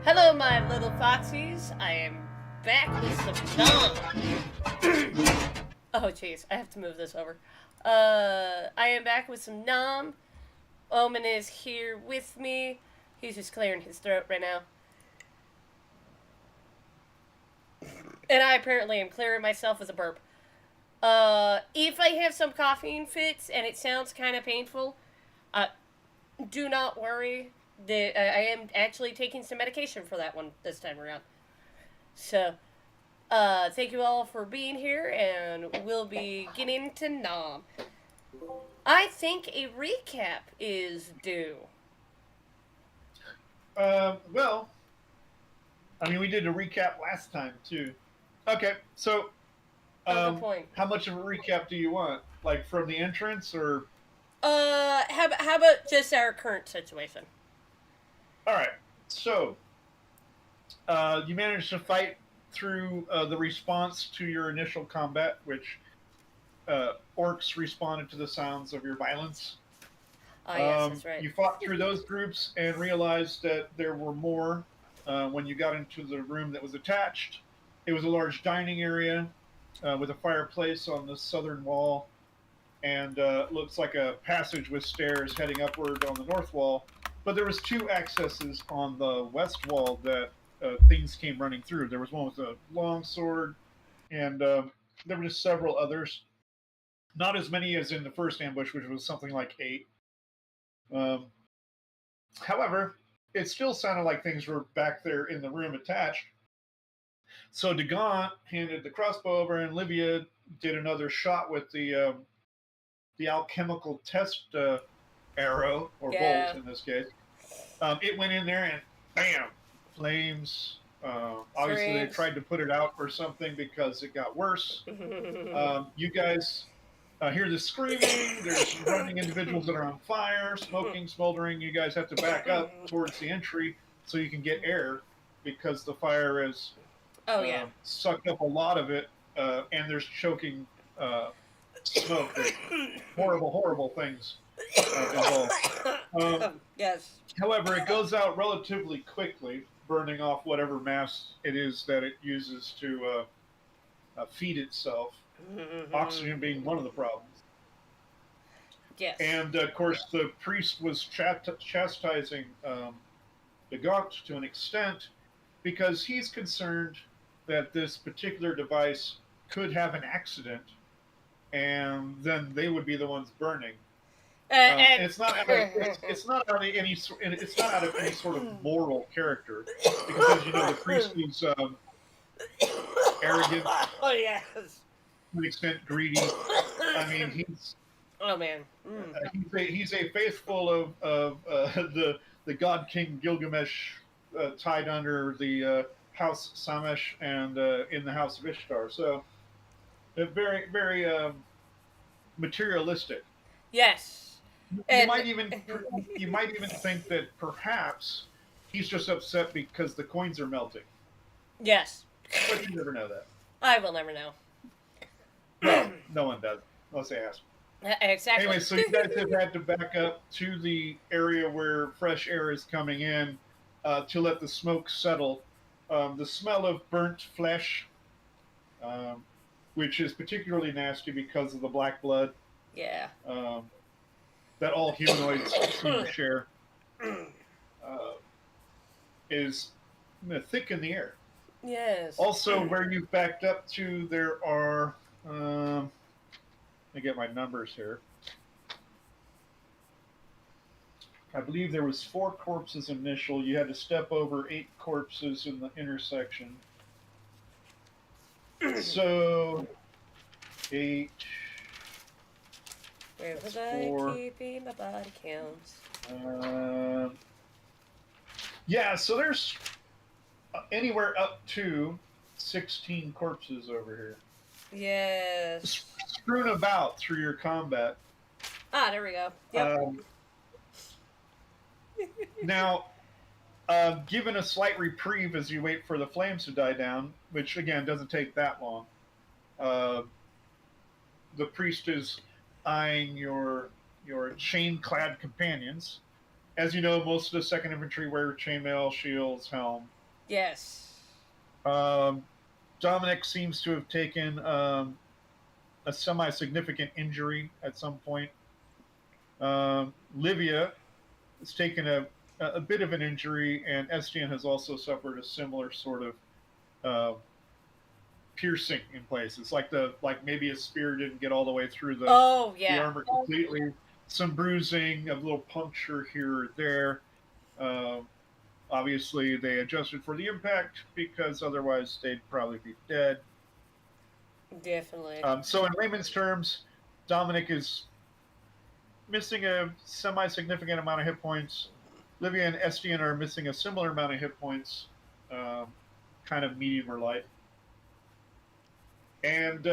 Hello, my little foxies. I am back with some nom. Oh, jeez, I have to move this over. I am back with some nom. Omen is here with me. He's just clearing his throat right now. And I apparently am clearing myself as a burp. If I have some coughing fits and it sounds kind of painful, do not worry. I am actually taking some medication for that one this time around. So, thank you all for being here, and we'll be getting to Nom. I think a recap is due. Well, I mean, we did a recap last time, too. Okay, so, Good point. how much of a recap do you want? Like, from the entrance, or? How about just our current situation? Alright, so, you managed to fight through the response to your initial combat, which orcs responded to the sounds of your violence. Ah, yes, that's right. You fought through those groups and realized that there were more when you got into the room that was attached. It was a large dining area with a fireplace on the southern wall, and looks like a passage with stairs heading upward on the north wall. But there was two accesses on the west wall that things came running through. There was one with a long sword, and there were just several others. Not as many as in the first ambush, which was something like 8. However, it still sounded like things were back there in the room attached. So DaBun handed the crossbow over, and Livia did another shot with the alchemical test arrow, or bolt in this case. It went in there and bam, flames. Obviously, they tried to put it out or something because it got worse. You guys hear the screaming. There's running individuals that are on fire, smoking, smoldering. You guys have to back up towards the entry so you can get air because the fire has sucked up a lot of it, and there's choking smoke. There's horrible, horrible things involved. Yes. However, it goes out relatively quickly, burning off whatever mass it is that it uses to feed itself. Oxygen being one of the problems. Yes. And of course, the priest was chastising DaBun to an extent because he's concerned that this particular device could have an accident, and then they would be the ones burning. And it's not out of any sort of moral character, because you know the priest is arrogant. Oh yes. To an extent, greedy. I mean, he's. Oh man. He's a faithful of the god king Gilgamesh, tied under the house Samesh and in the house of Ishtar. So, very very materialistic. Yes. You might even think that perhaps he's just upset because the coins are melting. Yes. But you never know that. I will never know. No one does, unless they ask. Exactly. Anyway, so you guys have had to back up to the area where fresh air is coming in to let the smoke settle. The smell of burnt flesh, which is particularly nasty because of the black blood. Yeah. That all humanoids seem to share, is thick in the air. Yes. Also, where you've backed up to, there are. Let me get my numbers here. I believe there was 4 corpses initial. You had to step over 8 corpses in the intersection. So 8. Where was I keeping my body counts? Yeah, so there's anywhere up to 16 corpses over here. Yes. Strewn about through your combat. Ah, there we go. Yep. Now, given a slight reprieve as you wait for the flames to die down, which again doesn't take that long, the priest is eyeing your chain-clad companions, as you know, most of the 2nd Infantry wear chainmail, shields, helm. Yes. Dominic seems to have taken a semi-significant injury at some point. Livia has taken a bit of an injury, and Estienne has also suffered a similar sort of piercing in places, like maybe a spear didn't get all the way through the armor completely. Some bruising, a little puncture here or there. Obviously, they adjusted for the impact because otherwise they'd probably be dead. Definitely. So, in layman's terms, Dominic is missing a semi-significant amount of hit points. Livia and Estienne are missing a similar amount of hit points, kind of medium or light. And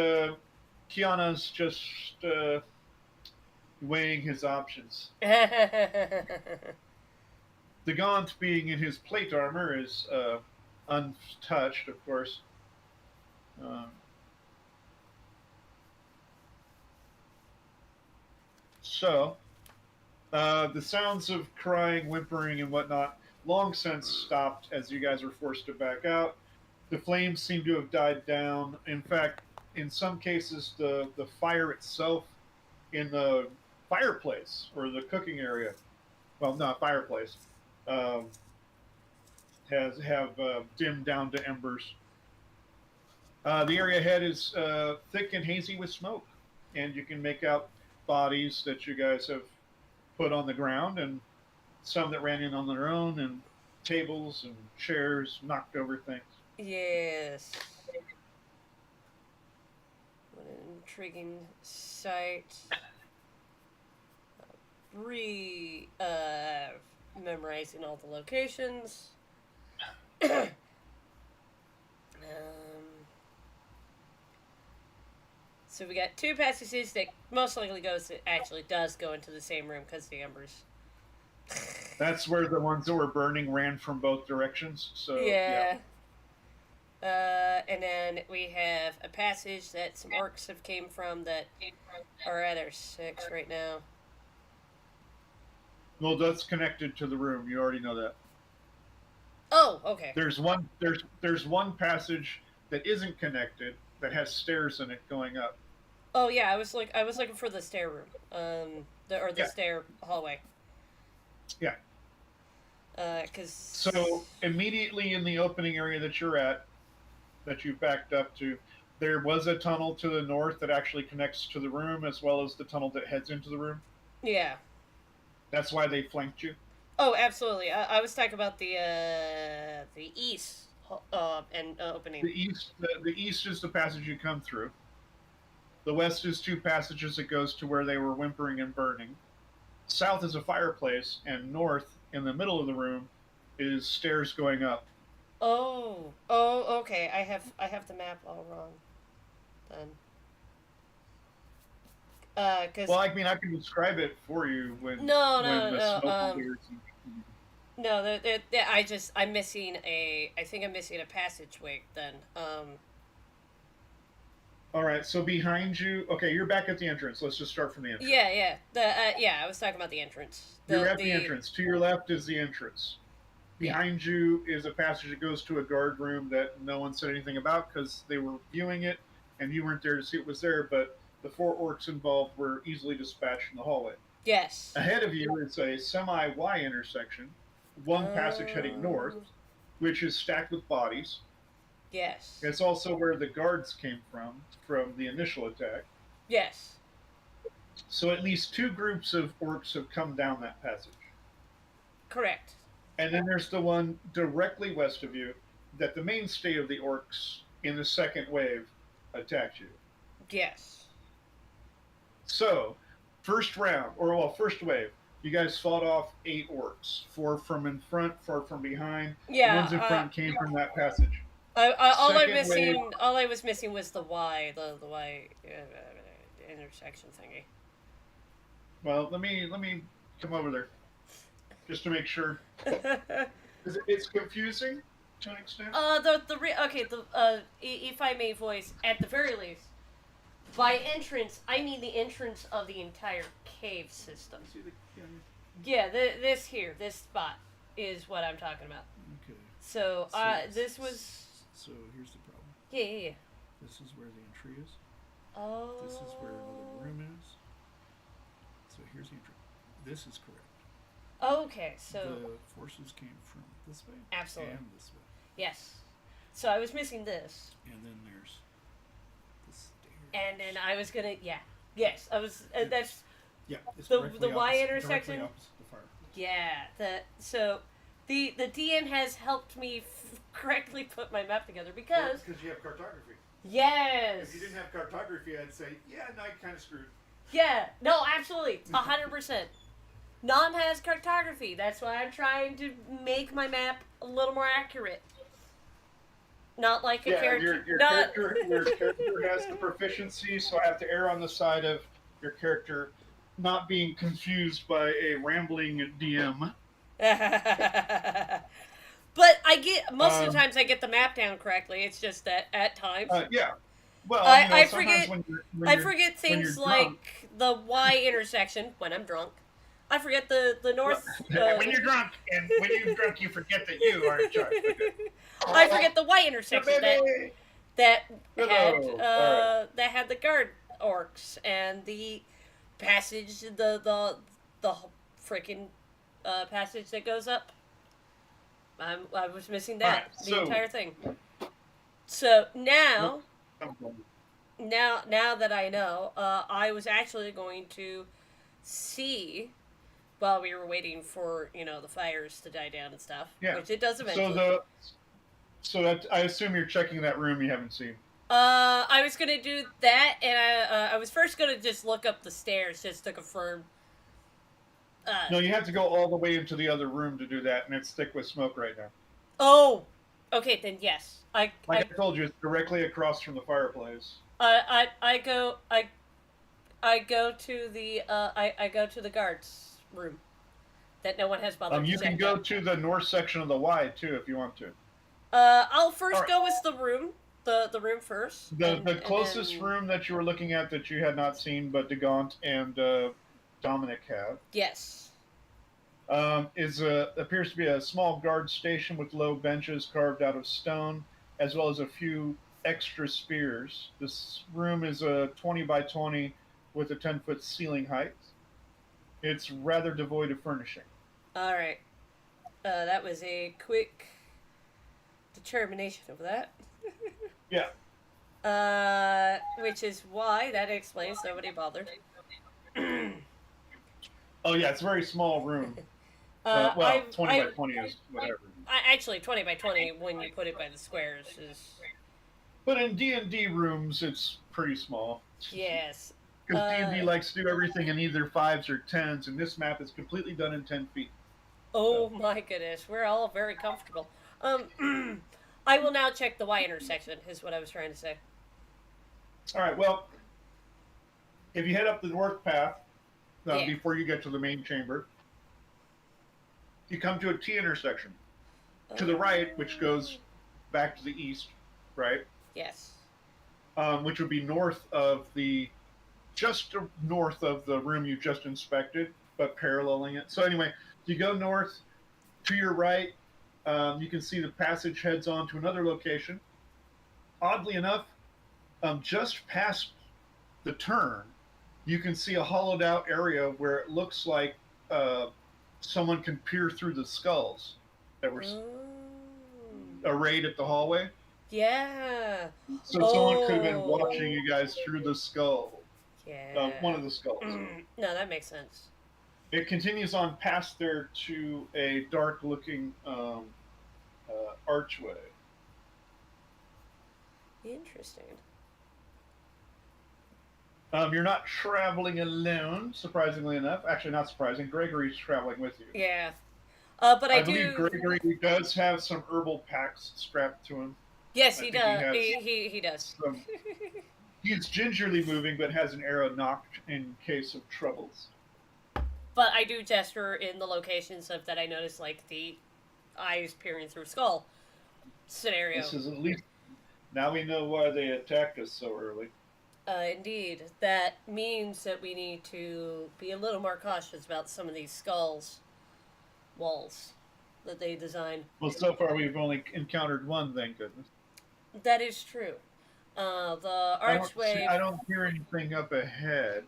Kiana's just weighing his options. The Gaunt, being in his plate armor, is untouched, of course. So, the sounds of crying, whimpering, and whatnot long since stopped as you guys were forced to back out. The flames seem to have died down. In fact, in some cases, the fire itself in the fireplace or the cooking area, well, not fireplace, have dimmed down to embers. The area ahead is thick and hazy with smoke, and you can make out bodies that you guys have put on the ground, and some that ran in on their own, and tables and chairs, knocked over things. Yes. What an intriguing sight. Memorizing all the locations. So we got 2 passages that most likely does go into the same room because of the embers. That's where the ones that were burning ran from both directions. So yeah. And then we have a passage that some orcs have came from that are at our 6 right now. Well, that's connected to the room. You already know that. Oh, okay. There's one passage that isn't connected that has stairs in it going up. Oh yeah, I was looking for the stair room, the stair hallway. Yeah. So immediately in the opening area that you're at, that you backed up to, there was a tunnel to the north that actually connects to the room, as well as the tunnel that heads into the room. Yeah. That's why they flanked you. Oh, absolutely. I was talking about the east opening. The east is the passage you come through. The west is 2 passages that goes to where they were whimpering and burning. South is a fireplace, and north, in the middle of the room, is stairs going up. Oh, okay. I have the map all wrong. Then. Well, I mean, I can describe it for you when No. I'm missing I think I'm missing a passageway then. All right, so behind you, okay, you're back at the entrance. Let's just start from the entrance. Yeah. I was talking about the entrance. You're at the entrance. To your left is the entrance. Behind you is a passage that goes to a guard room that no one said anything about because they were viewing it and you weren't there to see it was there, but the 4 orcs involved were easily dispatched in the hallway. Yes. Ahead of you is a semi-Y intersection, one passage heading north, which is stacked with bodies. Yes. It's also where the guards came from the initial attack. Yes. So at least 2 groups of orcs have come down that passage. Correct. And then there's the one directly west of you that the mainstay of the orcs in the second wave attacked you. Yes. So, first wave, you guys fought off 8 orcs. 4 from in front, 4 from behind. Yeah. The ones in front came from that passage. All I was missing was the Y, the Y intersection thingy. Well, let me come over there, just to make sure. It's confusing to an extent. If I may voice, at the very least, by entrance, I mean the entrance of the entire cave system. Yeah, this spot is what I'm talking about. Okay. So, this was... So here's the problem. Yeah. This is where the entry is. Oh. This is where another room is. So here's the entry. This is correct. Okay, so... The forces came from this way. Absolutely. And this way. Yes. So I was missing this. And then there's the stairs. And then I was gonna... Yeah. Yes, I was... that's... Yeah, it's the directly Y opposite, intersection? Directly opposite the fireplace. Yeah, so the DM has helped me correctly put my map together because you have cartography. yes. If you didn't have cartography, I'd say, yeah, no, you're kind of screwed. Yeah, no, absolutely, 100%. Nom has cartography. That's why I'm trying to make my map a little more accurate. Not like a character. Your character has the proficiency, so I have to err on the side of your character not being confused by a rambling DM. But I get most of the times I get the map down correctly. It's just that at times, Yeah. Well, I forget. when I you're- forget when things you're like drunk- the Y intersection when I'm drunk. I forget the north. when you're drunk, and when you're drunk, you forget that you are in charge. Okay. I forget the Y intersection that Hello. had that had the guard orcs and the passage, the freaking passage that goes up. I was missing that Alright, entire thing. So now that I know, I was actually going to see while we were waiting for the fires to die down and stuff, which it does eventually. So that I assume you're checking that room you haven't seen. I was gonna do that, and I was first gonna just look up the stairs just to confirm. No, you have to go all the way into the other room to do that, and it's thick with smoke right now. Oh, okay, then yes. I told you, it's directly across from the fireplace. I go to the guards room that no one has bothered. You can go to the north section of the Y too if you want to. I'll first go with the room. The room first. The closest room that you were looking at that you had not seen, but Dagont and Dominic have. Yes. Appears to be a small guard station with low benches carved out of stone, as well as a few extra spears. This room is a 20 by 20 with a 10-foot ceiling height. It's rather devoid of furnishing. All right. That was a quick determination of that. Yeah. Which is why that explains nobody bothered. Oh yeah, it's a very small room. 20 by 20 is whatever. Actually, 20 by 20 when you put it by the squares is. But in D&D rooms, it's pretty small. Yes. Because D&D likes to do everything in either 5s or 10s, and this map is completely done in 10 feet. Oh my goodness, we're all very comfortable. I will now check the Y intersection, is what I was trying to say. All right, well, if you head up the north path, before you get to the main chamber, you come to a T intersection. To the right, which goes back to the east, right? Yes. Which would be just north of the room you just inspected, but paralleling it. So anyway, you go north, to your right, you can see the passage heads on to another location. Oddly enough, just past the turn, you can see a hollowed out area where it looks like someone can peer through the skulls that were arrayed at the hallway. Yeah. So someone could have been watching you guys through the skull. Yeah. One of the skulls. No, that makes sense. It continues on past there to a dark-looking archway. Interesting. You're not traveling alone, surprisingly enough. Actually, not surprising. Gregory's traveling with you. Yeah. But I believe Gregory does have some herbal packs strapped to him. Yes, he does. He does. He's gingerly moving, but has an arrow nocked in case of troubles. But I do gesture in the locations of that I notice, like the eyes peering through skull scenario. This is at least now we know why they attacked us so early. Indeed. That means that we need to be a little more cautious about some of these skulls walls that they designed. Well, so far we've only encountered one, thank goodness. That is true. The archway. I don't hear anything up ahead.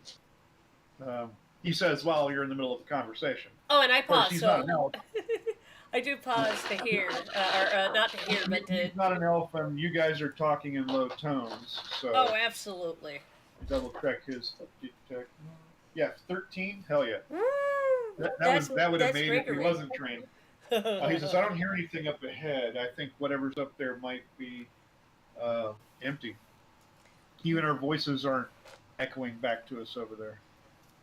He says while you're in the middle of a conversation. Oh, and I Of course, pause. he's So not an elf. I do pause to hear, or not to hear, but to. He's not an elf, and you guys are talking in low tones. So Oh, absolutely. double check his detect. Yeah, 13. Hell yeah. Woo! That would have made it if he Gregory. wasn't trained. He says, I don't hear anything up ahead. I think whatever's up there might be empty. Even our voices aren't echoing back to us over there.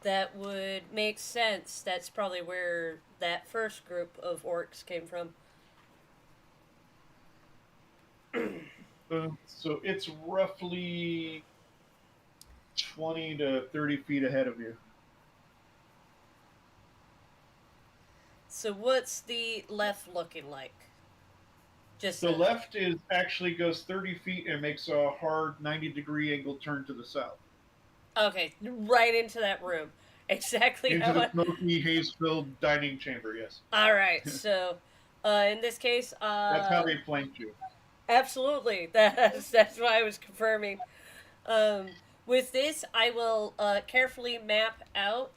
That would make sense. That's probably where that first group of orcs came from. So it's roughly 20 to 30 feet ahead of you. So what's the left looking like? Just The left is actually goes 30 feet and makes a hard 90-degree angle turn to the south. Okay, right into that room. Exactly Into how the I... smoky, haze-filled dining chamber, yes. Alright, so in this case... That's how they flanked you. Absolutely. That's why I was confirming. With this, I will carefully map out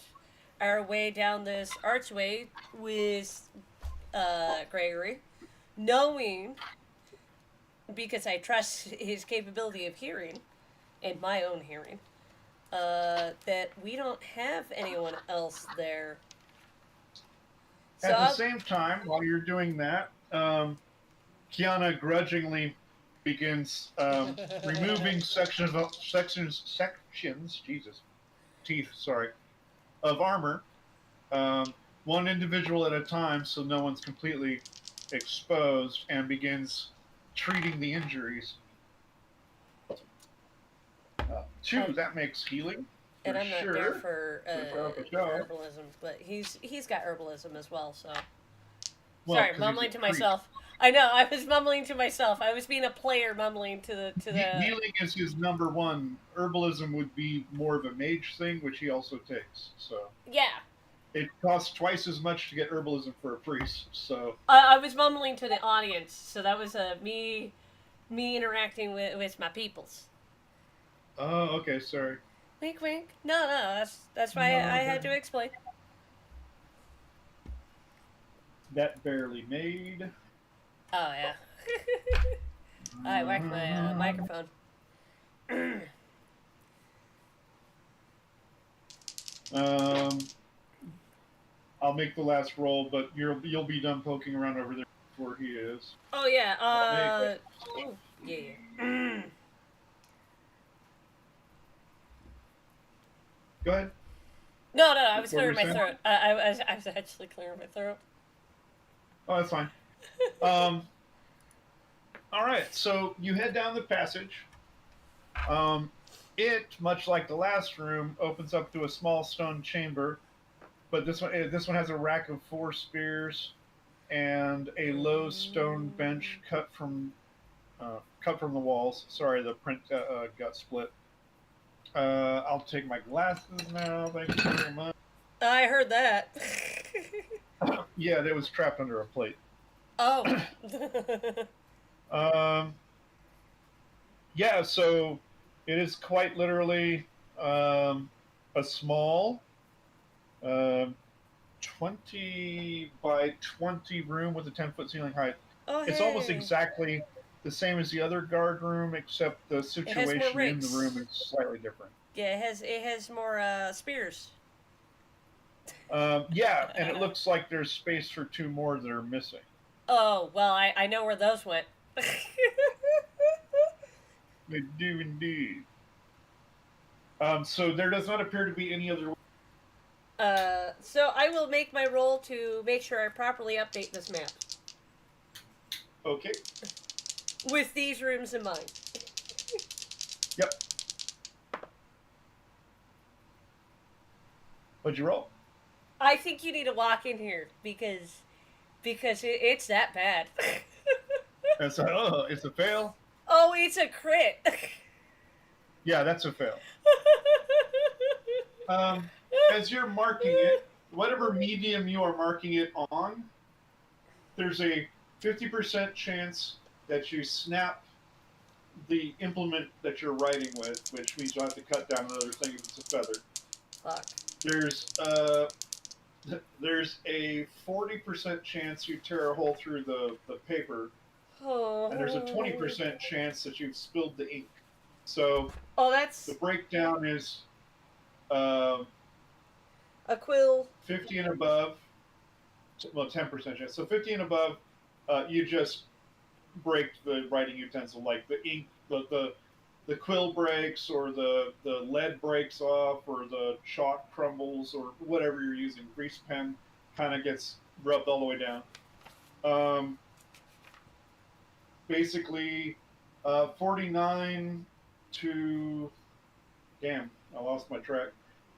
our way down this archway with Gregory, knowing, because I trust his capability of hearing, and my own hearing, that we don't have anyone else there. So At the same time, while you're doing that, Kiana grudgingly begins removing sections, Jesus, teeth, sorry, of armor, one individual at a time, so no one's completely exposed, and begins treating the injuries. 2, that makes healing. and I'm not there for show. herbalism, but he's got herbalism as well. So Well, sorry, 'cause mumbling he's a to priest. myself. I know I was mumbling to myself. I was being a player mumbling to the. Healing is his number one. Herbalism would be more of a mage thing, which he also takes. So Yeah, it costs twice as much to get herbalism for a priest. So I was mumbling to the audience, so that was me interacting with my peoples. oh, okay, sorry. Wink, wink. No, that's why I had to explain. That barely made. Oh yeah. I whacked my microphone. I'll make the last roll, but you'll be done poking around over there before he is. Oh yeah. Ooh, yeah. Go ahead. No, I was What were clearing you my saying? throat. I was actually clearing my throat. Oh, that's fine. All right, so you head down the passage. It, much like the last room, opens up to a small stone chamber, but this one has a rack of 4 spears and a low stone bench cut from the walls. Sorry, the print got split. I'll take my glasses now. Thank you very much. I heard that. Yeah, it was trapped under a plate. Oh. Yeah, so it is quite literally a small 20 by 20 room with a 10-foot ceiling height. Oh, It's almost hey. exactly the same as the other guard room, except the situation in the rigs. room is slightly different. Yeah, it has more spears. Yeah, and it looks like there's space for 2 more that are missing. Oh, well, I know where those went. They do indeed. So there does not appear to be any other. So I will make my roll to make sure I properly update this map. Okay. With these rooms in mind. Yep. What'd you roll? I think you need to walk in here because it's that bad. It's a fail. Oh, it's a crit. Yeah, that's a fail. As you're marking it, whatever medium you are marking it on, there's a 50% chance that you snap the implement that you're writing with, which means you'll have to cut down another thing if it's a feather. Fuck. There's a 40% chance you tear a hole through the paper, and there's a 20% chance that you've spilled the ink. So that's the breakdown is a quill 50 and above. Well, 10% chance. So 50 and above, you just break the writing utensil, like the ink, the quill breaks, or the lead breaks off, or the chalk crumbles, or whatever you're using. Grease pen kind of gets rubbed all the way down. Basically, 49 to... Damn, I lost my track.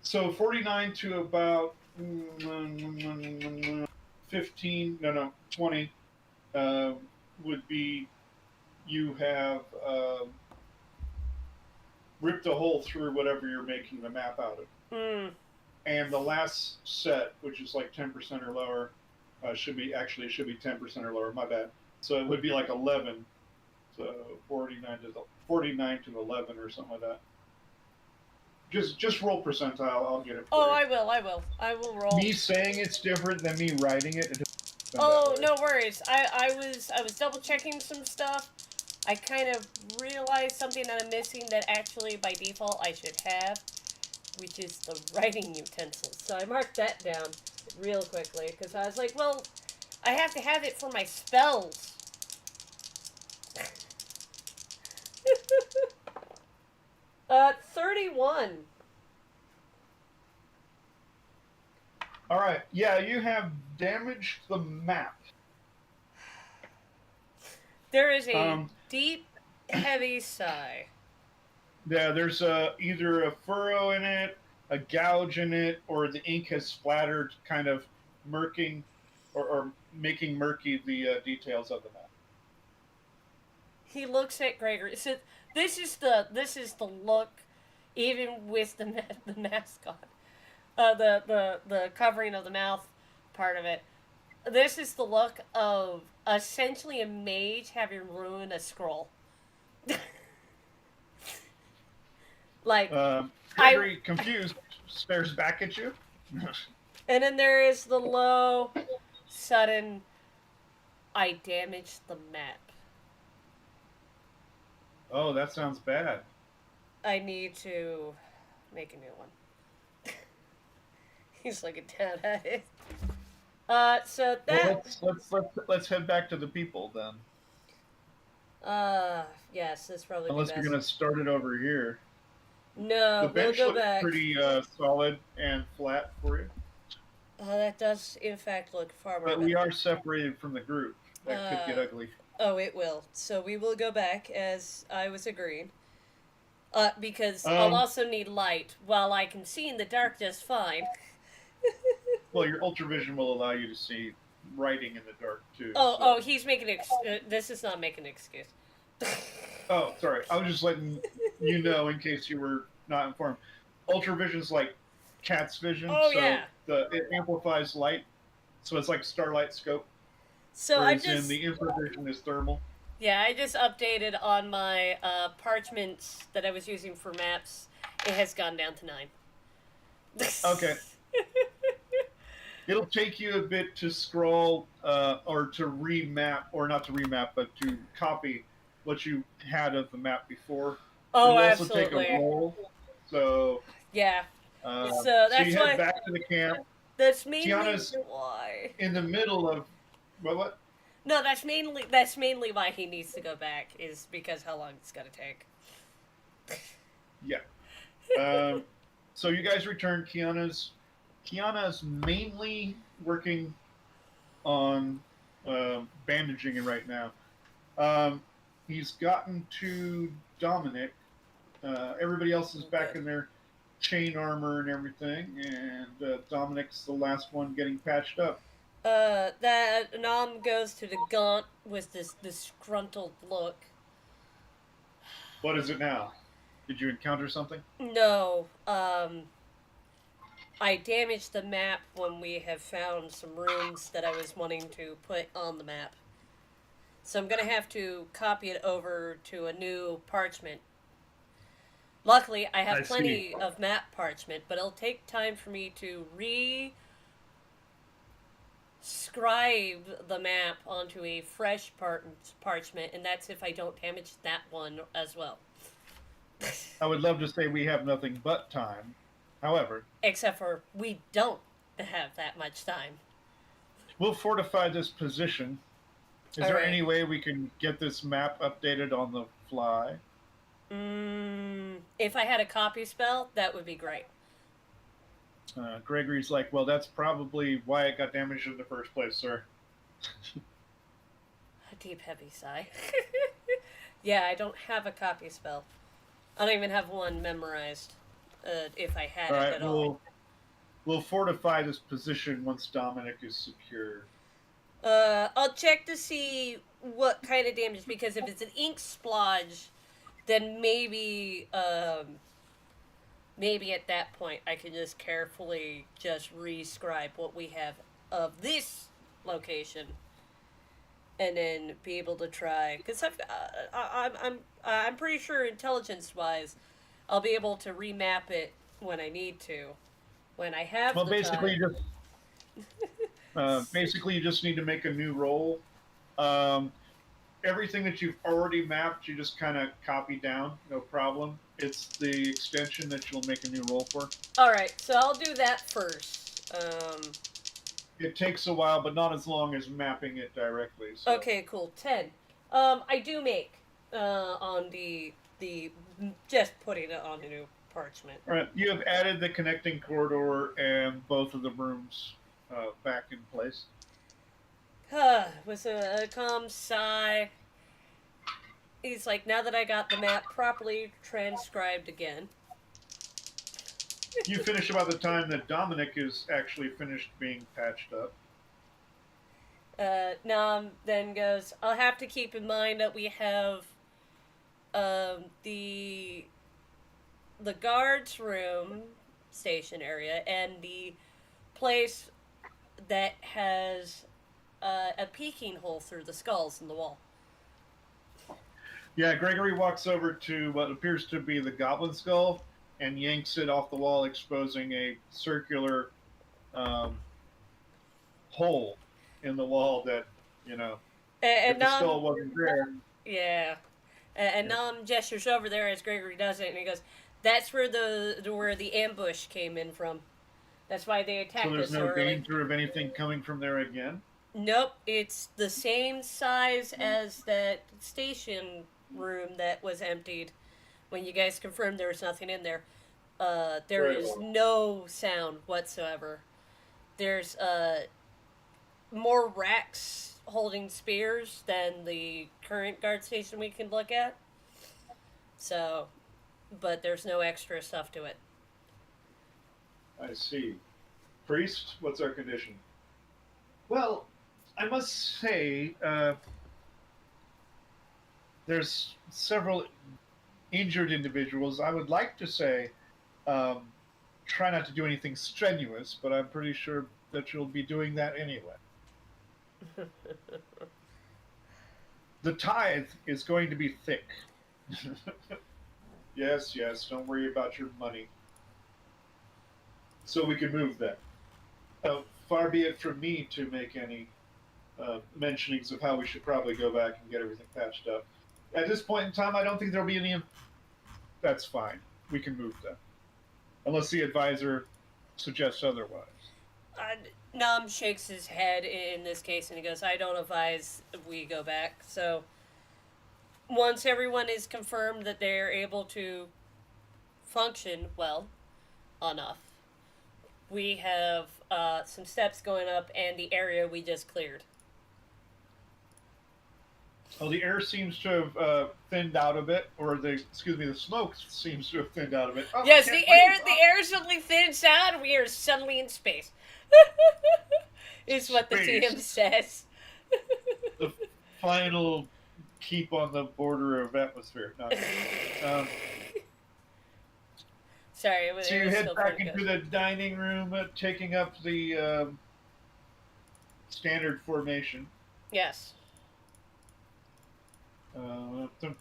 So 49 to about 20 would be you have ripped a hole through whatever you're making the map out of. And the last set, which is like 10% or lower, should be 10% or lower. My bad. So it would be like 11. So 49 to 11 or something like that. Just roll percentile. I'll get it. For you. I will roll. Me saying it's different than me writing it. Oh, no worries. I was double checking some stuff. I kind of realized something that I'm missing that actually by default I should have, which is the writing utensils. So I marked that down real quickly because I was like, well, I have to have it for my spells. 31. All right. Yeah, you have damaged the map. There is a deep, heavy sigh. Yeah, there's either a furrow in it, a gouge in it, or the ink has splattered, kind of murking or making murky the details of the map. He looks at Gregory. So this is the look, even with the mascot, the covering of the mouth part of it. This is the look of essentially a mage having ruined a scroll. Like Gregory, confused, stares back at you. And then there is the low, sudden, I damaged the map. Oh, that sounds bad. I need to make a new one. He's looking down at it. So that. Well, let's head back to the people then. Yes, that's probably unless the you're best. gonna start it over here. No, the bench we'll go looks back. pretty solid and flat for you. That does, in fact, look far more. But we are separated from the group. That could get ugly. Oh, it will. So we will go back as I was agreeing. Because I'll also need light, while I can see in the dark just fine. Well, your ultravision will allow you to see writing in the dark too. Oh, he's making this is not making an excuse. Oh, sorry. I was just letting you know in case you were not informed. Ultravision's like cat's vision. Oh, so yeah. It amplifies light, so it's like starlight scope. So whereas in the infravision is thermal. Yeah, I just updated on my parchments that I was using for maps. It has gone down to 9. Okay. It'll take you a bit to scroll or to remap, or not to remap, but to copy what you had of the map before. Oh, It'll absolutely. also take a roll. So yeah. So that's you head back to the camp. That's mainly Tiana's why. In the middle of what? No, that's mainly why he needs to go back, is because how long it's gonna take. Yeah. So you guys return. Kiana's mainly working on bandaging it right now. He's gotten to Dominic. Everybody else is back in their chain armor and everything, and Dominic's the last one getting patched up. That Nam goes to the gaunt with this disgruntled look. What is it now? Did you encounter something? No, I damaged the map when we have found some rooms that I was wanting to put on the map. So I'm gonna have to copy it over to a new parchment. Luckily, I have plenty of map parchment, but it'll take time for me to scribe the map onto a fresh parchment, and that's if I don't damage that one as well. I would love to say we have nothing but time. However, except for we don't have that much time. We'll fortify this position. Is there any way we can get this map updated on the fly? If I had a copy spell, that would be great. Gregory's like, well, that's probably why it got damaged in the first place, sir. A deep, heavy sigh. Yeah, I don't have a copy spell. I don't even have one memorized, if I had it at all. We'll fortify this position once Dominic is secure. I'll check to see what kind of damage, because if it's an ink splodge, then maybe at that point I can just carefully just rescribe what we have of this location, and then be able to try, because I'm pretty sure intelligence-wise, I'll be able to remap it when I need to, when I have the basically time. Basically, you just need to make a new roll. Everything that you've already mapped, you just kind of copy down, no problem. It's the extension that you'll make a new roll for. Alright, so I'll do that first. It takes a while, but not as long as mapping it directly. So. Okay, cool. 10. I do make on the just putting it on the new parchment. Alright, you have added the connecting corridor and both of the rooms back in place. With a calm sigh, he's like, now that I got the map properly transcribed again. You finish about the time that Dominic is actually finished being patched up. Nam then goes, I'll have to keep in mind that we have the guards room station area and the place that has a peeking hole through the skulls in the wall. Yeah, Gregory walks over to what appears to be the goblin skull and yanks it off the wall, exposing a circular hole in the wall that, if the skull wasn't there. Yeah. And Nam gestures over there as Gregory does it, and he goes, that's where the ambush came in from. That's why they attacked us. So there's no danger of anything coming from there again? Nope, it's the same size as that station room that was emptied when you guys confirmed there was nothing in there. There is no sound whatsoever. There's more racks holding spears than the current guard station we can look at. So, but there's no extra stuff to it. I see. Priest, what's our condition? Well, I must say, there's several injured individuals. I would like to say, try not to do anything strenuous, but I'm pretty sure that you'll be doing that anyway. The tithe is going to be thick. Yes, don't worry about your money. So we can move that. Far be it from me to make any mentionings of how we should probably go back and get everything patched up. At this point in time, I don't think there'll be any... That's fine. We can move that. Unless the advisor suggests otherwise. Nam shakes his head in this case, and he goes, I don't advise we go back. So, once everyone is confirmed that they're able to function well enough, we have some steps going up and the area we just cleared. Well, the air seems to have thinned out a bit, or the smoke seems to have thinned out a bit. Oh, yes, the air suddenly thins out, and we are suddenly in space. Is what the TM says. The final keep on the border of atmosphere. No. Sorry, it was, So it you was head still back pretty into good. the dining room, taking up the standard formation. Yes. Let me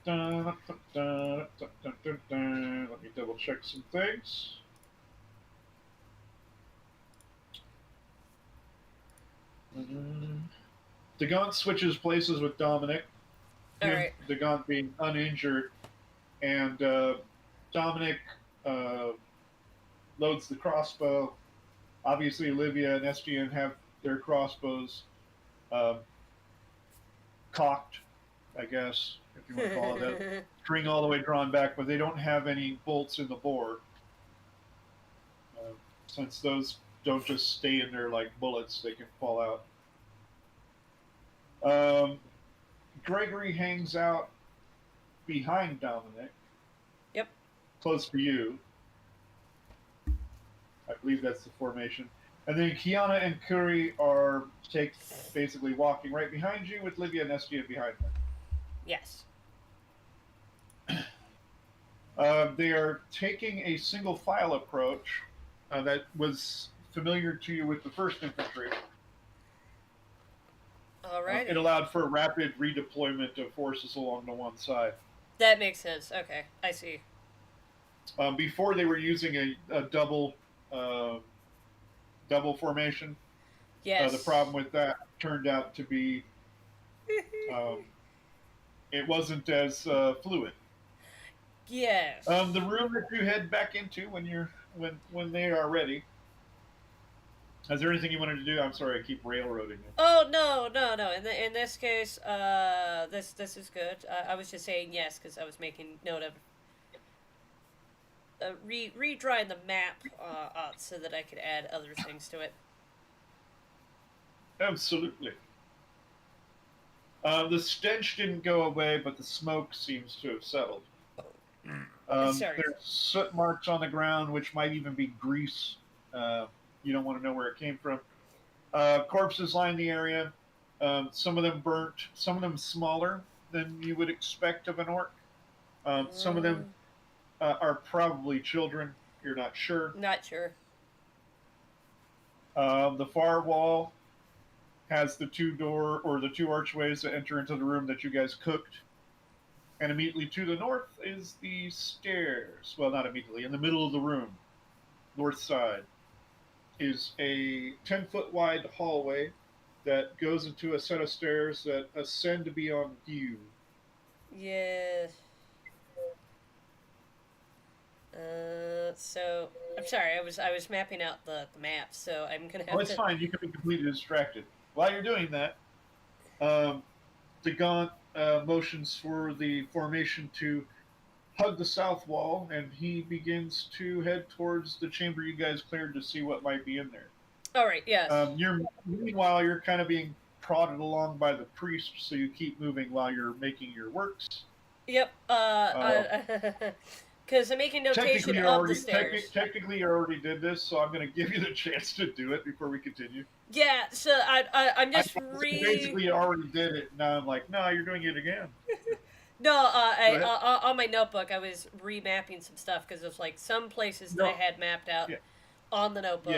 double check some things. DaGaunt switches places with Dominic, All him, right. DaGaunt being uninjured, and Dominic loads the crossbow. Obviously, Olivia and SGN have their crossbows cocked, I guess, if you want to call it that. String all the way drawn back, but they don't have any bolts in the bore. Since those don't just stay in there like bullets, they can fall out. Gregory hangs out behind Dominic. Yep. Close to you. I believe that's the formation. And then Kiana and Curry are basically walking right behind you with Livia and Estia behind them. Yes. They are taking a single file approach that was familiar to you with the first infantry. All right. It allowed for rapid redeployment of forces along the one side. That makes sense. Okay, I see. Before they were using a double formation. Yes. The problem with that turned out to be it wasn't as fluid. Yes. The room that you head back into when they are ready. Is there anything you wanted to do? I'm sorry, I keep railroading you. Oh no. In this case, this is good. I was just saying yes because I was making note of redrawing the map so that I could add other things to it. Absolutely. The stench didn't go away, but the smoke seems to have settled. Sorry. There's soot marks on the ground, which might even be grease. You don't want to know where it came from. Corpses line the area. Some of them burnt, some of them smaller than you would expect of an orc. Some of them are probably children. You're not sure. Not sure. The far wall has the two archways that enter into the room that you guys cooked. And immediately to the north is the stairs. Well, not immediately. In the middle of the room, north side, is a 10-foot wide hallway that goes into a set of stairs that ascend beyond view. Yeah. So I'm sorry. I was mapping out the map, so I'm gonna have Oh, it's fine. You can be completely distracted. While you're doing that, DaGaunt motions for the formation to hug the south wall, and he begins to head towards the chamber you guys cleared to see what might be in there. All right. Yes. Meanwhile, you're kind of being prodded along by the priest, so you keep moving while you're making your works. Yep. Because I'm making notation of the stairs. Technically, you already did this, so I'm going to give you the chance to do it before we continue. Yeah, so I'm just basically you already did it. Now I'm like, no, you're doing it again. No, on my notebook, I was remapping some stuff because there's like some places that I had mapped out on the notebook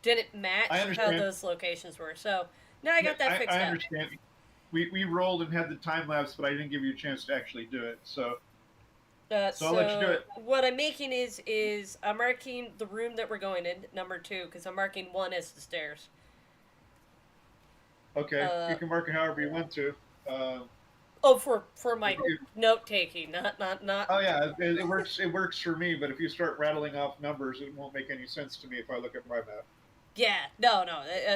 didn't match how those locations were. So now I got that fixed out. I understand. We rolled and had the time lapse, but I didn't give you a chance to actually do it. So I'll let you do it. What I'm making is I'm marking the room that we're going in, number 2, because I'm marking 1 as the stairs. Okay, you can mark it however you want to. For my note taking, not. Oh yeah, it works. It works for me. But if you start rattling off numbers, it won't make any sense to me if I look at my map. Yeah, no.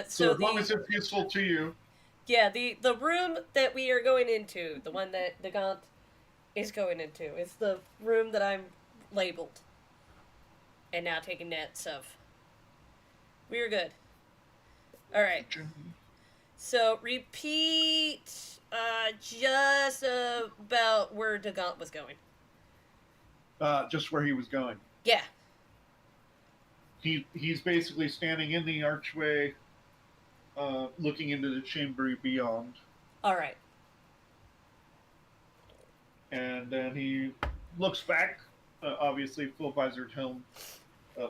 So as long as it's useful to you. Yeah, the room that we are going into, the one that DaGaunt is going into, is the room that I'm labeled, and now taking notes of. We are good. All right. So repeat just about where DaGaunt was going. Just where he was going. Yeah. He's basically standing in the archway, looking into the chamber beyond. All right. And then he looks back, obviously full visored helm,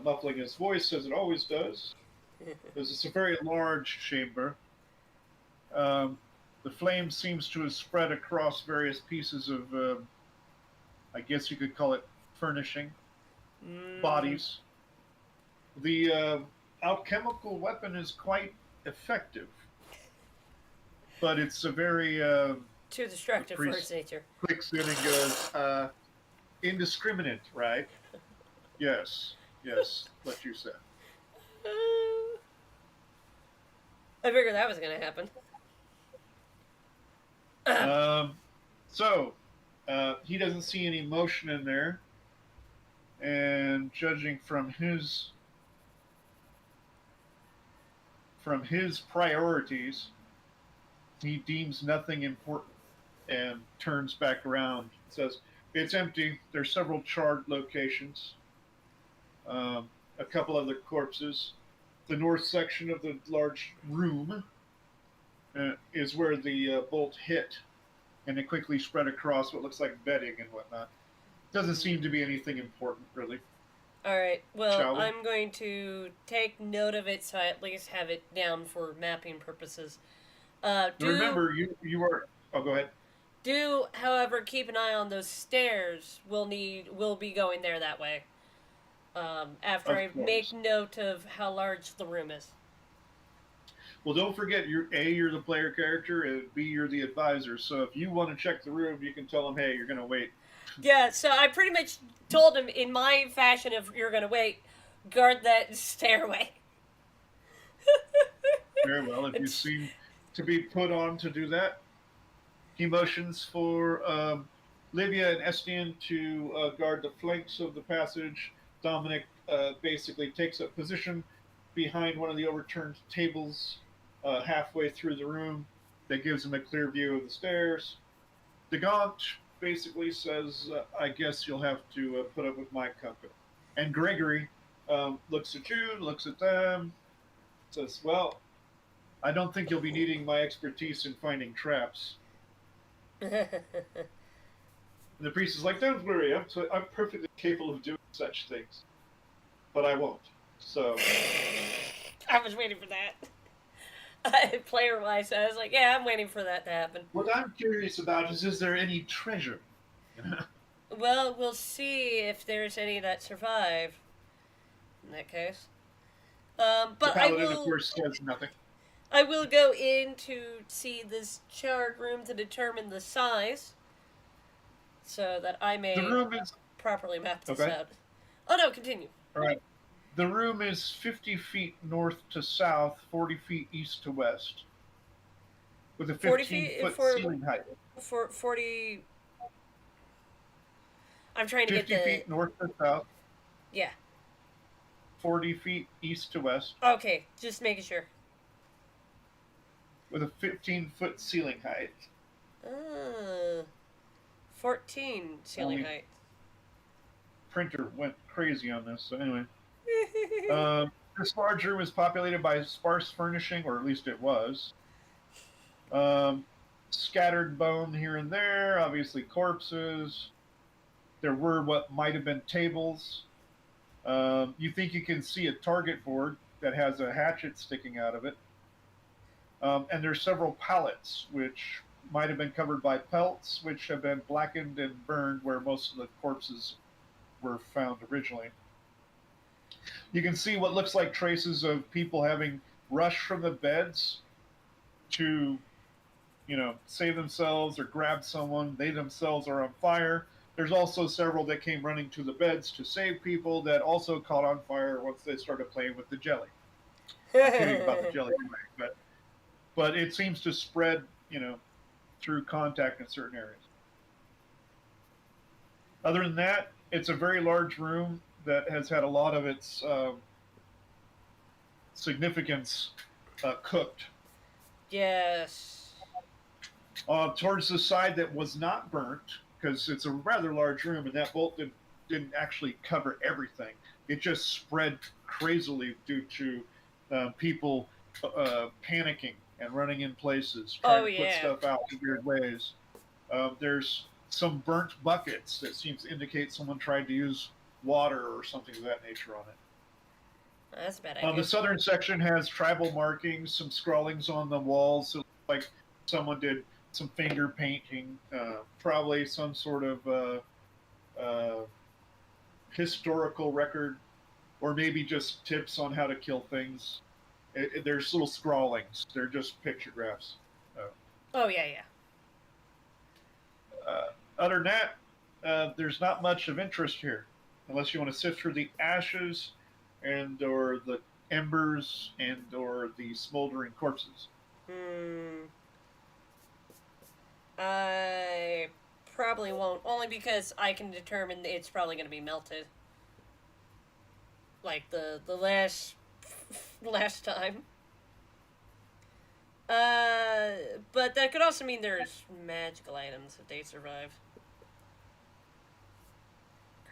muffling his voice as it always does, because it's a very large chamber. The flame seems to have spread across various pieces of, I guess you could call it furnishing, bodies. The alchemical weapon is quite effective, but it's a very Too destructive for its nature. clicks in and goes, indiscriminate, right? Yes, what you said. I figured that was going to happen. So, he doesn't see any motion in there, and judging from his priorities, he deems nothing important and turns back around. Says, "It's empty. There's several charred locations. A couple other corpses. The north section of the large room is where the bolt hit, and it quickly spread across what looks like bedding and whatnot. Doesn't seem to be anything important, really." All right. Well, I'm going to take note of it so I at least have it down for mapping purposes. Remember, you are. Oh, go ahead. Do, however, keep an eye on those stairs. We'll be going there that way. After I make note of how large the room is. Well, don't forget, you're the player character, and B, you're the advisor. So if you want to check the room, you can tell them, "Hey, you're going to wait." Yeah, so I pretty much told him in my fashion of "you're going to wait, guard that stairway." Very well. If you seem to be put on to do that, he motions for Livia and Estienne to guard the flanks of the passage. Dominic basically takes up position behind one of the overturned tables halfway through the room that gives him a clear view of the stairs. DaBun basically says, "I guess you'll have to put up with my company." And Gregory looks at you, looks at them, says, "Well, I don't think you'll be needing my expertise in finding traps." And the priest is like, "Don't worry, I'm perfectly capable of doing such things. But I won't, so..." I was waiting for that. Player-wise, I was like, yeah, I'm waiting for that to happen. What I'm curious about is there any treasure? Well, we'll see if there's any that survive, in that case. But the paladin, of course, says nothing. I will go in to see this charred room to determine the size, so that I may properly map this out. Oh no, continue. All right. The room is 50 feet north to south, 40 feet east to west, with a 15-foot ceiling height. 40... I'm trying to get the... 50 feet north to south. Yeah. 40 feet east to west. Okay, just making sure. With a 15-foot ceiling height. 14 ceiling height. Printer went crazy on this, so anyway. This large room is populated by sparse furnishing, or at least it was. Scattered bone here and there, obviously corpses. There were what might have been tables. You think you can see a target board that has a hatchet sticking out of it. And there's several pallets, which might have been covered by pelts, which have been blackened and burned where most of the corpses were found originally. You can see what looks like traces of people having rushed from the beds to, save themselves or grab someone. They themselves are on fire. There's also several that came running to the beds to save people that also caught on fire once they started playing with the jelly. I'm kidding about the jelly anyway, but it seems to spread, through contact in certain areas. Other than that, it's a very large room that has had a lot of its significance cooked. Yes. Towards the side that was not burnt, because it's a rather large room, and that bolt didn't actually cover everything. It just spread crazily due to people panicking and running in places, trying to put stuff out in weird ways. There's some burnt buckets that seems to indicate someone tried to use water or something of that nature on it. That's a bad idea. The southern section has tribal markings, some scrawlings on the walls. It looks like someone did some finger painting, probably some sort of historical record, or maybe just tips on how to kill things. There's little scrawlings. They're just pictographs. Oh, yeah. Other than that, there's not much of interest here, unless you want to sift through the ashes and or the embers and or the smoldering corpses. I probably won't, only because I can determine it's probably going to be melted. Like the last time. But that could also mean there's magical items if they survive.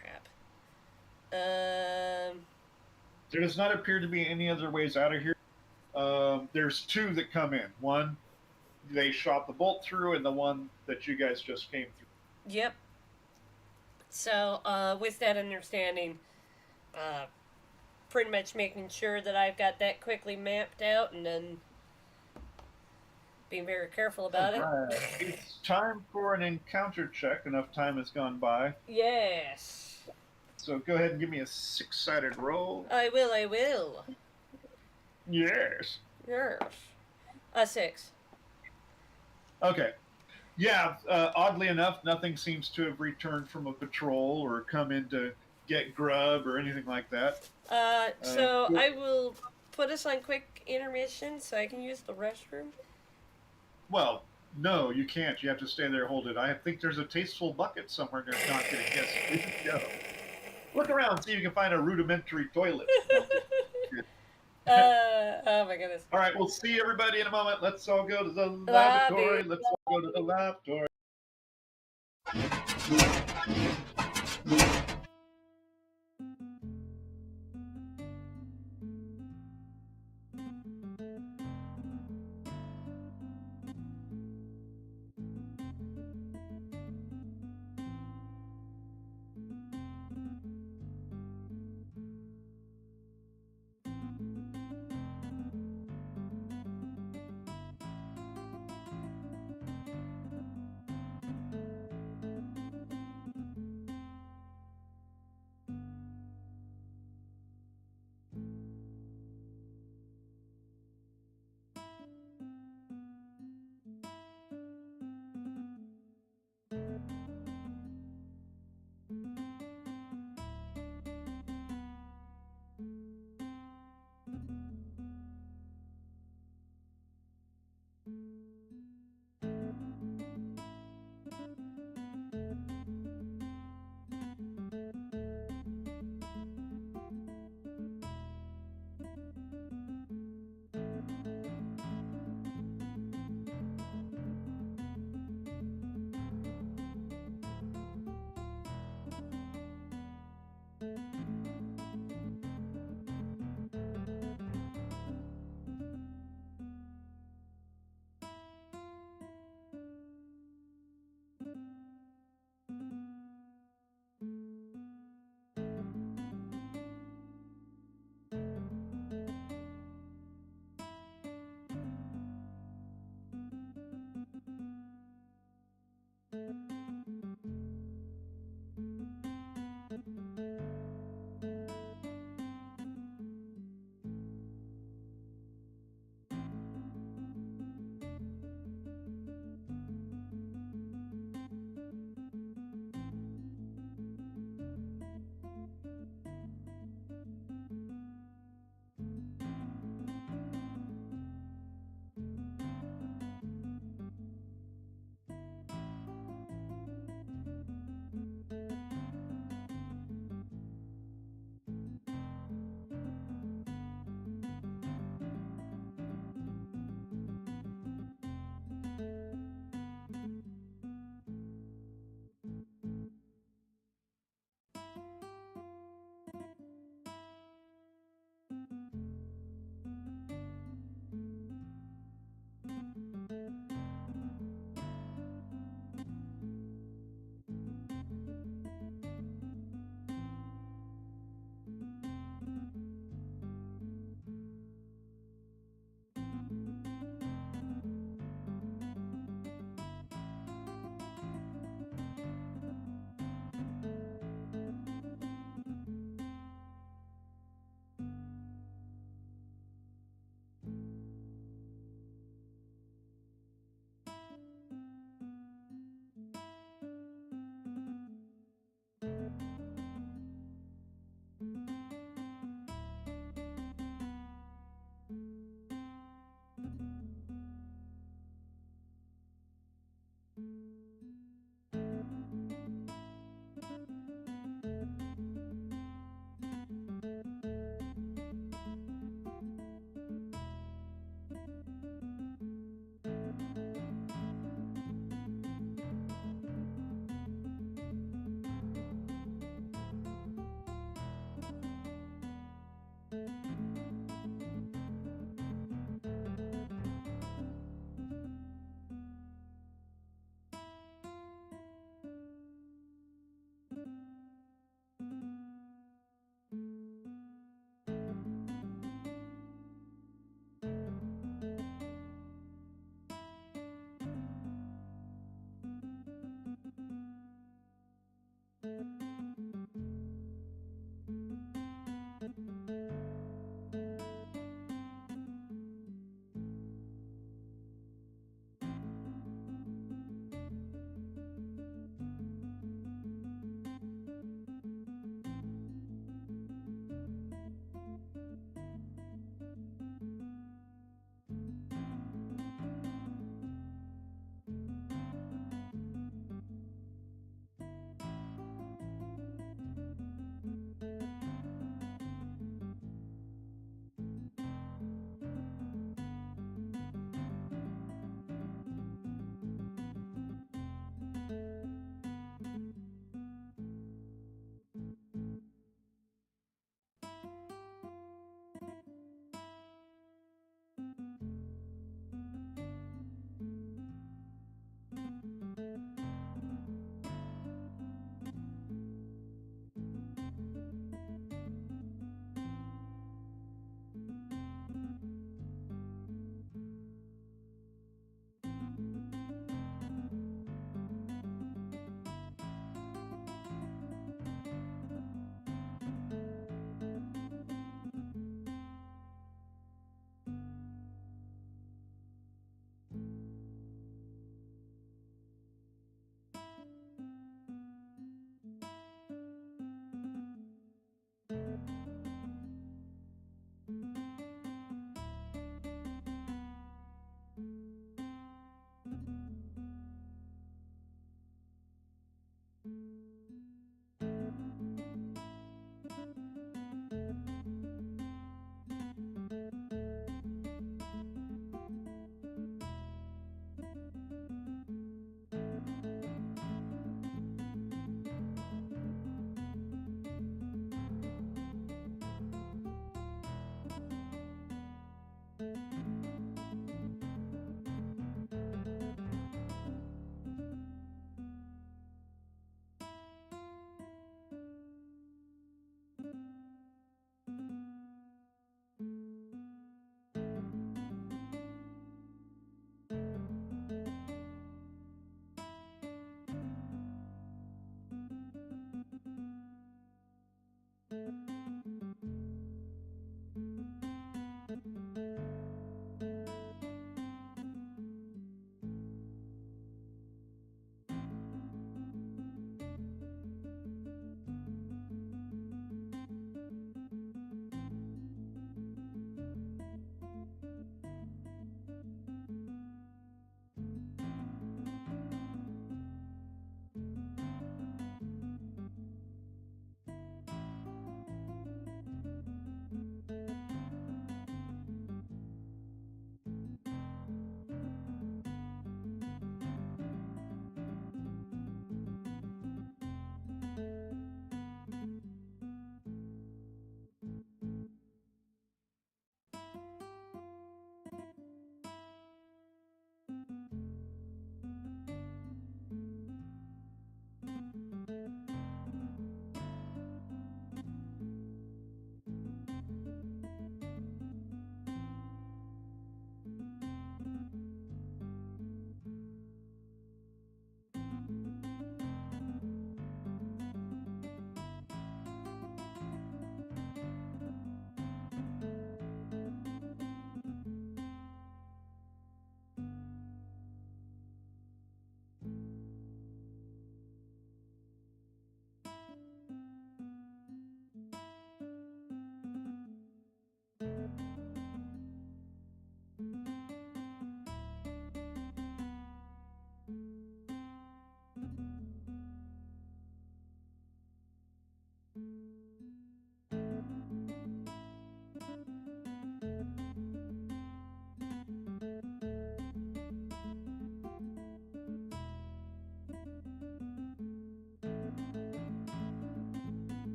Crap. There does not appear to be any other ways out of here. There's two that come in. One they shot the bolt through, and the one that you guys just came through. Yep. So, with that understanding, pretty much making sure that I've got that quickly mapped out, and then being very careful about it. It's time for an encounter check. Enough time has gone by. Yes. So go ahead and give me a 6-sided roll. I will. Yes. Yes. A 6. Okay. Yeah, oddly enough, nothing seems to have returned from a patrol or come in to get grub or anything like that. So I will put us on quick intermission so I can use the restroom. Well, no, you can't. You have to stay there, hold it. I think there's a tasteful bucket somewhere there's not going to guess. You can go. Look around, see if you can find a rudimentary toilet. Oh my goodness. All right, we'll see everybody in a moment. Let's all go to the lavatory. Let's all go to the lavatory.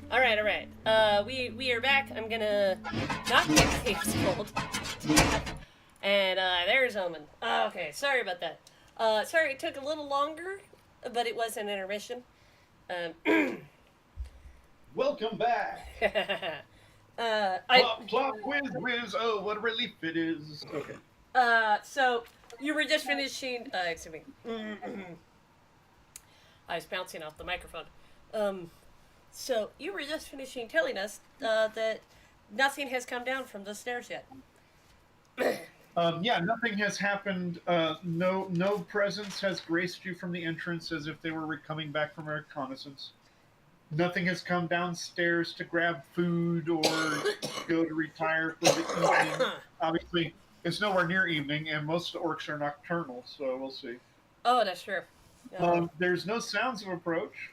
All right. We are back. I'm gonna not get Caves Gold. And there's Omen. Okay, sorry about that. Sorry it took a little longer, but it was an intermission. Welcome back. Plop, whiz. Oh, what a relief it is. Okay. So you were just finishing. Excuse me. I was bouncing off the microphone. So you were just finishing telling us that nothing has come down from the stairs yet. Yeah, nothing has happened. No presence has graced you from the entrance as if they were coming back from a reconnaissance. Nothing has come downstairs to grab food or go to retire for the evening. Obviously, it's nowhere near evening, and most orcs are nocturnal, so we'll see. Oh, that's true. There's no sounds of approach,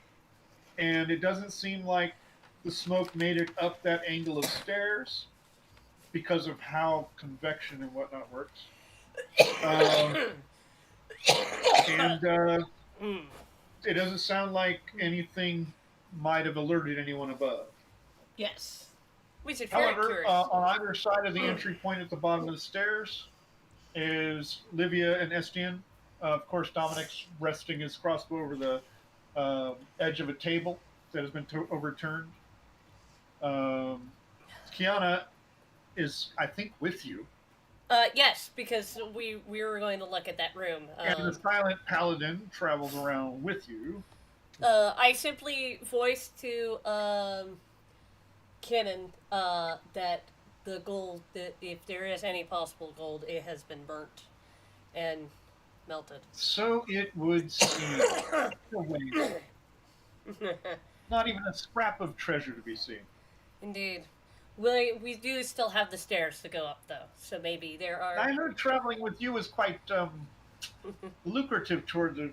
and it doesn't seem like the smoke made it up that angle of stairs because of how convection and whatnot works. Um, and it doesn't sound like anything might have alerted anyone above. Yes. Which is very However, curious. on either side of the entry point at the bottom of the stairs is Livia and Estienne. Of course, Dominic's resting his crossbow over the edge of a table that has been overturned. Kiana is, I think, with you. Yes, because we were going to look at that room. And the silent paladin travels around with you. I simply voiced to Kinnan that the gold, that if there is any possible gold, it has been burnt and melted. So it would seem. Not even a scrap of treasure to be seen. Indeed. We do still have the stairs to go up, though, so maybe there are... I heard traveling with you was quite lucrative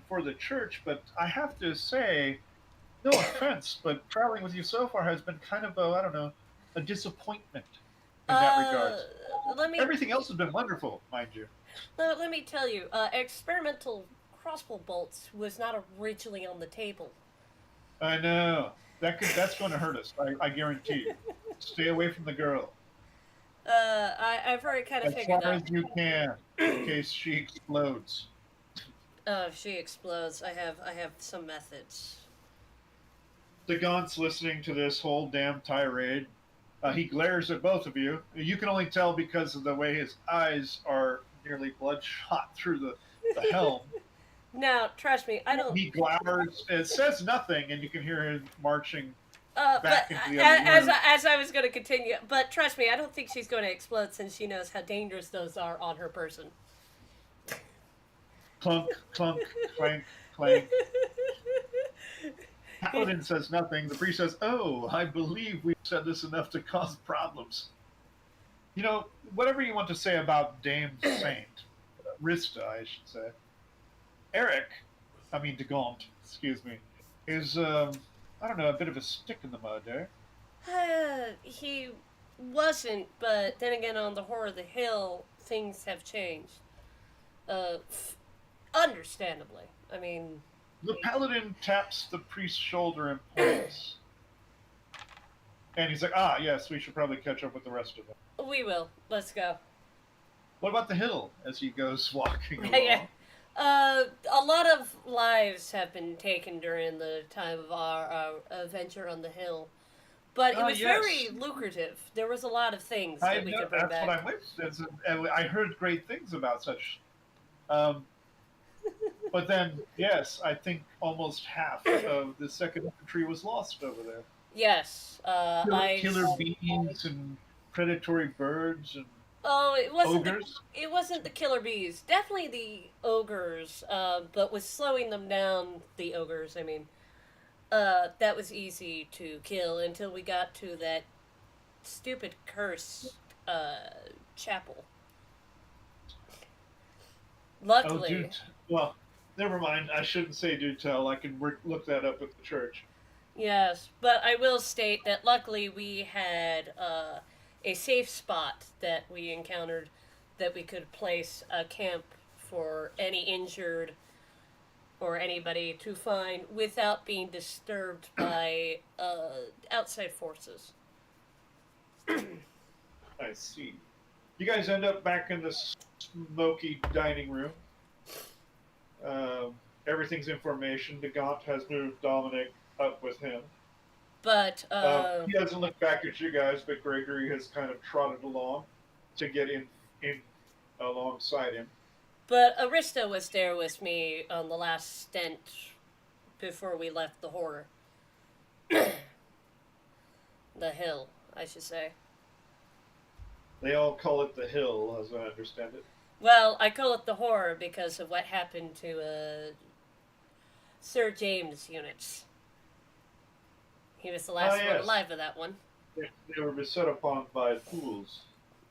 for the church, but I have to say, no offense, but traveling with you so far has been kind of a disappointment in that regard. Everything else has been wonderful, mind you. Let me tell you, experimental crossbow bolts was not originally on the table. I know. That's going to hurt us, I guarantee you. Stay away from the girl. I've already kind of figured that. As far as you can, in case she explodes. If she explodes, I have some methods. DaBun's listening to this whole damn tirade. He glares at both of you. You can only tell because of the way his eyes are nearly bloodshot through the helm. Now, trust me, I don't... He glowers. It says nothing, and you can hear him marching back into the other room. As I was going to continue, but trust me, I don't think she's going to explode since she knows how dangerous those are on her person. Clunk, clunk, clank, clank. Paladin says nothing. The priest says, "Oh, I believe we've said this enough to cause problems." You know, whatever you want to say about Dame Saint, Rista, I should say. DaBun, excuse me, is, I don't know, a bit of a stick in the mud there. He wasn't, but then again, on the Horror of the Hill, things have changed. Understandably. I mean... The paladin taps the priest's shoulder and points. And he's like, yes, we should probably catch up with the rest of them. We will. Let's go. What about the hill, as he goes walking along? Yeah. A lot of lives have been taken during the time of our adventure on the hill. But it was very lucrative. There was a lot of things that we could bring back. That's what I wished. And I heard great things about such. But then, yes, I think almost half of the second infantry was lost over there. Yes. Killer bees and predatory birds and ogres. It wasn't the killer bees. Definitely the ogres, but with slowing them down, the ogres, I mean, that was easy to kill until we got to that stupid cursed chapel. Luckily. Well, never mind. I shouldn't say do tell. I can look that up at the church. Yes, but I will state that luckily we had a safe spot that we encountered that we could place a camp for any injured or anybody to find without being disturbed by outside forces. I see. You guys end up back in the smoky dining room. Everything's in formation. DaBun has moved Dominic up with him. But he doesn't look back at you guys, but Gregory has kind of trotted along to get in alongside him. But Arista was there with me on the last stint before we left the horror. The hill, I should say. They all call it the hill, as I understand it. Well, I call it the horror because of what happened to Sir James' units. He was the last one yes. alive of that one. They were beset upon by fools.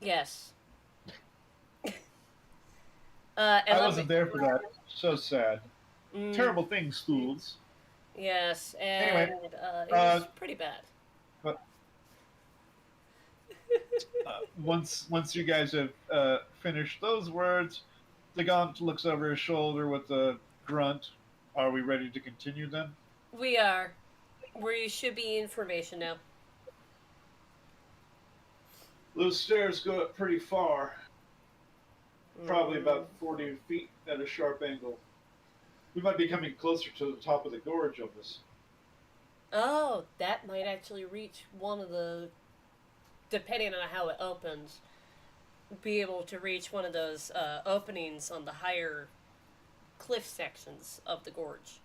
Yes. I wasn't there for that. So sad. Mm, Terrible things, fools. yes, and Anyway, it was pretty bad. But once you guys have finished those words, the Gaunt looks over his shoulder with a grunt. Are we ready to continue then? We are. We should be in formation now. Those stairs go up pretty far. Probably about 40 feet at a sharp angle. We might be coming closer to the top of the gorge of this. Oh, that might actually reach one of the, depending on how it opens, be able to reach one of those openings on the higher cliff sections of the gorge.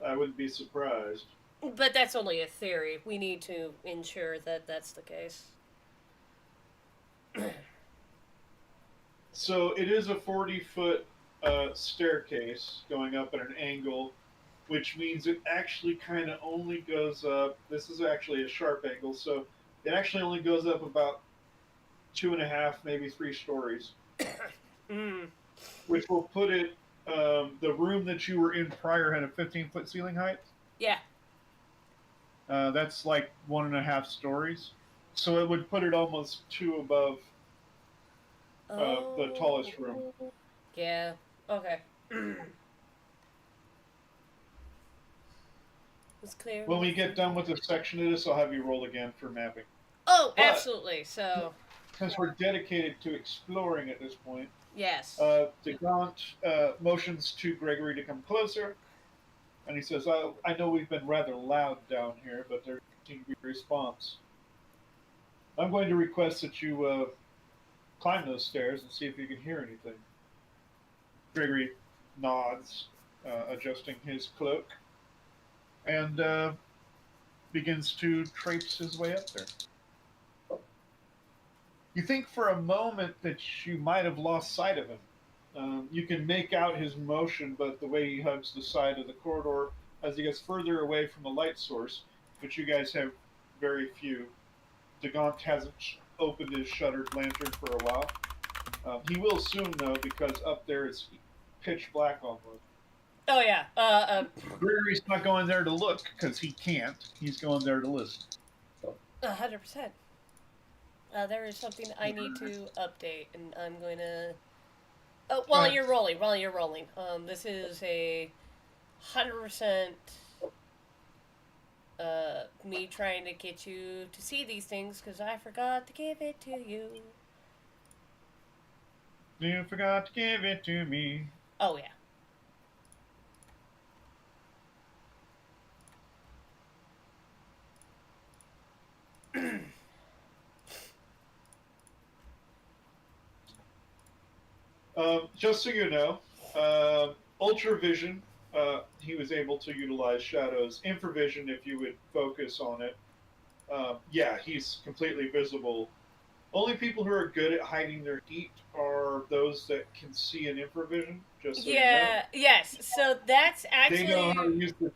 I wouldn't be surprised. But that's only a theory. We need to ensure that that's the case. So it is a 40-foot staircase going up at an angle, which means it actually kind of only goes up. This is actually a sharp angle, so it actually only goes up about 2.5, maybe 3 stories, which will put it. The room that you were in prior had a 15-foot ceiling height. Yeah. That's like 1.5 stories, so it would put it almost 2 above the tallest room. Yeah. Okay. It's clear. When we get done with this section of this, I'll have you roll again for mapping. Oh, But- absolutely. So, Since we're dedicated to exploring at this point, yes. the Gaunt motions to Gregory to come closer, and he says, I know we've been rather loud down here, but there seems to be a response. I'm going to request that you climb those stairs and see if you can hear anything. Gregory nods, adjusting his cloak, and begins to traipse his way up there. You think for a moment that you might have lost sight of him. You can make out his motion, but the way he hugs the side of the corridor as he gets further away from the light source, which you guys have very few. DaGaunt hasn't opened his shuttered lantern for a while. He will soon, though, because up there it's pitch black almost. Oh, yeah. Gregory's not going there to look, because he can't. He's going there to listen. 100%. There is something I need to update, and I'm going to... Oh, while you're rolling. This is a 100% me trying to get you to see these things, because I forgot to give it to you. You forgot to give it to me. Oh, yeah. Just so you know, Ultravision, he was able to utilize shadows. Infravision, if you would focus on it, yeah, he's completely visible. Only people who are good at hiding their heat are those that can see in infravision. Just so Yeah, you know. yes. So that's actually... They know how to use the...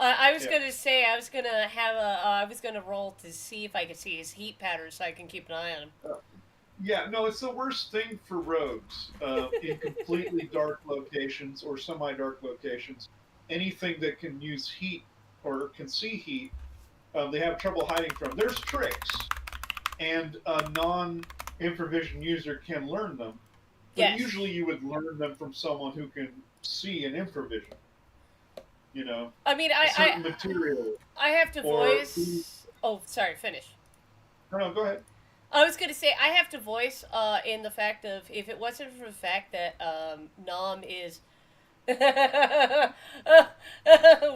I was gonna say I was gonna roll to see if I could see his heat pattern so I can keep an eye on him. Yeah, no, it's the worst thing for rogues in completely dark locations or semi-dark locations. Anything that can use heat or can see heat, they have trouble hiding from. There's tricks, and a non-infravision user can learn them. But Yes. usually you would learn them from someone who can see in infravision. You know, I mean, certain material. I have to or- voice... Oh, sorry, finish. No, go ahead. I was going to say, I have to voice in the fact of, if it wasn't for the fact that Nom is...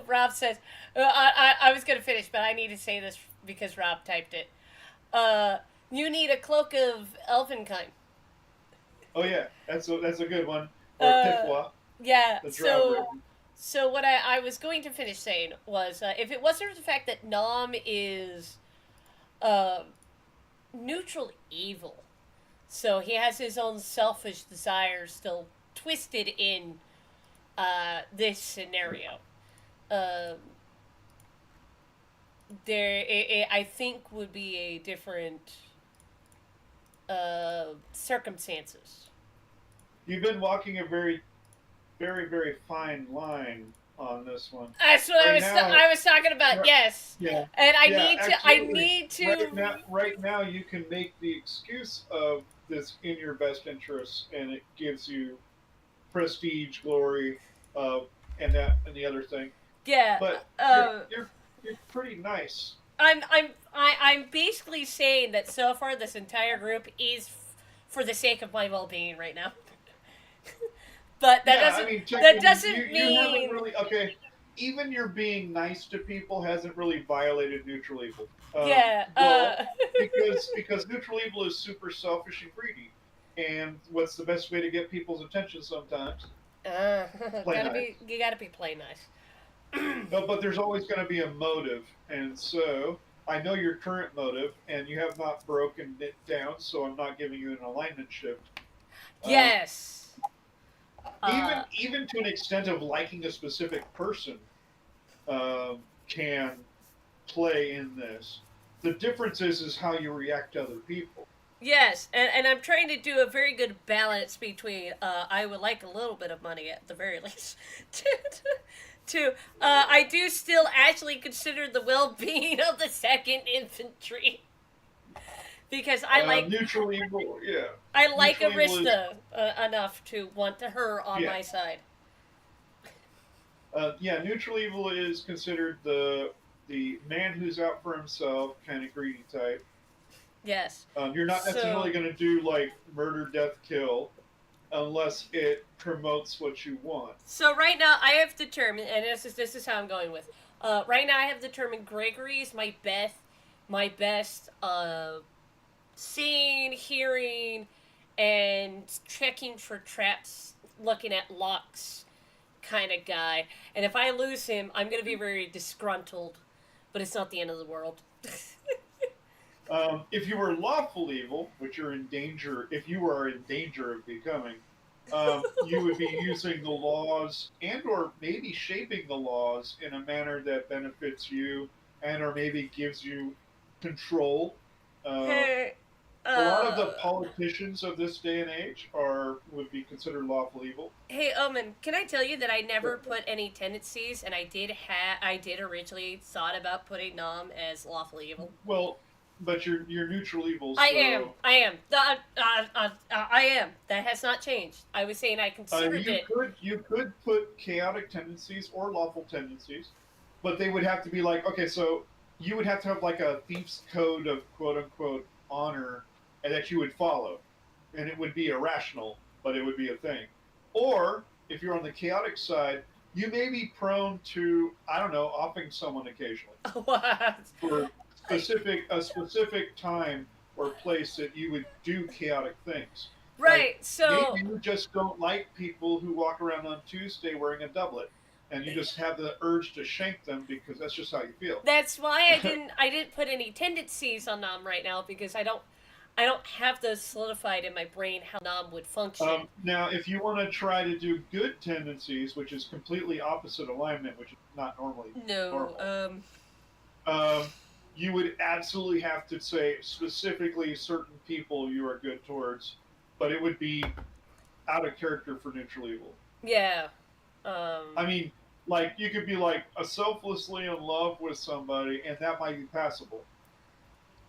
Rob says... I was going to finish, but I need to say this because Rob typed it. You need a cloak of elven kind. Oh yeah, that's a good one. Or Pipwa, Yeah, the Drow. so what I was going to finish saying was, if it wasn't for the fact that Nom is neutral evil, So he has his own selfish desires still twisted in this scenario. Um, I think, would be a different circumstances. You've been walking a very, very, very fine line on this one. That's what Right now, I was talking about. right- Yes. Yeah. And I Yeah, need to. Right now, you can make the excuse of this in your best interests, and it gives you prestige, glory, and the other thing. Yeah. But you're pretty nice. I'm basically saying that so far this entire group is for the sake of my well-being right now. But that doesn't you haven't mean really okay. Even your being nice to people hasn't really violated neutral evil. yeah. Well, because neutral evil is super selfish and greedy, and what's the best way to get people's attention sometimes? Play nice. You gotta be play nice. No, but there's always going to be a motive, and so I know your current motive, and you have not broken it down, so I'm not giving you an alignment shift. Yes. Even to an extent of liking a specific person can play in this. The difference is how you react to other people. Yes, and I'm trying to do a very good balance between I would like a little bit of money at the very least. I do still actually consider the well-being of the 2nd Infantry. Because I like neutral evil, yeah. I like Neutral evil Arista enough to want her on my side. Neutral evil is considered the man who's out for himself, kind of greedy type. Yes. You're not necessarily going to do like murder, death, kill, unless it promotes what you want. So right now I have determined, and this is how I'm going with. Right now I have determined Gregory is my best seeing, hearing, and checking for traps, looking at locks kind of guy. And if I lose him, I'm going to be very disgruntled, but it's not the end of the world. If you were lawful evil, which you're in danger, if you are in danger of becoming, you would be using the laws and or maybe shaping the laws in a manner that benefits you and or maybe gives you control. A lot of the politicians of this day and age would be considered lawful evil. Hey, Omen, can I tell you that I never put any tendencies, and I did originally thought about putting Nom as lawful evil. Well, but you're neutral evil. So... I am. I am. That has not changed. I was saying I considered it. You could put chaotic tendencies or lawful tendencies, but they would have to be like, okay, so you would have to have like a thief's code of quote unquote honor and that you would follow, and it would be irrational, but it would be a thing. Or if you're on the chaotic side, you may be prone to, I don't know, offing someone occasionally. What? For a specific time or place that you would do chaotic things. Right. Like, so maybe you just don't like people who walk around on Tuesday wearing a doublet, and you just have the urge to shank them because that's just how you feel. That's why I didn't put any tendencies on Nom right now, because I don't have those solidified in my brain how Nom would function. Now, if you want to try to do good tendencies, which is completely opposite alignment, which is not normally normal, you would absolutely have to say specifically certain people you are good towards, but it would be out of character for neutral evil. Yeah. I mean, like, you could be like selflessly in love with somebody, and that might be passable.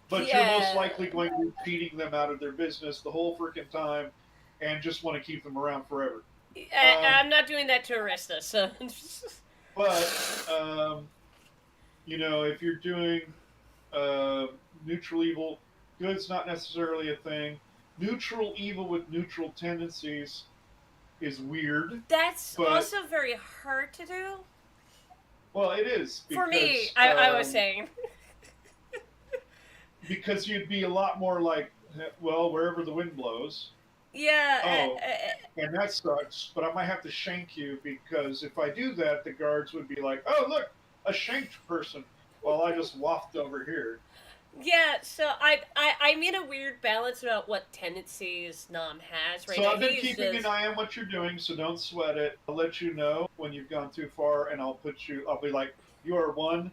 But you're most likely going to be feeding them out of their business the whole freaking time, and just want to keep them around forever. I'm not doing that to Arista, so. But you know, if you're doing neutral evil, good's not necessarily a thing. Neutral evil with neutral tendencies is weird. That's also very hard to do. Well, it is. Because, for me, I was saying. Because you'd be a lot more like, well, wherever the wind blows. Yeah. And that sucks, but I might have to shank you, because if I do that, the guards would be like, oh, look, a shanked person, while I just waft over here. Yeah, so I'm in a weird balance about what tendencies Nam has right So now. I've been He's keeping just an eye on what you're doing, so don't sweat it. I'll let you know when you've gone too far, and I'll be like, you are one.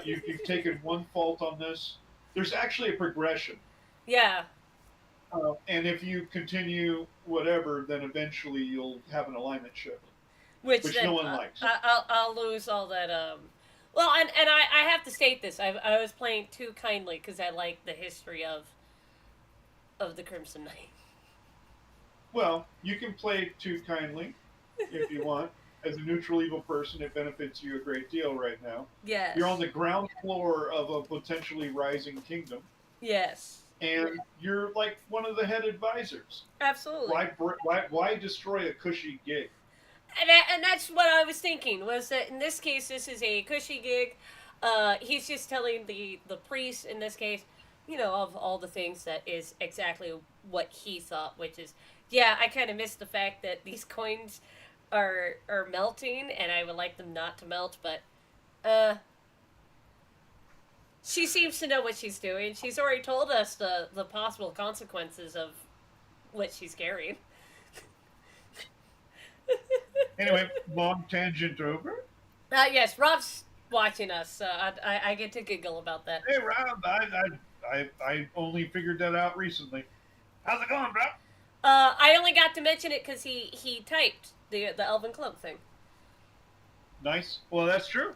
You've taken one fault on this. There's actually a progression. yeah, And if you continue whatever, then eventually you'll have an alignment shift, which which no then one likes. I'll lose all that. Well, and I have to state this. I was playing too kindly because I like the history of the Crimson Knight. Well, you can play too kindly if you want. As a neutral evil person, it benefits you a great deal right now. Yes. You're on the ground floor of a potentially rising kingdom, Yes. and you're like one of the head advisors. Absolutely. Why destroy a cushy gig? And that's what I was thinking was that in this case this is a cushy gig. He's just telling the priest in this case, of all the things that is exactly what he thought, which is yeah, I kind of missed the fact that these coins are melting, and I would like them not to melt, but she seems to know what she's doing. She's already told us the possible consequences of what she's carrying. Anyway, long tangent over. Yes, Rob's watching us, so I get to giggle about that. Hey, Rob, I only figured that out recently. How's it going, bro? I only got to mention it because he typed the elven cloak thing, Nice. Well, that's true.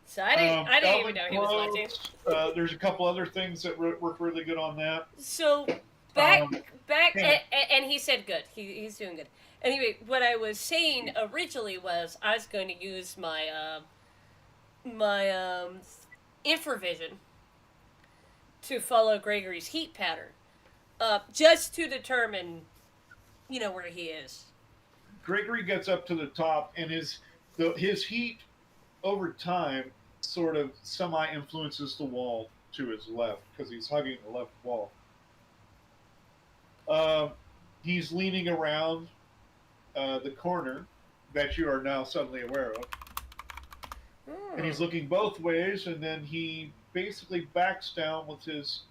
so I didn't even Elven know he was watching. Clothes, there's a couple other things that work really good on that. So back Um, back and he said good. He's doing good. Anyway, what I was saying originally was I was going to use my infravision to follow Gregory's heat pattern, just to determine, where he is. Gregory gets up to the top, and his heat over time sort of semi influences the wall to his left because he's hugging the left wall. Uh, he's leaning around the corner that you are now suddenly aware of, and he's looking both ways, and then he basically backs down with his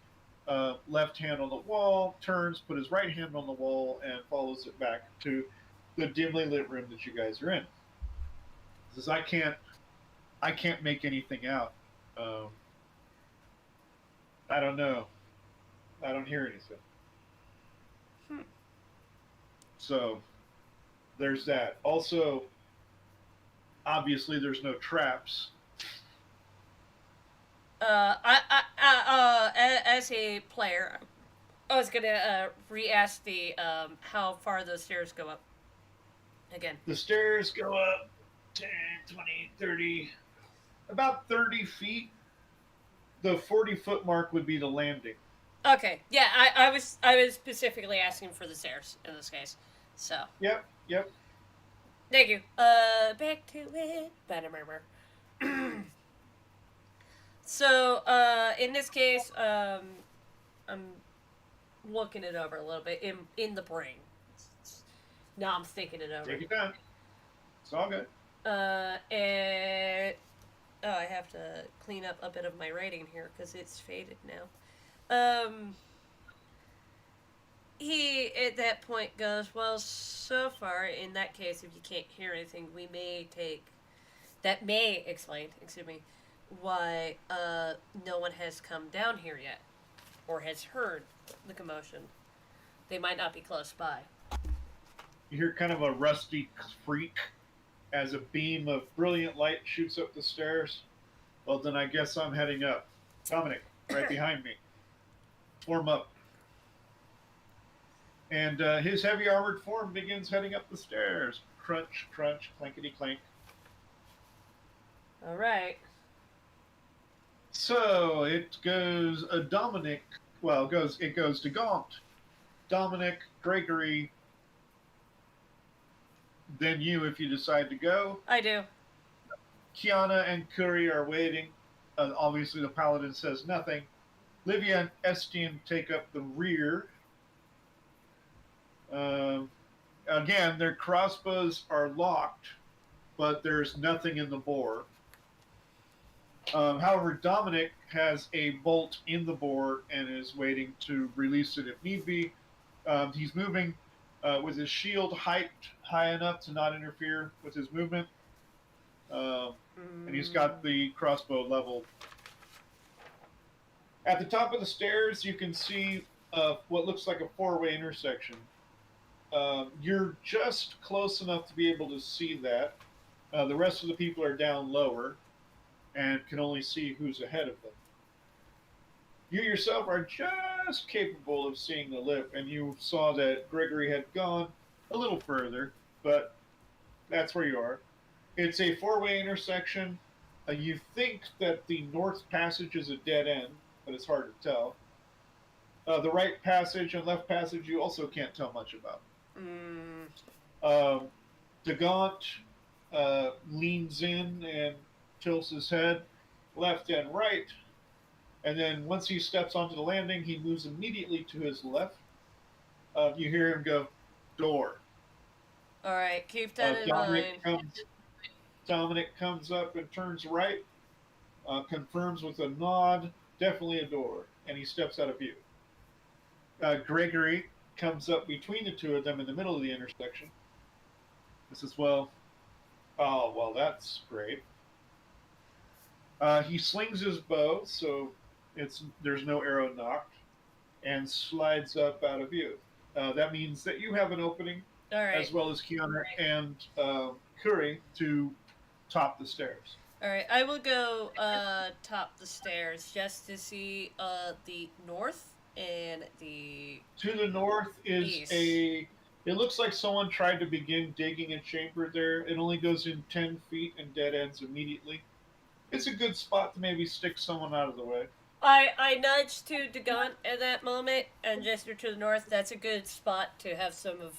left hand on the wall, turns, put his right hand on the wall, and follows it back to the dimly lit room that you guys are in. He says, I can't make anything out. I don't know. I don't hear anything. So there's that. Also, obviously, there's no traps. As a player, I was gonna re-ask the how far those stairs go up. Again. The stairs go up 10, 20, 30, about 30 feet. The 40-foot mark would be the landing. Okay. Yeah, I was specifically asking for the stairs in this case. So. Yep. Thank you. Back to it. So, in this case, I'm looking it over a little bit in the brain. Now I'm thinking it over. Take your time. It's all good. And I have to clean up a bit of my writing here because it's faded now. He at that point goes, well, so far in that case, if you can't hear anything, we may take that may explain, why no one has come down here yet or has heard the commotion. They might not be close by. You hear kind of a rusty creak as a beam of brilliant light shoots up the stairs. Well, then I guess I'm heading up. Dominic, right behind me. Form up. And his heavy armored form begins heading up the stairs. Crunch, crunch, clankety clank. All right. So it goes Dominic. Well, it goes to Gaunt, Dominic, Gregory, then you if you decide to go. I do. Kiana and Curry are waiting. Obviously, the paladin says nothing. Livia and Estienne take up the rear. Again, their crossbows are locked, but there's nothing in the bore. However, Dominic has a bolt in the board and is waiting to release it if need be. He's moving with his shield hyped high enough to not interfere with his movement. And he's got the crossbow leveled. At the top of the stairs, you can see what looks like a four-way intersection. You're just close enough to be able to see that. The rest of the people are down lower and can only see who's ahead of them. You yourself are just capable of seeing the lip, and you saw that Gregory had gone a little further, but that's where you are. It's a four-way intersection. You think that the north passage is a dead end, but it's hard to tell. The right passage and left passage you also can't tell much about. DaBun leans in and tilts his head left and right, and then once he steps onto the landing, he moves immediately to his left. You hear him go, door. All right, keep that in mind. Dominic comes up and turns right, confirms with a nod, definitely a door, and he steps out of view. Gregory comes up between the two of them in the middle of the intersection. This is, well, that's great. He slings his bow, so there's no arrow knocked, and slides up out of view. That means that you have an opening, All right. as well as Kiana and Curry to top the stairs. All right, I will go top the stairs just to see the north and the... To the north is east. It looks like someone tried to begin digging a chamber there. It only goes in 10 feet and dead ends immediately. It's a good spot to maybe stick someone out of the way. I nudged to DaBun at that moment and gestured to the north. That's a good spot to have some of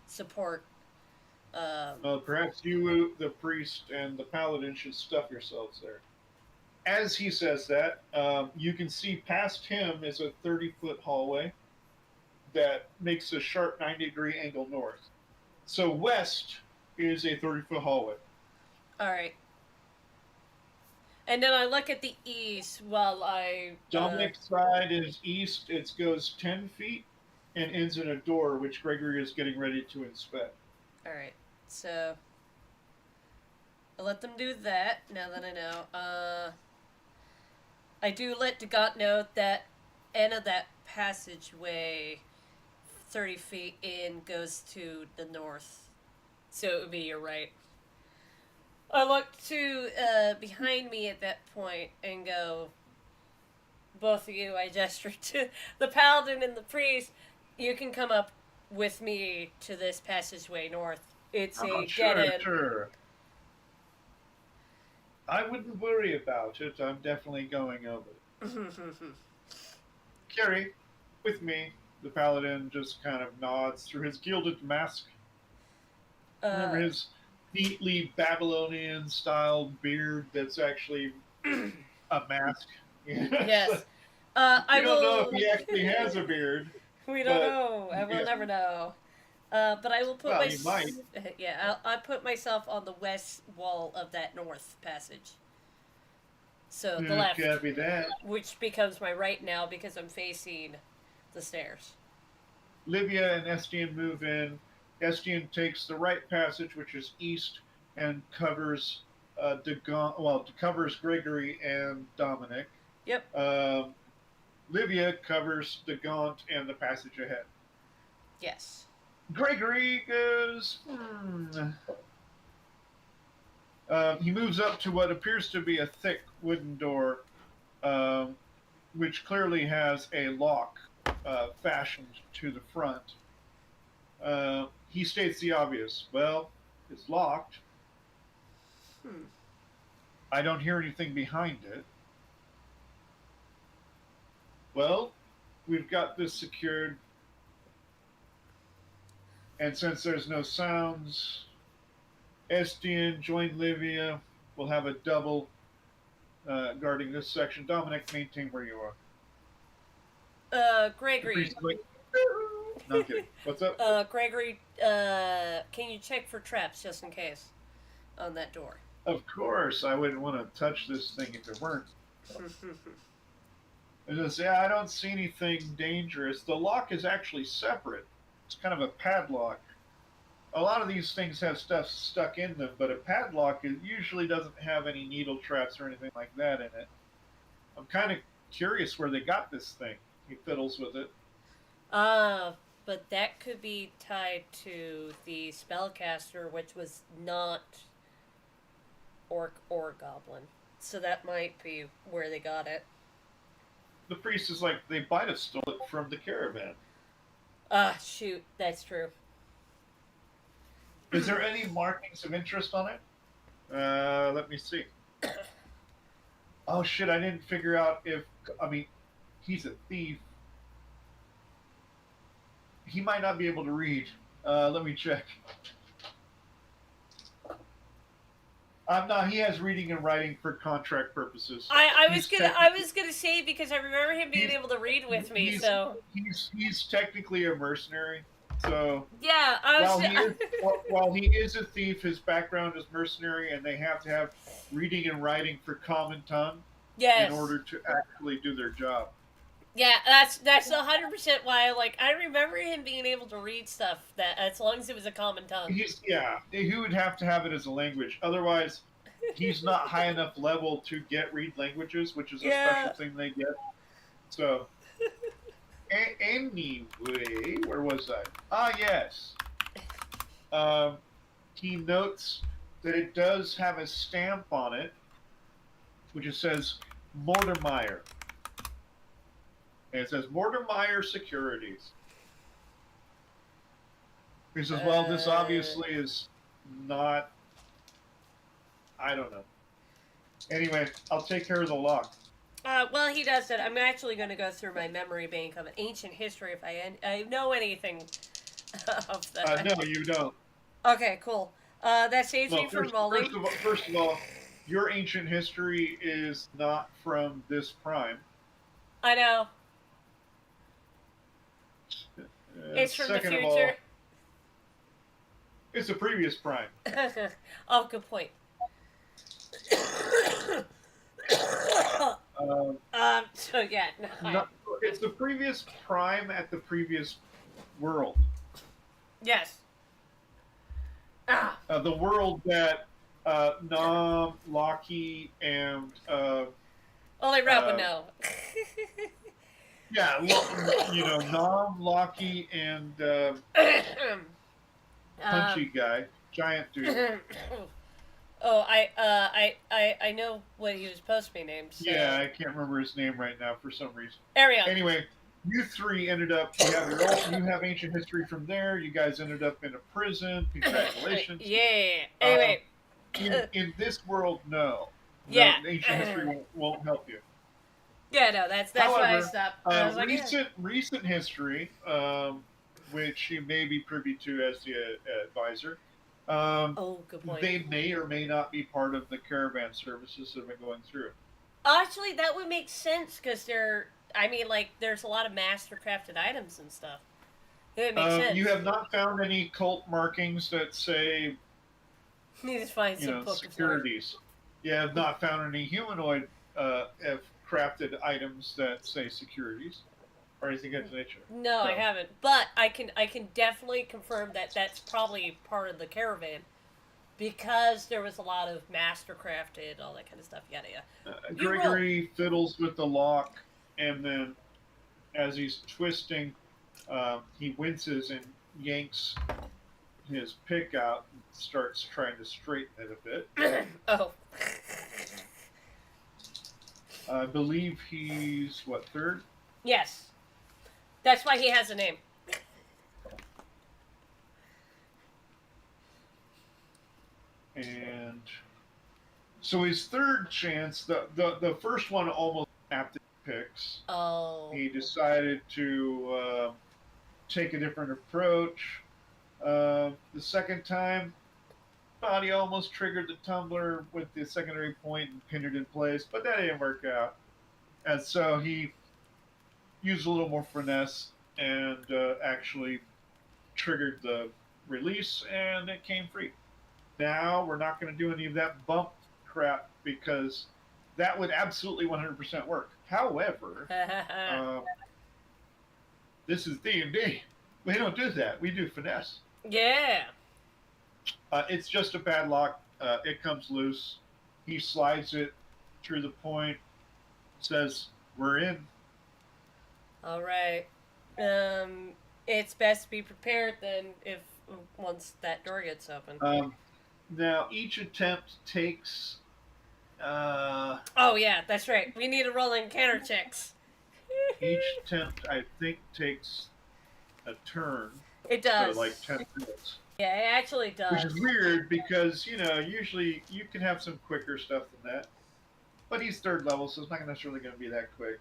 support. Perhaps you, the priest, and the paladin should stuff yourselves there. As he says that, you can see past him is a 30-foot hallway that makes a sharp 90-degree angle north. So west is a 30-foot hallway. All right. And then I look at the east while I... Dominic's side is east. It goes 10 feet and ends in a door, which Gregory is getting ready to inspect. All right. So I'll let them do that now that I know. I do let DaBun know that end of that passageway 30 feet in goes to the north. So it would be your right. I look to behind me at that point and go, both of you, I gesture to the paladin and the priest, you can come up with me to this passageway north. It's a dead end. Sure. I wouldn't worry about it. I'm definitely going over it. Carrie, with me. The paladin just kind of nods through his gilded mask. Remember his neatly Babylonian-styled beard that's actually a mask? Yes. I don't know if he actually has a beard. We don't know. I will never know. But I will put you might. Yeah, I put myself on the west wall of that north passage. So the left, Copy that. which becomes my right now because I'm facing the stairs. Livia and Estienne move in. Estienne takes the right passage, which is east, and covers covers Gregory and Dominic. Yep. Livia covers DaBun and the passage ahead. Yes. Gregory goes. He moves up to what appears to be a thick wooden door, which clearly has a lock fashioned to the front. He states the obvious. Well, it's locked. I don't hear anything behind it. Well, we've got this secured. And since there's no sounds, Estienne, join Livia. We'll have a double guarding this section. Dominic, maintain where you are. Gregory. No, I'm kidding. What's up? Gregory, can you check for traps just in case on that door? Of course, I wouldn't want to touch this thing if it weren't. I just say, I don't see anything dangerous. The lock is actually separate. It's kind of a padlock. A lot of these things have stuff stuck in them, but a padlock usually doesn't have any needle traps or anything like that in it. I'm kind of curious where they got this thing. He fiddles with it. But that could be tied to the spellcaster, which was not orc or goblin. So that might be where they got it. The priest is like, they might have stole it from the caravan. Shoot, that's true. Is there any markings of interest on it? Let me see. Oh shit, I didn't figure out if, I mean, he's a thief. He might not be able to read. Let me check. No, he has reading and writing for contract purposes. I was gonna say, because I remember him being able to read with me, so he's technically a mercenary. So yeah, while he is a thief, his background is mercenary, and they have to have reading and writing for common tongue in order to actually do their job. Yeah, that's 100% why I remember him being able to read stuff that as long as it was a common tongue. He would have to have it as a language. Otherwise, he's not high enough level to read languages, which is a special thing they get. So, anyway, where was I? Yes. He notes that it does have a stamp on it, which it says Mortimer. And it says Mortimer Securities. He says, well, this obviously is not, I don't know. Anyway, I'll take care of the lock. Well, he does that. I'm actually going to go through my memory bank of ancient history if I know anything of that. No, you don't. Okay, cool. That saves me from rolling. First of all, your ancient history is not from this prime. I know. It's from the future. Of all, it's a previous prime. Oh, good point. So yeah, no, it's the previous prime at the previous world. Yes. The world that Nom, Loki, and only Rob would know. Yeah, Nom, Loki, and punchy guy, giant dude. Oh, I know what he was supposed to be named. So. Yeah, I can't remember his name right now for some reason. Ariel. Anyway, you three ended up. You have ancient history from there. You guys ended up in a prison. Congratulations. Yeah. Anyway. In this world, no. Yeah. Ancient history won't help you. Yeah, no, that's However, why I stopped. I was recent history, which you may be privy to as the advisor. Good point. They may or may not be part of the caravan services that have been going through. Actually, that would make sense because there's a lot of master crafted items and stuff. It would make sense. You have not found any cult markings that say, need to find some securities. You have not found any humanoid crafted items that say securities or anything of that nature. No, I haven't. But I can definitely confirm that that's probably part of the caravan because there was a lot of master crafted, all that kind of stuff. Yada yada. Gregory fiddles with the lock, and then as he's twisting, he winces and yanks his pick out and starts trying to straighten it a bit. Oh. I believe he's, third? Yes. That's why he has a name. And so his third chance, the first one almost tapped his picks. Oh. He decided to take a different approach. The second time, thought he almost triggered the tumbler with the secondary point and pinned it in place, but that didn't work out. And so he used a little more finesse and actually triggered the release, and it came free. now we're not going to do any of that bump crap because that would absolutely 100% work. However, this is D&D. We don't do that. We do finesse. Yeah. It's just a padlock. It comes loose. He slides it through the point, says, "We're in." All right. It's best to be prepared then if once that door gets open. Now, each attempt takes... oh, yeah, that's right. We need to roll encounter checks. each attempt, I think, takes a turn. It does. So, like 10 minutes. Yeah, it actually does. Which is weird because, usually you can have some quicker stuff than that. But he's 3rd level, so it's not necessarily going to be that quick.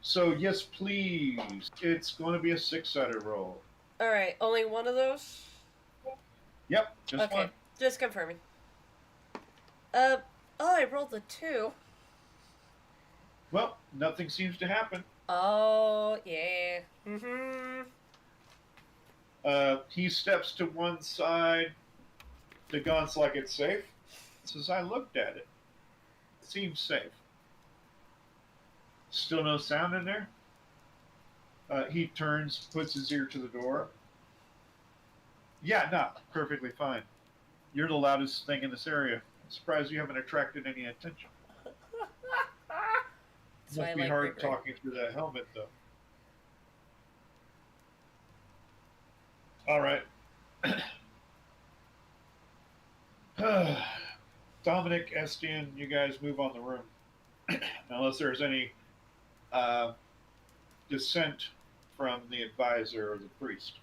So, yes, please. It's going to be a 6-sided roll. All right, only one of those? Yep, just okay, one. Just confirming. I rolled a 2. Well, nothing seems to happen. Oh, yeah. Mm-hmm. He steps to one side. DaBun's like, "It's safe." Says, "I looked at it. It seems safe." Still no sound in there. He turns, puts his ear to the door. "Yeah, no, perfectly fine. You're the loudest thing in this area. I'm surprised you haven't attracted any attention." Must be hard talking through that helmet, though. All right. Dominic, Estienne, you guys move on the room. Unless there's any dissent from the advisor or the priest.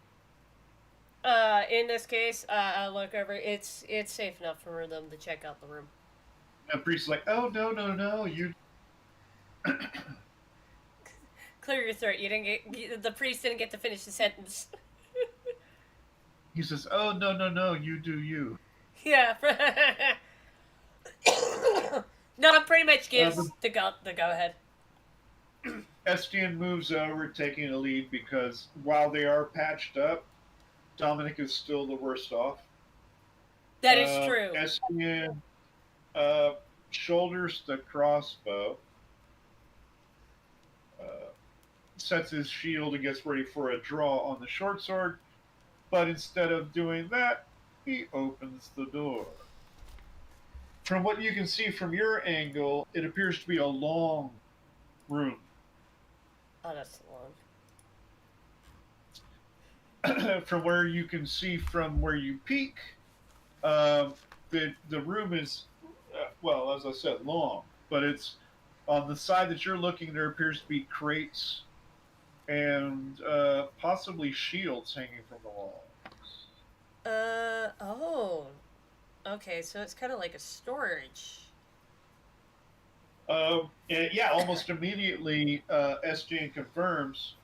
In this case, I'll look over. It's safe enough for them to check out the room. The priest's like, "Oh, no, you..." Clear your throat. You didn't get... The priest didn't get to finish the sentence. He says, "Oh, no, you do you." Yeah. No, it pretty much gives the go ahead. Estienne moves over, taking a lead, because while they are patched up, Dominic is still the worst off. That is true. Estienne shoulders the crossbow, sets his shield and gets ready for a draw on the short sword, but instead of doing that, he opens the door. From what you can see from your angle, it appears to be a long room. Oh, that's long. From where you can see from where you peek, the room is, well, as I said, long, but it's on the side that you're looking, there appears to be crates and possibly shields hanging from the wall. Oh. Okay, so it's kind of like a storage. Yeah, almost immediately, SJ confirms,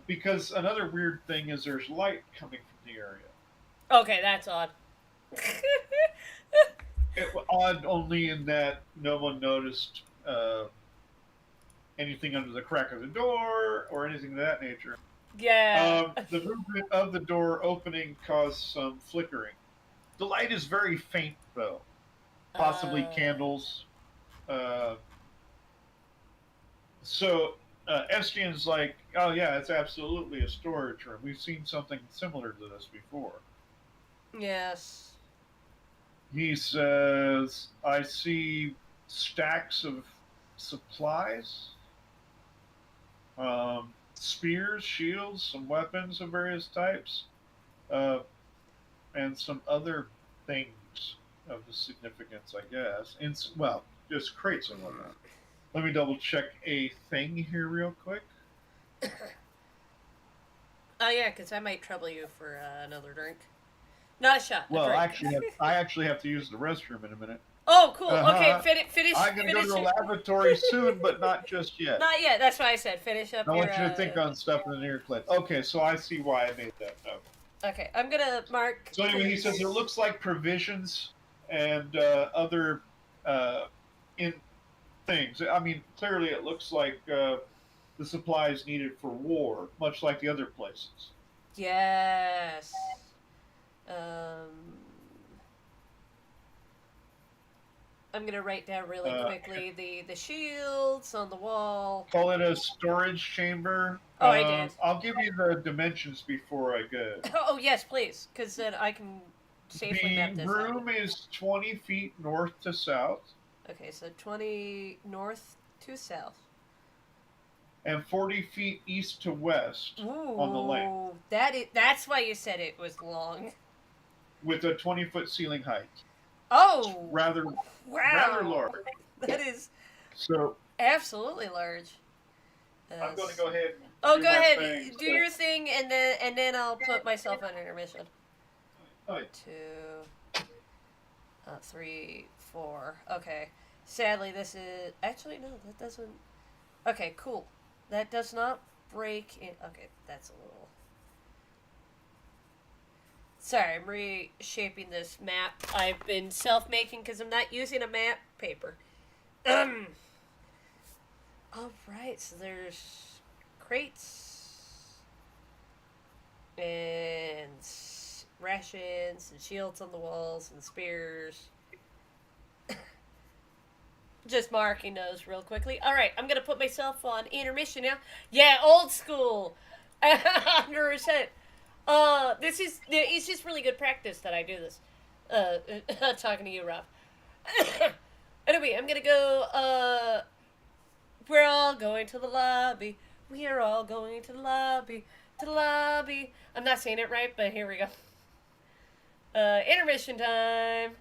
because another weird thing is there's light coming from the area. Okay, that's odd. Odd only in that no one noticed anything under the crack of the door or anything of that nature. Yeah. The movement of the door opening caused some flickering. The light is very faint, though. Possibly candles. So Estienne's like, "Oh yeah, it's absolutely a storage room. We've seen something similar to this before." Yes. He says, "I see stacks of supplies. Spears, shields, some weapons of various types, and some other things of the significance, I guess. Well, just crates and whatnot." Let me double check a thing here real quick. Oh yeah, because I might trouble you for another drink. Not a shot. Well, I actually have to use the restroom in a minute. Oh, cool. Okay, finish. I'm going to go to the laboratory soon, but not just yet. Not yet. That's why I said finish up. I want you to think on stuff in the near clip. Okay, so I see why I made that note. Okay, I'm going to mark... So anyway, he says it looks like provisions and other things. I mean, clearly it looks like the supplies needed for war, much like the other places. Yes. I'm gonna write down really quickly the shields on the wall. Call it a storage chamber. Oh, I did. I'll give you the dimensions before I go. Oh yes, please, because then I can safely map The this room is 20 feet north to south. Okay, so 20 north to south. And 40 feet east to west on the length. That's why you said it was long. With a 20-foot ceiling height. Oh! Rather large. That is So absolutely large. I'm going to go ahead. Oh, do go my ahead. thing. Do your thing, and then I'll put myself on intermission. All right. 2, 3, 4. Okay. Sadly, this is actually no. That doesn't. Okay, cool. That does not break in. Okay, that's a little. Sorry, I'm reshaping this map. I've been self-making because I'm not using a map paper. Alright, so there's crates and rations and shields on the walls and spears. Just marking those real quickly. Alright, I'm going to put myself on intermission now. Yeah, old school. 100%. It's just really good practice that I do this. Talking to you, Rob. Anyway, I'm gonna go, we're all going to the lobby. We are all going to the lobby. To the lobby. I'm not saying it right, but here we go. Intermission time.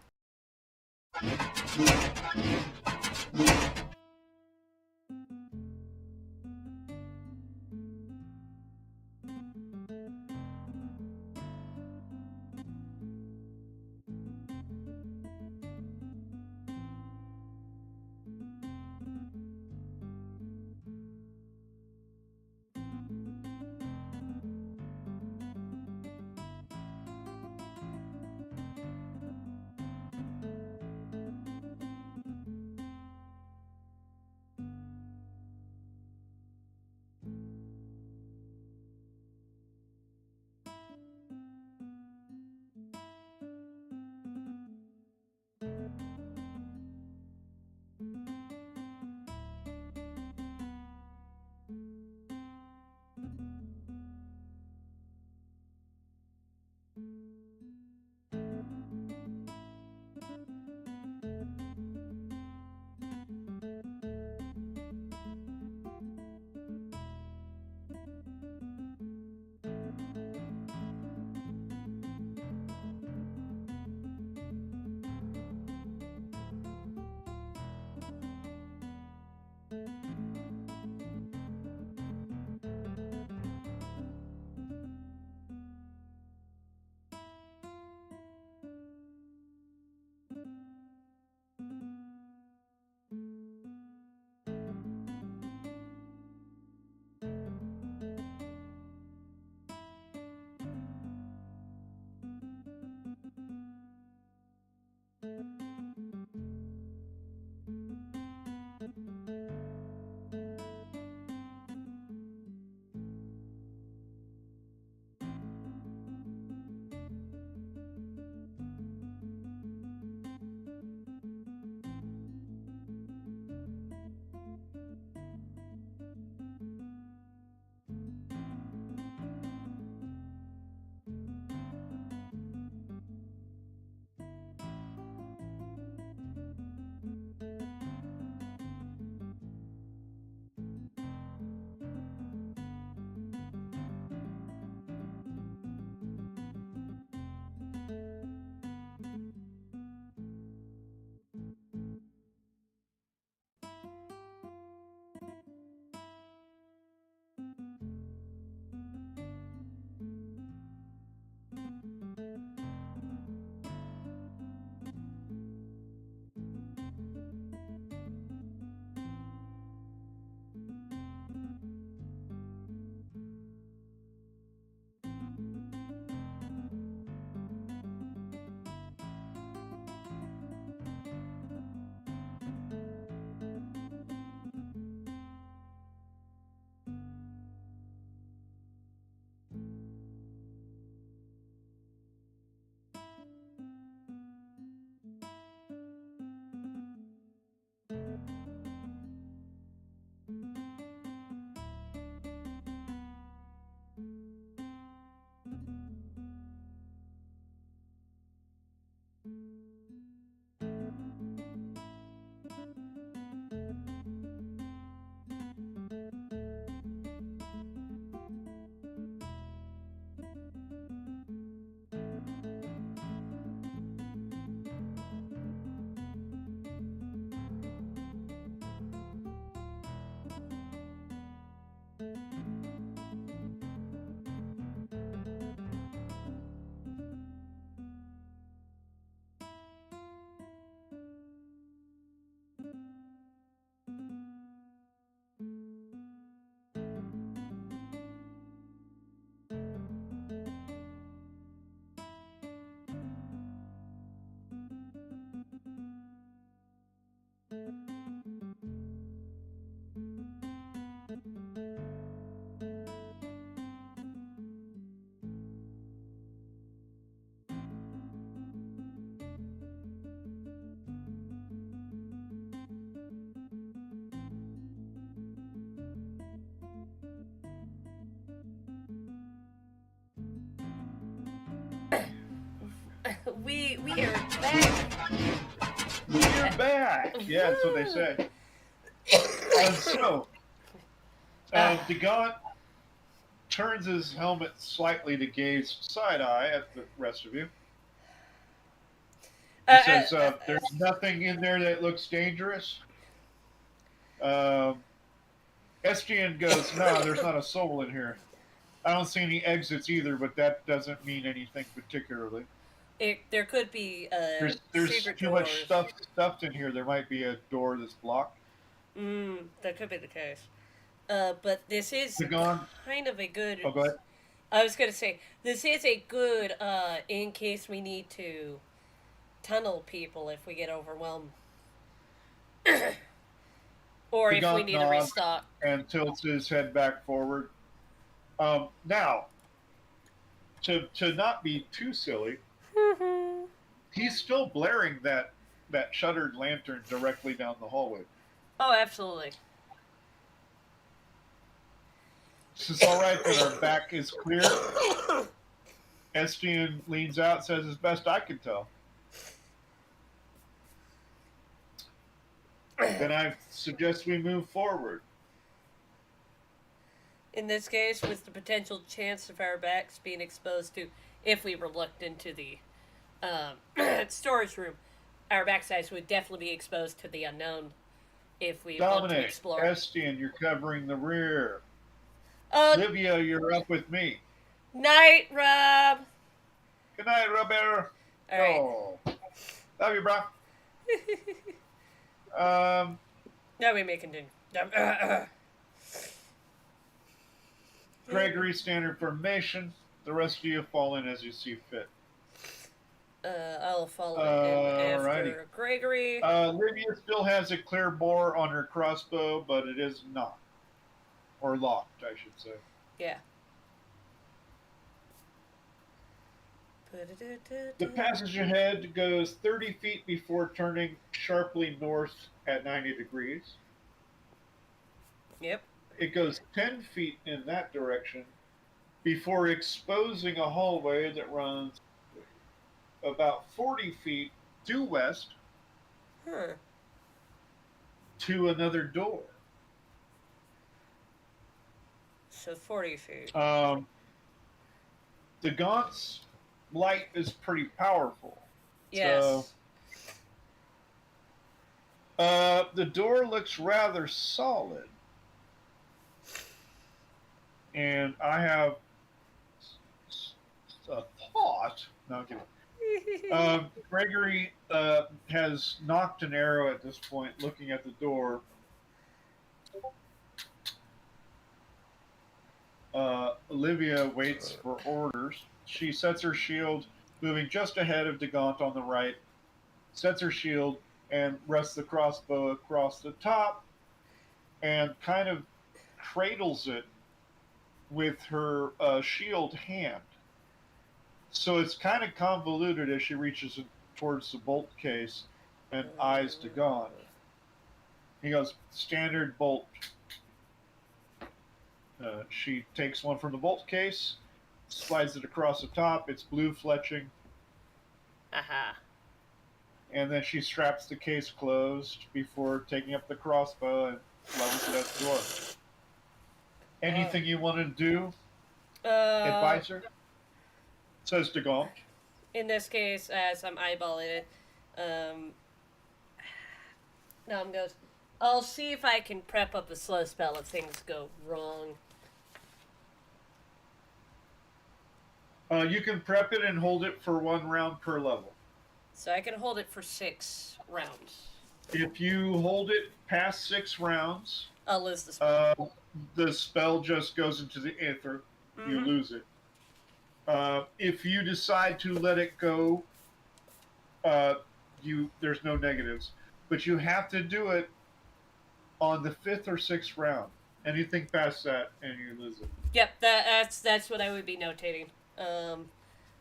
we are back. We're back. Yeah, that's what they say. And so, DaBun turns his helmet slightly to gaze side-eye at the rest of you. He says, there's nothing in there that looks dangerous. SGN goes, no, there's not a soul in here. I don't see any exits either, but that doesn't mean anything particularly. There could be there's secret too doors. much stuffed in here. There might be a door that's blocked. That could be the case. But this is kind of a good... Oh, go ahead. I was going to say, this is a good, in case we need to tunnel people if we get overwhelmed. Or if we need to restock. And tilts his head back forward. Now, to not be too silly, he's still blaring that shuttered lantern directly down the hallway. Oh, absolutely. This is all right that our back is clear. Estian leans out and says, as best I can tell. Then I suggest we move forward. In this case, with the potential chance of our backs being exposed to, if we were looked into the storage room, our backsides would definitely be exposed to the unknown if we want to explore. Estian, you're covering the rear. Livia, you're up with me. Night, Rob. Good night, Robert. All right. Oh, love you, bro. Now we may continue. Gregory, standard formation. The rest of you fall in as you see fit. I'll follow him after righty. Gregory. Livia still has a clear bore on her crossbow, but it is not. Or locked, I should say. Yeah. The passage ahead goes 30 feet before turning sharply north at 90 degrees. Yep. It goes 10 feet in that direction before exposing a hallway that runs about 40 feet due west to another door. So 40 feet. The Gaunt's light is pretty powerful. Yes. So, the door looks rather solid. And I have a thought. No, I'm kidding. Gregory has knocked an arrow at this point, looking at the door. Olivia waits for orders. She sets her shield, moving just ahead of DaBun on the right, sets her shield, and rests the crossbow across the top, and kind of cradles it with her shield hand. So it's kind of convoluted as she reaches towards the bolt case and eyes DaBun. He goes, standard bolt. She takes one from the bolt case, slides it across the top. It's blue fletching. Aha. And then she straps the case closed before taking up the crossbow and levels it at the door. Anything you want to do, advisor? Says DaBun. In this case, as I'm eyeballing it, I'll see if I can prep up a slow spell if things go wrong. You can prep it and hold it for 1 round per level. So I can hold it for 6 rounds. If you hold it past 6 rounds, I'll lose the spell. The spell just goes into the aether. Mm-hmm. You lose it. If you decide to let it go, there's no negatives. But you have to do it on the 5th or 6th round. Anything past that, and you lose it. Yep, that's what I would be notating.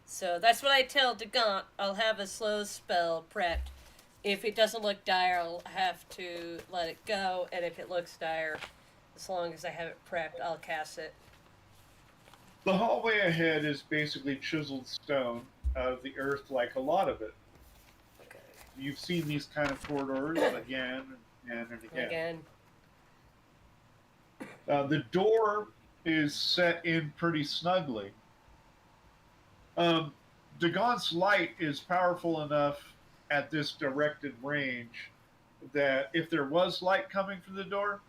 So that's what I tell DaBun. I'll have a slow spell prepped. If it doesn't look dire, I'll have to let it go. And if it looks dire, as long as I have it prepped, I'll cast it. The hallway ahead is basically chiseled stone. out of the earth like a lot of it. Okay. You've seen these kind of corridors again and again. The door is set in pretty snugly. Dagon's light is powerful enough at this directed range that if there was light coming from the door,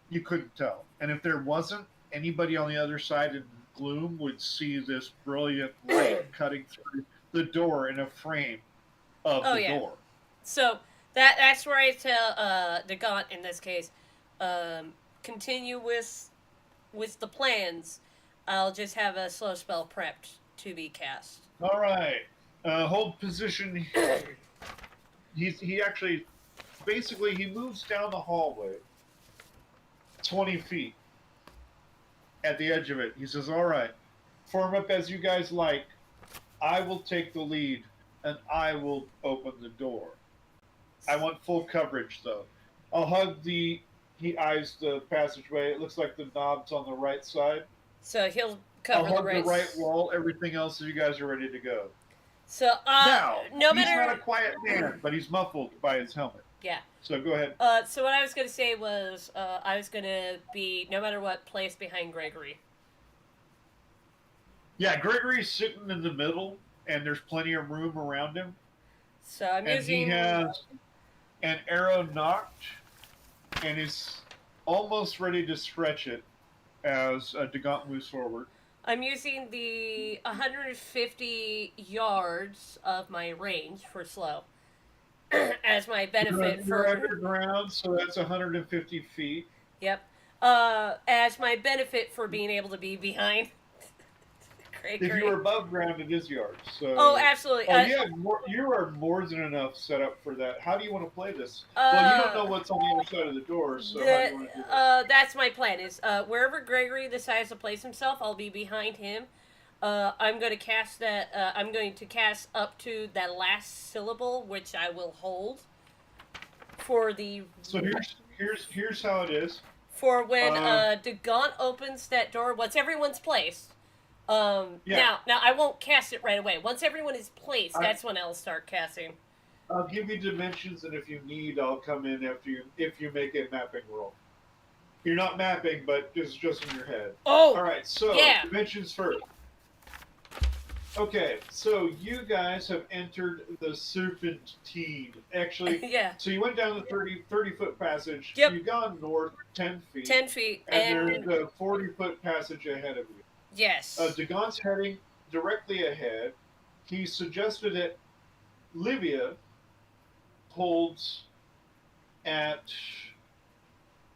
you couldn't tell. And if there wasn't, anybody on the other side in gloom would see this brilliant light cutting through the door in a frame of the door. So that's where I tell Dagon in this case, continue with the plans. I'll just have a slow spell prepped to be cast. All right. Hold position. He actually, basically, he moves down the hallway 20 feet at the edge of it. He says, all right, form up as you guys like. I will take the lead, and I will open the door. I want full coverage, though. I'll hug the... He eyes the passageway. It looks like the knob's on the right side. So he'll cover I'll hug the the right wall. Everything else, you guys are ready to go. So, now, no he's matter... not a quiet man, but he's muffled by his helmet. Yeah. So go ahead. So what I was going to say was, I was going to be, no matter what, placed behind Gregory. Yeah, Gregory's sitting in the middle, and there's plenty of room around him. So I'm using... And he has an arrow knocked, and is almost ready to stretch it as Dagon moves forward. I'm using the 150 yards of my range for slow as my benefit you're underground, so that's 150 feet. Yep. As my benefit for being able to be behind. If you were above ground, it is yards. So. Oh, absolutely. Oh, you are more than enough set up for that. How do you want to play this? Well, you don't know what's on the other side of the door, so how do you want to do that? That's my plan. Is wherever Gregory decides to place himself, I'll be behind him. I'm going to cast that. I'm going to cast up to that last syllable, which I will hold for the. So here's how it is. For when Dagon opens that door, once everyone's placed. Now I won't cast it right away. Once everyone is placed, that's when I'll start casting. I'll give you dimensions, and if you need, I'll come in after you if you make a mapping roll. You're not mapping, but it's just in your head. Oh, all right. So dimensions first. Okay, so you guys have entered the Serpentine. Actually, So you went down the 30-foot passage. Yep. You've gone north 10 feet. 10 feet, and there's a 40-foot passage ahead of you. Yes. Dagon's heading directly ahead. He suggested that Livia holds at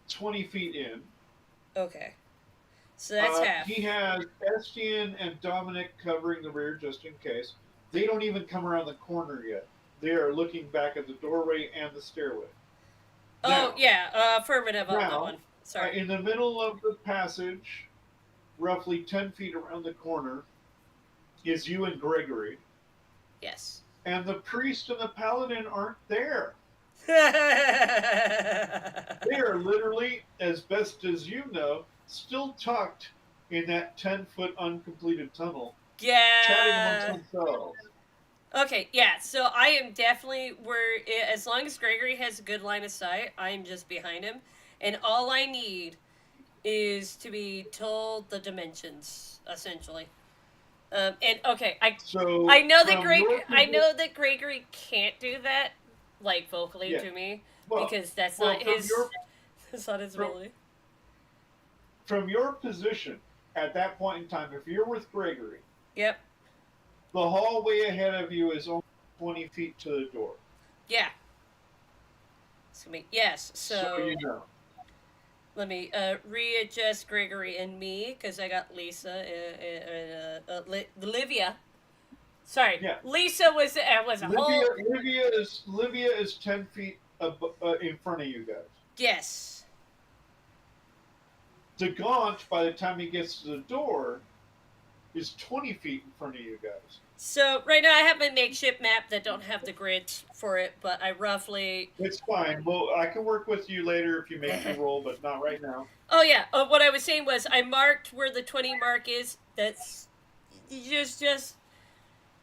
20 feet in. Okay. So that's half. He has Estienne and Dominic covering the rear just in case. They don't even come around the corner yet. They are looking back at the doorway and the stairway. Now, affirmative on that one. Sorry. In the middle of the passage, roughly 10 feet around the corner, is you and Gregory. Yes. And the priest and the paladin aren't there. They are literally, as best as you know, still tucked in that 10-foot uncompleted tunnel. Yeah. Chatting amongst themselves. Okay, yeah, so I am definitely as long as Gregory has a good line of sight, I am just behind him. And all I need is to be told the dimensions, essentially. I know that Gregory can't do that, like vocally to me, because that's not his ability. From your position at that point in time, if you're with Gregory, the hallway ahead of you is only 20 feet to the door. Yeah. So you know. Let me readjust Gregory and me, because I got Lisa and Livia. Sorry, Lisa was a whole... Livia is 10 feet in front of you guys. Yes. Dagon, by the time he gets to the door, is 20 feet in front of you guys. So, right now I have my makeshift map that don't have the grids for it, but I roughly... It's fine. Well, I can work with you later if you make the roll, but not right now. Oh, yeah. What I was saying was I marked where the 20 mark is. That's just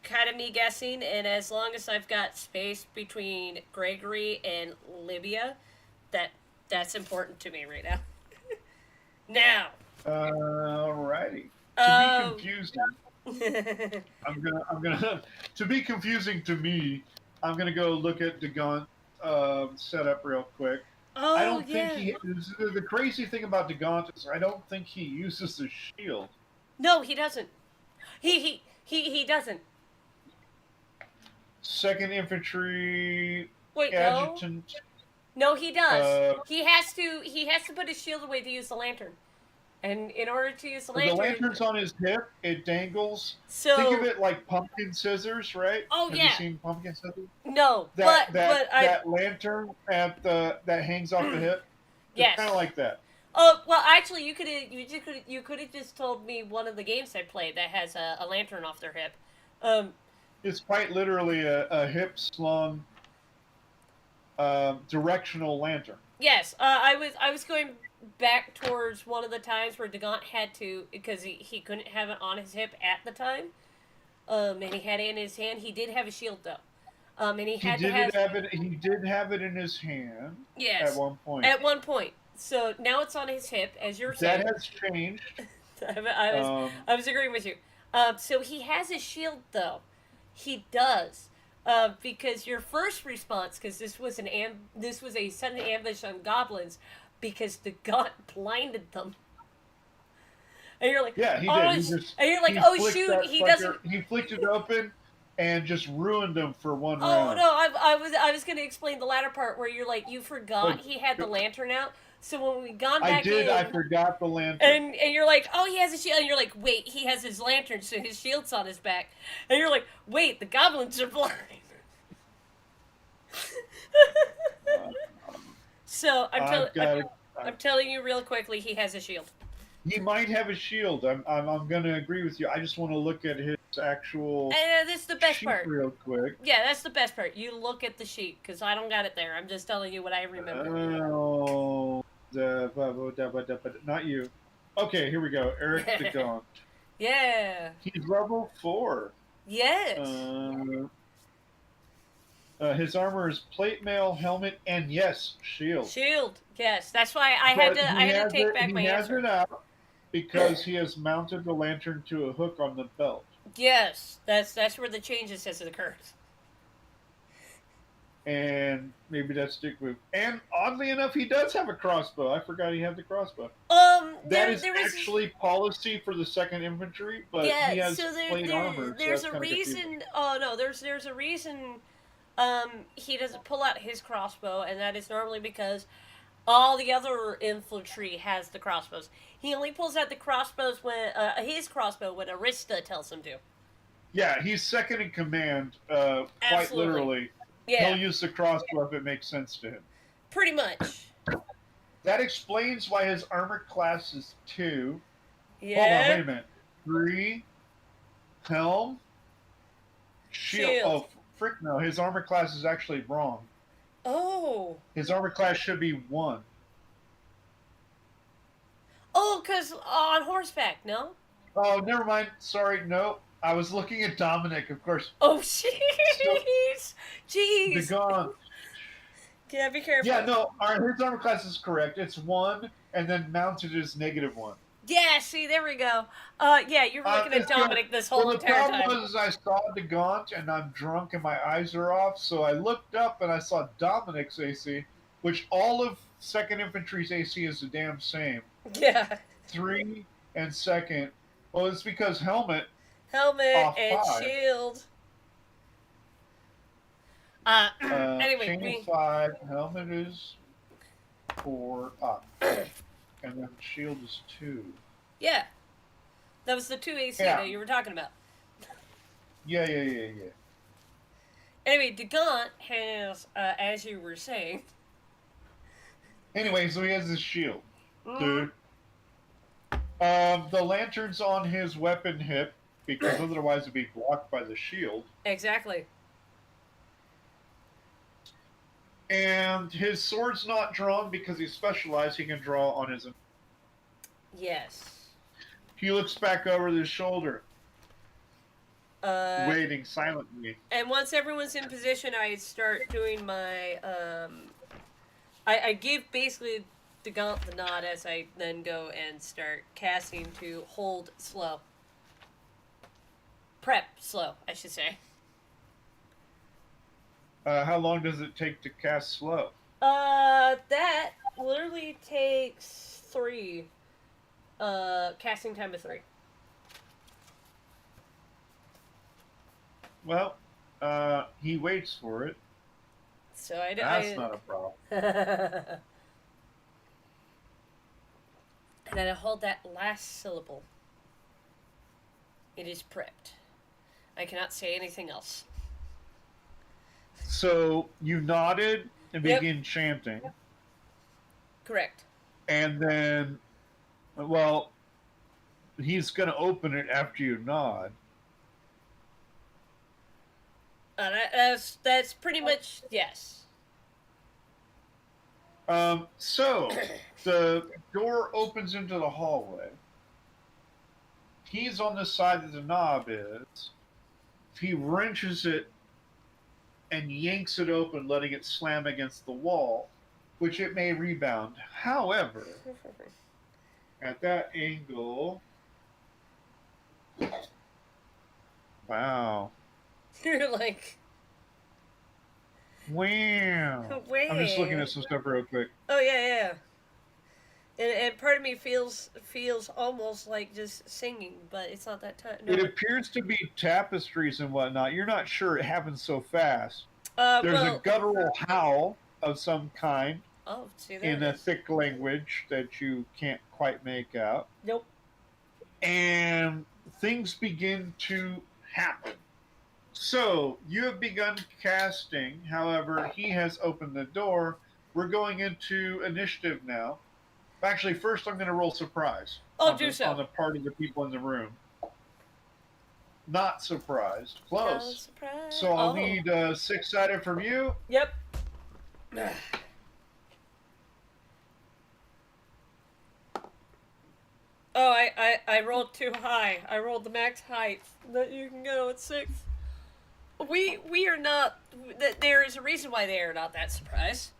kind of me guessing, and as long as I've got space between Gregory and Libya, that's important to me right now. Now. Alrighty. To be confusing, I'm gonna to be confusing to me, I'm gonna go look at DaBun setup real quick. I don't think the crazy thing about DaBun is I don't think he uses the shield. No, he doesn't. He doesn't. Second infantry Wait, adjutant. No, he does. He has to put his shield away to use the lantern. And in order to use the lantern... The lantern's on his hip. It dangles. So, think of it like pumpkin scissors, right? Oh, Have yeah. you seen pumpkin scissors? No, that lantern that hangs off the hip? Yes. Kind of like that. Oh, well, actually, you could have just told me one of the games I played that has a lantern off their hip. It's quite literally a hip-slung directional lantern. Yes, I was going back towards one of the times where DaBun had to, because he couldn't have it on his hip at the time, and he had it in his hand. He did have a shield though, and he did have it in his hand. Yes, at one point. At one point. So now it's on his hip, as you're saying. That has changed. I was agreeing with you. So he has a shield though. He does. Because your first response, because this was a sudden ambush on goblins, because DaBun blinded them, and you're like, yeah, he did. And you're like, oh shoot, he doesn't. He flicked it open and just ruined them for one round. Oh no, I was going to explain the latter part where you're like, you forgot he had the lantern out. So when we gone back I forgot the lantern. And you're like, oh, he has a shield. And you're like, wait, he has his lantern, so his shield's on his back. And you're like, wait, the goblins are blind. So I'm telling you real quickly, he has a shield. He might have a shield. I'm going to agree with you. I just want to look at his actual. And that's the best sheet part. Real quick. Yeah, that's the best part. You look at the sheet because I don't got it there. I'm just telling you what I remember. Oh, not you. Okay, here we go. Eric DaBun. Yeah. He's level 4. Yes. His armor is plate mail, helmet, and yes, shield. Shield. Yes, that's why I had to take back my answer. He has it out because he has mounted the lantern to a hook on the belt. Yes, that's where the changes has occurred. And maybe that's dick move. And oddly enough, he does have a crossbow. I forgot he had the crossbow. That is actually policy for the 2nd Infantry, but he has plate armor. There's a reason. Oh no, there's a reason. He doesn't pull out his crossbow, and that is normally because all the other infantry has the crossbows. He only pulls out the crossbows when his crossbow when Arista tells him to. Yeah, he's second in command, quite literally. Yeah. He'll use the crossbow if it makes sense to him. Pretty much. That explains why his armor class is 2. Yeah. Hold on, wait a minute. 3, helm, shield. Oh, frick no. His armor class is actually wrong. Oh. His armor class should be 1. Oh, because on horseback, no? Oh, never mind. Sorry, no. I was looking at Dominic, of course. Oh, jeez. Jeez. DaBun. Yeah, be careful. Yeah, no, his armor class is correct. It's 1, and then mounted is -1. Yeah, see, there we go. Yeah, you're looking at Dominic this whole entire time. The problem was I saw DaBun, and I'm drunk and my eyes are off, so I looked up and I saw Dominic's AC, which all of 2nd Infantry's AC is the damn same. Yeah. 3 and 2nd. Well, it's because helmet and 5. Shield. Anyway, chain 5, helmet is 4 up. And then shield is 2. Yeah. That was the 2 AC that you were talking about. Yeah. Anyway, DaBun has, as you were saying... Anyway, so he has his shield. Dude. The lantern's on his weapon hip, because otherwise it'd be blocked by the shield. Exactly. And his sword's not drawn because he's specialized. He can draw on his own. Yes. He looks back over his shoulder. waiting silently. And once everyone's in position, I start doing my I give basically the nod as I then go and start casting to hold slow. Prep slow, I should say. How long does it take to cast slow? That literally takes 3. Casting time of 3. Well, he waits for it. So That's not a problem. And then I hold that last syllable. It is prepped. I cannot say anything else. So you nodded and begin chanting. Correct. And then, well, he's going to open it after you nod. That's pretty much yes. So the door opens into the hallway. He's on the side that the knob is. He wrenches it and yanks it open, letting it slam against the wall, which it may rebound. However, at that angle, wow. You're like, wow. I'm just looking at some stuff real quick. Oh yeah. And part of me feels almost like just singing, but it's not that time. No. It appears to be tapestries and whatnot. You're not sure it happens so fast. There's a guttural howl of some kind in a thick language that you can't quite make out. Nope. And things begin to happen. So, you have begun casting. However, he has opened the door. We're going into initiative now. Actually, first I'm going to roll surprise. Do so. On the part of the people in the room. Not surprised. Close. So I'll need 6-sided from you. Yep. I rolled too high. I rolled the max height that you can go at 6. We are not. There is a reason why they are not that surprised.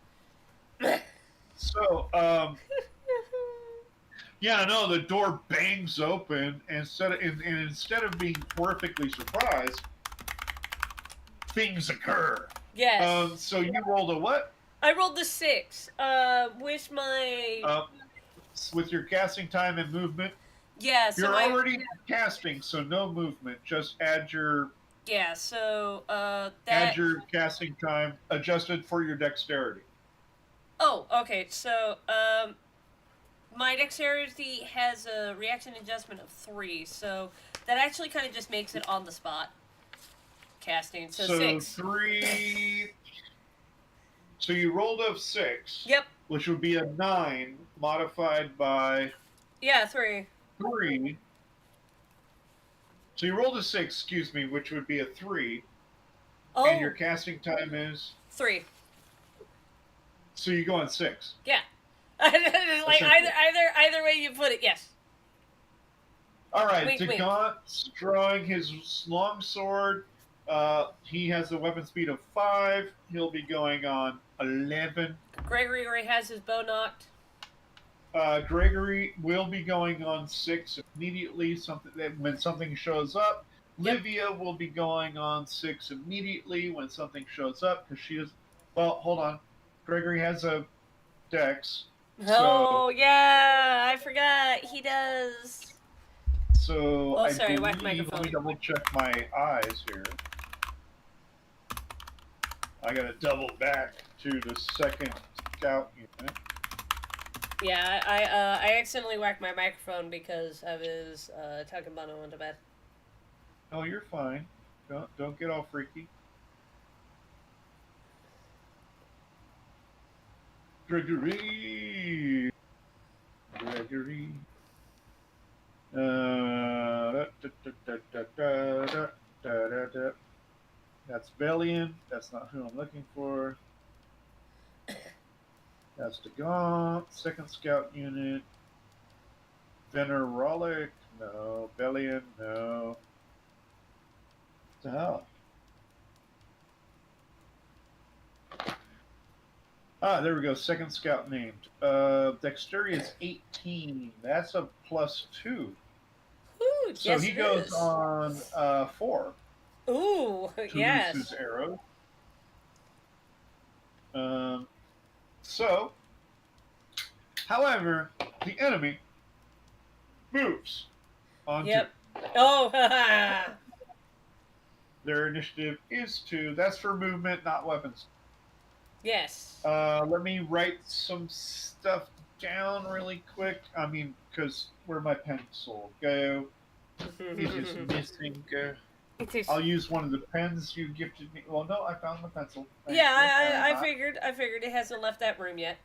So, yeah, no, the door bangs open, and instead of being perfectly surprised, things occur. Yes. So you rolled a what? I rolled the 6. With my... with your casting time and movement? Yeah, so you're already casting, so no movement. Just add your... Yeah, so, add your casting time adjusted for your dexterity. Oh, okay, so, my dexterity has a reaction adjustment of 3, so that actually kind of just makes it on the spot casting. So 6. 3. So you rolled a 6. Yep. Which would be a 9 modified by. Yeah, 3. 3. So you rolled a 6, excuse me, which would be a 3. Oh. And your casting time is 3. So you go on 6. Yeah. Like either way you put it, yes. All right, wink, DaBun's drawing his long sword. He has a weapon speed of 5. He'll be going on 11. Gregory has his bow knocked. Gregory will be going on 6 immediately. When something shows up. Yep. Livia will be going on 6 immediately when something shows up because she is. Well, hold on. Gregory has a dex. Oh, yeah, I forgot. He does. So, whack microphone. Let me double check my eyes here. I gotta double back to the second scout unit. Yeah, I accidentally whacked my microphone because I was talking about no one to bed. Oh, you're fine. Don't get all freaky. Gregory. That's Bellion. That's not who I'm looking for. That's DaBun. Second scout unit. Venerolic. No. Bellion. No. the hell? Ah, there we go. Second scout named. Dexterity is 18. That's a +2. Ooh, So yes, he it goes is. on 4 Ooh, to yes. lose his arrow. So, however, the enemy moves on Yep. Oh, Their initiative is 2. That's for movement, not weapons. yes. Let me write some stuff down really quick. I mean, because where'd my pencil go? It's just missing. It is. I'll use one of the pens you gifted me. Well, no, I found the pencil. Thank Yeah, you very I much. figured it hasn't left that room yet.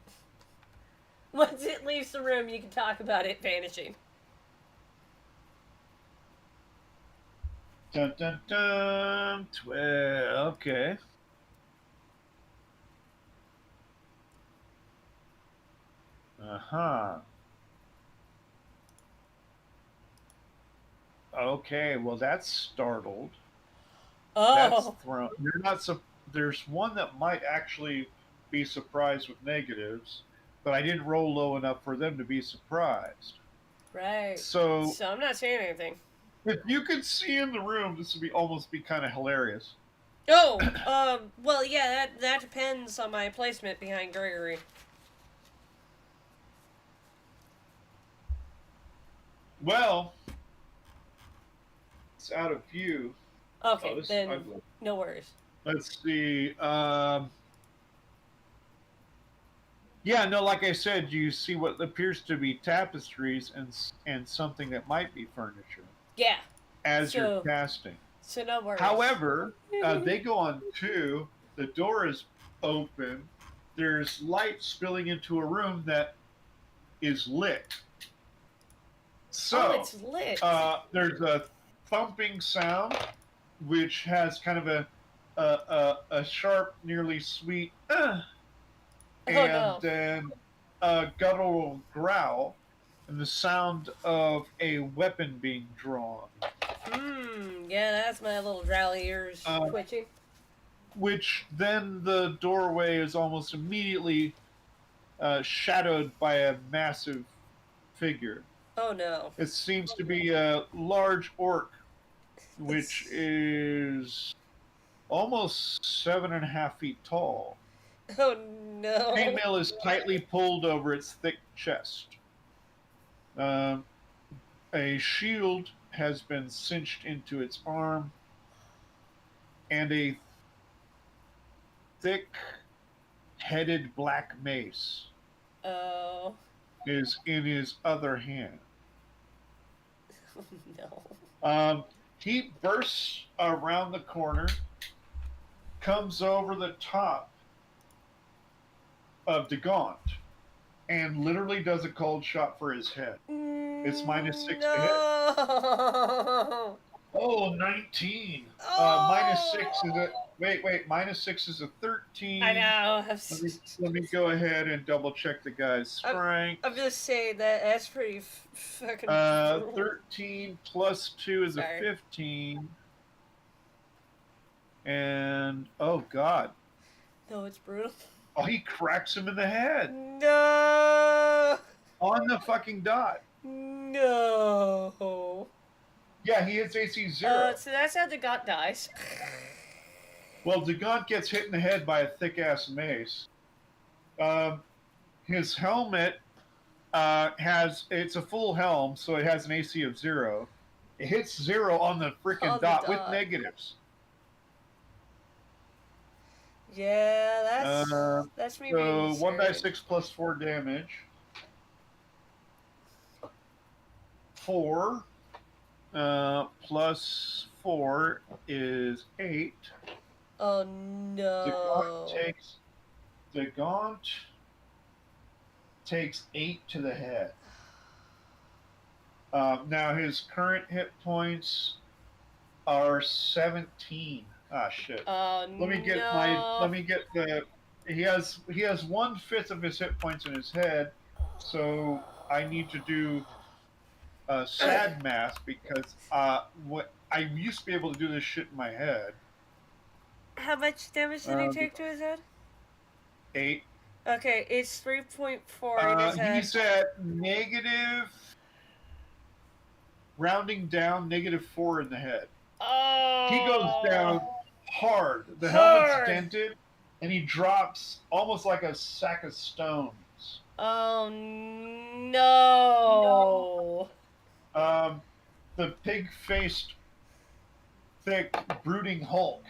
Once it leaves the room, you can talk about it vanishing. Dun dun dun. 12. Okay. Okay, well that's startled. That's Oh. thrown. You're not. There's one that might actually be surprised with negatives, but I didn't roll low enough for them to be surprised. Right. So I'm not saying anything. if you could see in the room, this would almost be kind of hilarious. Oh, well, yeah, that depends on my placement behind Gregory. Well, it's out of view. Okay, this then is ugly. no worries. Let's see. Yeah, no, like I said, you see what appears to be tapestries and something that might be furniture. Yeah. As you're casting. So no worries. However, they go on 2. The door is open. There's light spilling into a room that is lit. So it's lit. there's a thumping sound, which has kind of a sharp, nearly sweet, and then a guttural growl, and the sound of a weapon being drawn. Yeah, that's my little Drow ears twitching. Which then the doorway is almost immediately shadowed by a massive figure. Oh no. It seems to be a large orc, which is almost 7.5 feet tall. Oh no. Chainmail is tightly pulled over its thick chest. A shield has been cinched into its arm, and a thick-headed black mace is in his other hand. No. He bursts around the corner, comes over the top of DaBun, and literally does a cold shot for his head. It's -6 to hit. Oh, 19. -6 is a wait. -6 is a 13. I know. Let me go ahead and double check the guy's strength. I'm just saying that's pretty fucking. 13 plus 2 is a 15. And oh god. No, it's brutal. Oh, he cracks him in the head. No. On the fucking dot. No. Yeah, he hits AC 0. So that's how DaBun dies. Well, DaBun gets hit in the head by a thick-ass mace. His helmet it's a full helm, so it has an AC of 0. It hits 0 on the freaking dot with negatives. Yeah, that's me. So 1d6 plus 4 damage. 4 plus 4 is 8. Oh no. The Gaunt takes 8 to the head. Now his current hit points are 17. Ah shit. Let me get he has 1/5 of his hit points in his head, so I need to do sad math because I used to be able to do this shit in my head. How much damage did he take to his head? 8. Okay, it's 3.4 in his head. He's at negative, rounding down, -4 in the head. Oh. He goes down hard. The Hard. helmet's dented, and he drops almost like a sack of stones. Oh no. The pig-faced, thick, brooding Hulk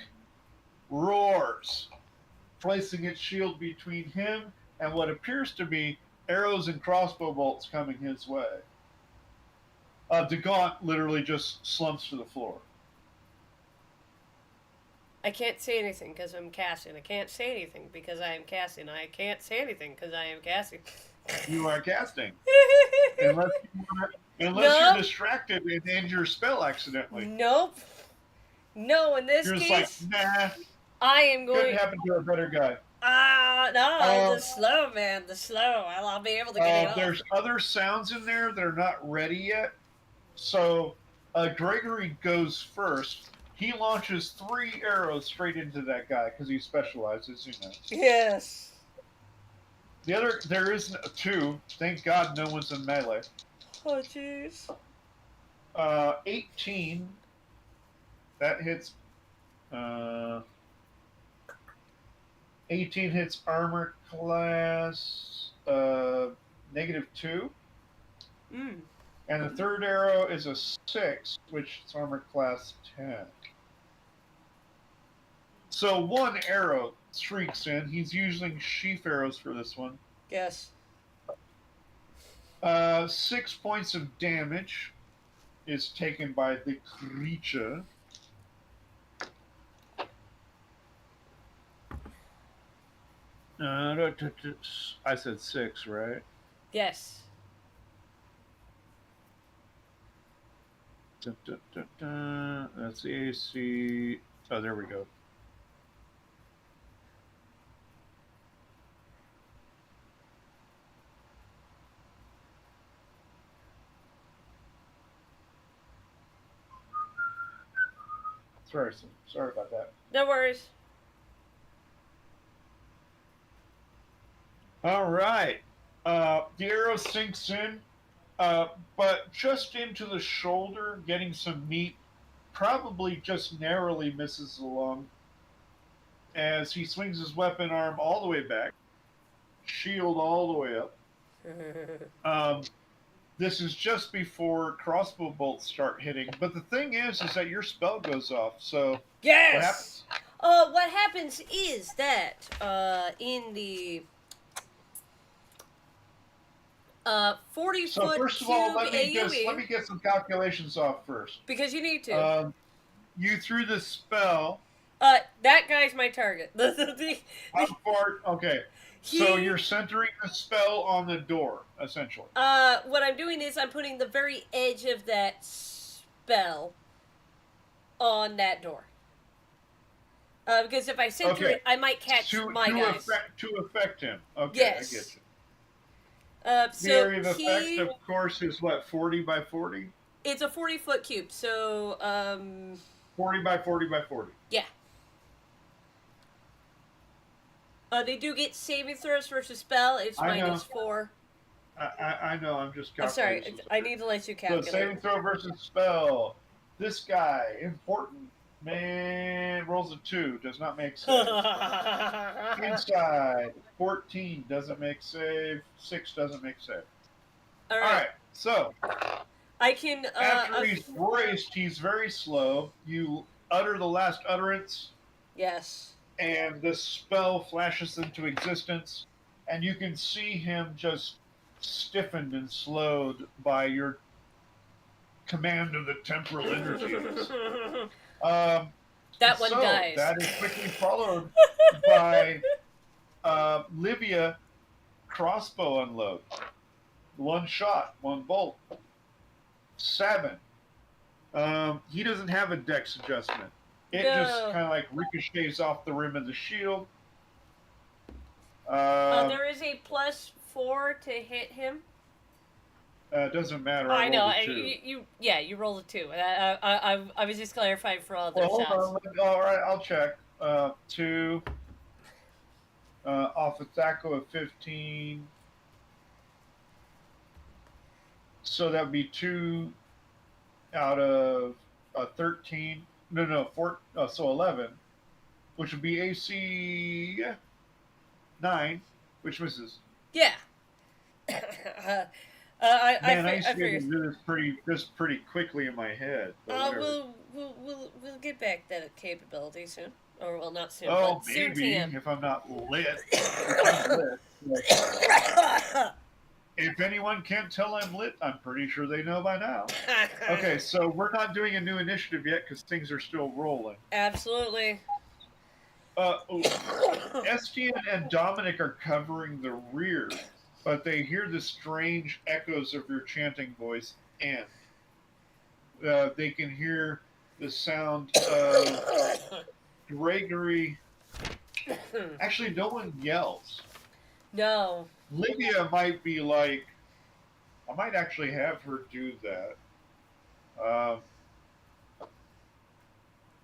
roars, placing its shield between him and what appears to be arrows and crossbow bolts coming his way. DaBun literally just slumps to the floor. I can't say anything because I'm casting. I can't say anything because I am casting. I can't say anything because I am casting. You are casting. Unless you're distracted and end your spell accidentally. Nope. No, in this You're case, just like, nah. I am going. Couldn't happen to a better guy. No, the slow, man. The slow. I'll be able to get it off. There's other sounds in there that are not ready yet. So, Gregory goes first. He launches 3 arrows straight into that guy because he specializes, you know. Yes. The other, there is 2. Thank God no one's in melee. Oh, jeez. 18. That hits. 18 hits armor class -2. And the third arrow is a 6, which is armor class 10. So 1 arrow streaks in. He's using sheaf arrows for this one. Yes. 6 points of damage is taken by the creature. I said 6, right? Yes. That's the AC. Oh, there we go. Sorry about that. No worries. All right. The arrow sinks in, but just into the shoulder, getting some meat, probably just narrowly misses along as he swings his weapon arm all the way back, shield all the way up. This is just before crossbow bolts start hitting, but the thing is that your spell goes off, so yes! What happens is that, in the 40-foot so first of all, let me AoE, get some calculations off first. Because you need to. You threw the spell. That guy's my target. How far? Okay. So you're centering the spell on the door, essentially. What I'm doing is I'm putting the very edge of that spell on that door. Because if I center it, I might catch my guys. To affect him. Okay, yes. I get you. So the area of effect, of course, is what, 40 by 40? It's a 40-foot cube, so 40 by 40 by 40. Yeah. They do get saving throws versus spell. It's -4. I know. I'm just calculating. I'm sorry. I need to let you calculate. So saving throw versus spell. This guy, important man, rolls a 2. Does not make save. Inside 14 doesn't make save. 6 doesn't make save. All right. So I can. After he's braced, he's very slow. You utter the last utterance. Yes. And the spell flashes into existence, and you can see him just stiffened and slowed by your command of the temporal energies. That one dies. That is quickly followed by Livia crossbow unload. 1 shot, 1 bolt. 7. He doesn't have a dex adjustment. It just kind of like ricochets off the rim of the shield. There is a +4 to hit him. It doesn't matter. I know. rolled a 2. You rolled a 2. I was just clarifying for all their Well, shots. hold on. All right, I'll check. 2 off a THACO of 15. So that would be 2 out of 13. No, 4. So 11, which would be AC 9, which misses. Yeah. I used to be able figured. to do this pretty quickly in my head. But whatever. We'll get back that capability soon, or well, not soon, Oh, but soon. maybe TM. if I'm not lit. If I'm lit, like, if anyone can't tell I'm lit, I'm pretty sure they know by now. Okay, so we're not doing a new initiative yet because things are still rolling. Absolutely. Estienne and Dominic are covering the rear, but they hear the strange echoes of your chanting voice, and they can hear the sound of Gregory. Actually, no one yells. No. Livia might be like, I might actually have her do that.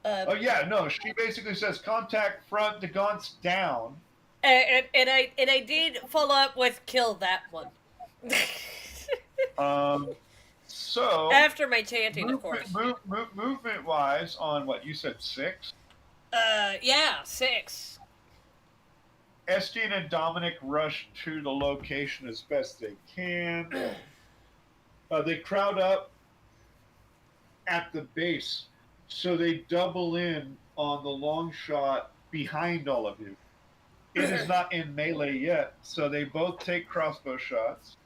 Oh yeah, no. She basically says, "Contact front, the gaunt's down." And I did follow up with kill that one. So after my chanting, of course. Movement wise, on what you said, 6. Yeah, 6. Estienne and Dominic rush to the location as best they can. They crowd up at the base, so they double in on the long shot behind all of you. It is not in melee yet, so they both take crossbow shots.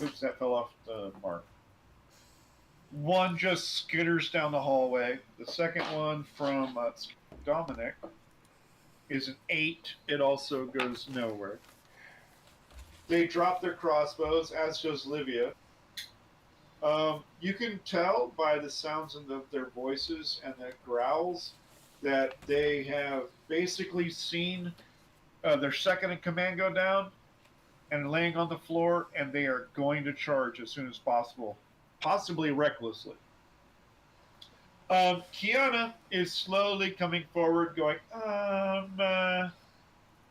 Oops, that fell off the mark. One just skitters down the hallway. The second one from Dominic is an 8. It also goes nowhere. They drop their crossbows, as does Livia. You can tell by the sounds of their voices and the growls that they have basically seen their second in command go down and laying on the floor, and they are going to charge as soon as possible, possibly recklessly. Kiana is slowly coming forward, going, I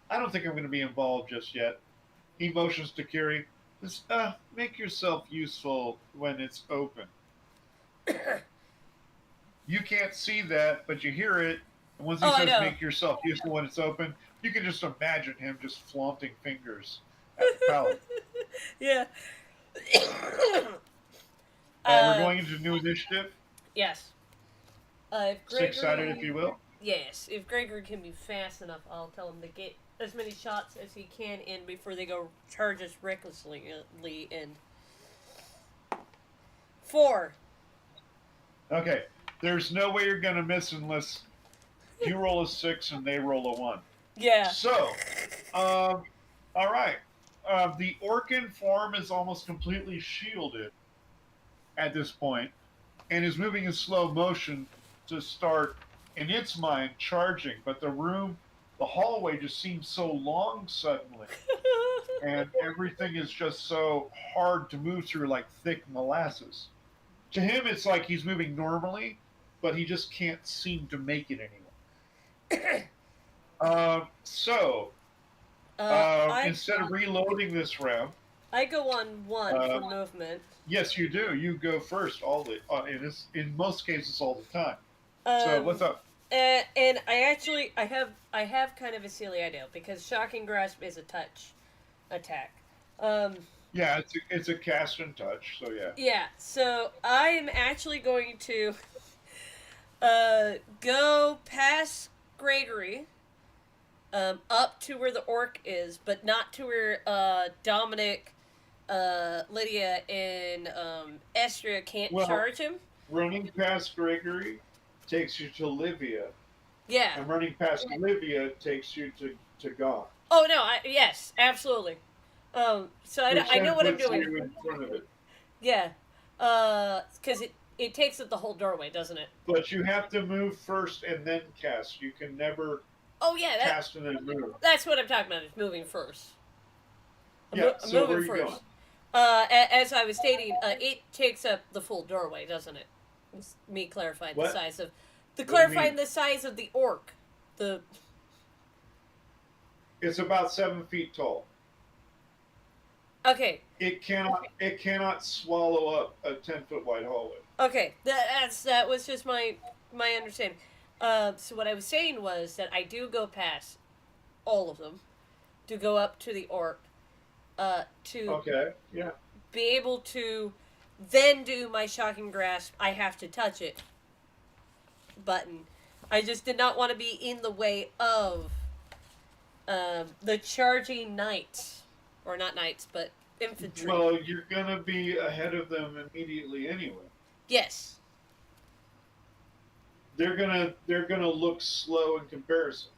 don't think I'm going to be involved just yet. He motions to Kiri, make yourself useful when it's open. You can't see that, but you hear it. And once he says make yourself useful when it's open, you can just imagine him just flaunting fingers at the pallet. Yeah. We're going into new initiative. Yes. Six-sided, if you will. Yes. If Gregory can be fast enough, I'll tell him to get as many shots as he can in before they go charge us recklessly in. 4. Okay. There's no way you're going to miss unless you roll a 6 and they roll a 1. Yeah. So, all right. The Orcan form is almost completely shielded at this point and is moving in slow motion to start, in its mind, charging. But the hallway just seems so long suddenly. And everything is just so hard to move through, like thick molasses. To him, it's like he's moving normally, but he just can't seem to make it anymore. Instead of reloading this round, I go on 1 for movement. Yes, you do. You go first in most cases all the time. So what's up? And I have kind of a silly idea because Shocking Grasp is a touch attack. Yeah, it's a cast and touch, so yeah. Yeah, so I am actually going to go past Gregory, up to where the orc is, but not to where Dominic, Lydia, and Estria can't charge him. Running past Gregory takes you to Livia. Yeah. And running past Livia takes you to God. Oh, no, yes, absolutely. So I know what I'm doing. You in front of it. Yeah. Because it takes up the whole doorway, doesn't it? But you have to move first and then cast. You can never cast and then move. That's what I'm talking about, is moving first. I'm moving first. Going? As I was stating, it takes up the full doorway, doesn't it? It's me clarifying the What? size of do you clarifying mean? the size of the orc. The It's about 7 feet tall. okay, It cannot swallow up a 10-foot wide hallway. okay. That was just my understanding. So what I was saying was that I do go past all of them to go up to the orc, to Okay. Yeah. be able to then do my shocking grasp. I have to touch it button. I just did not want to be in the way of the charging knights, or not knights, but infantry. Well, you're gonna be ahead of them immediately anyway. Yes. They're gonna look slow in comparison.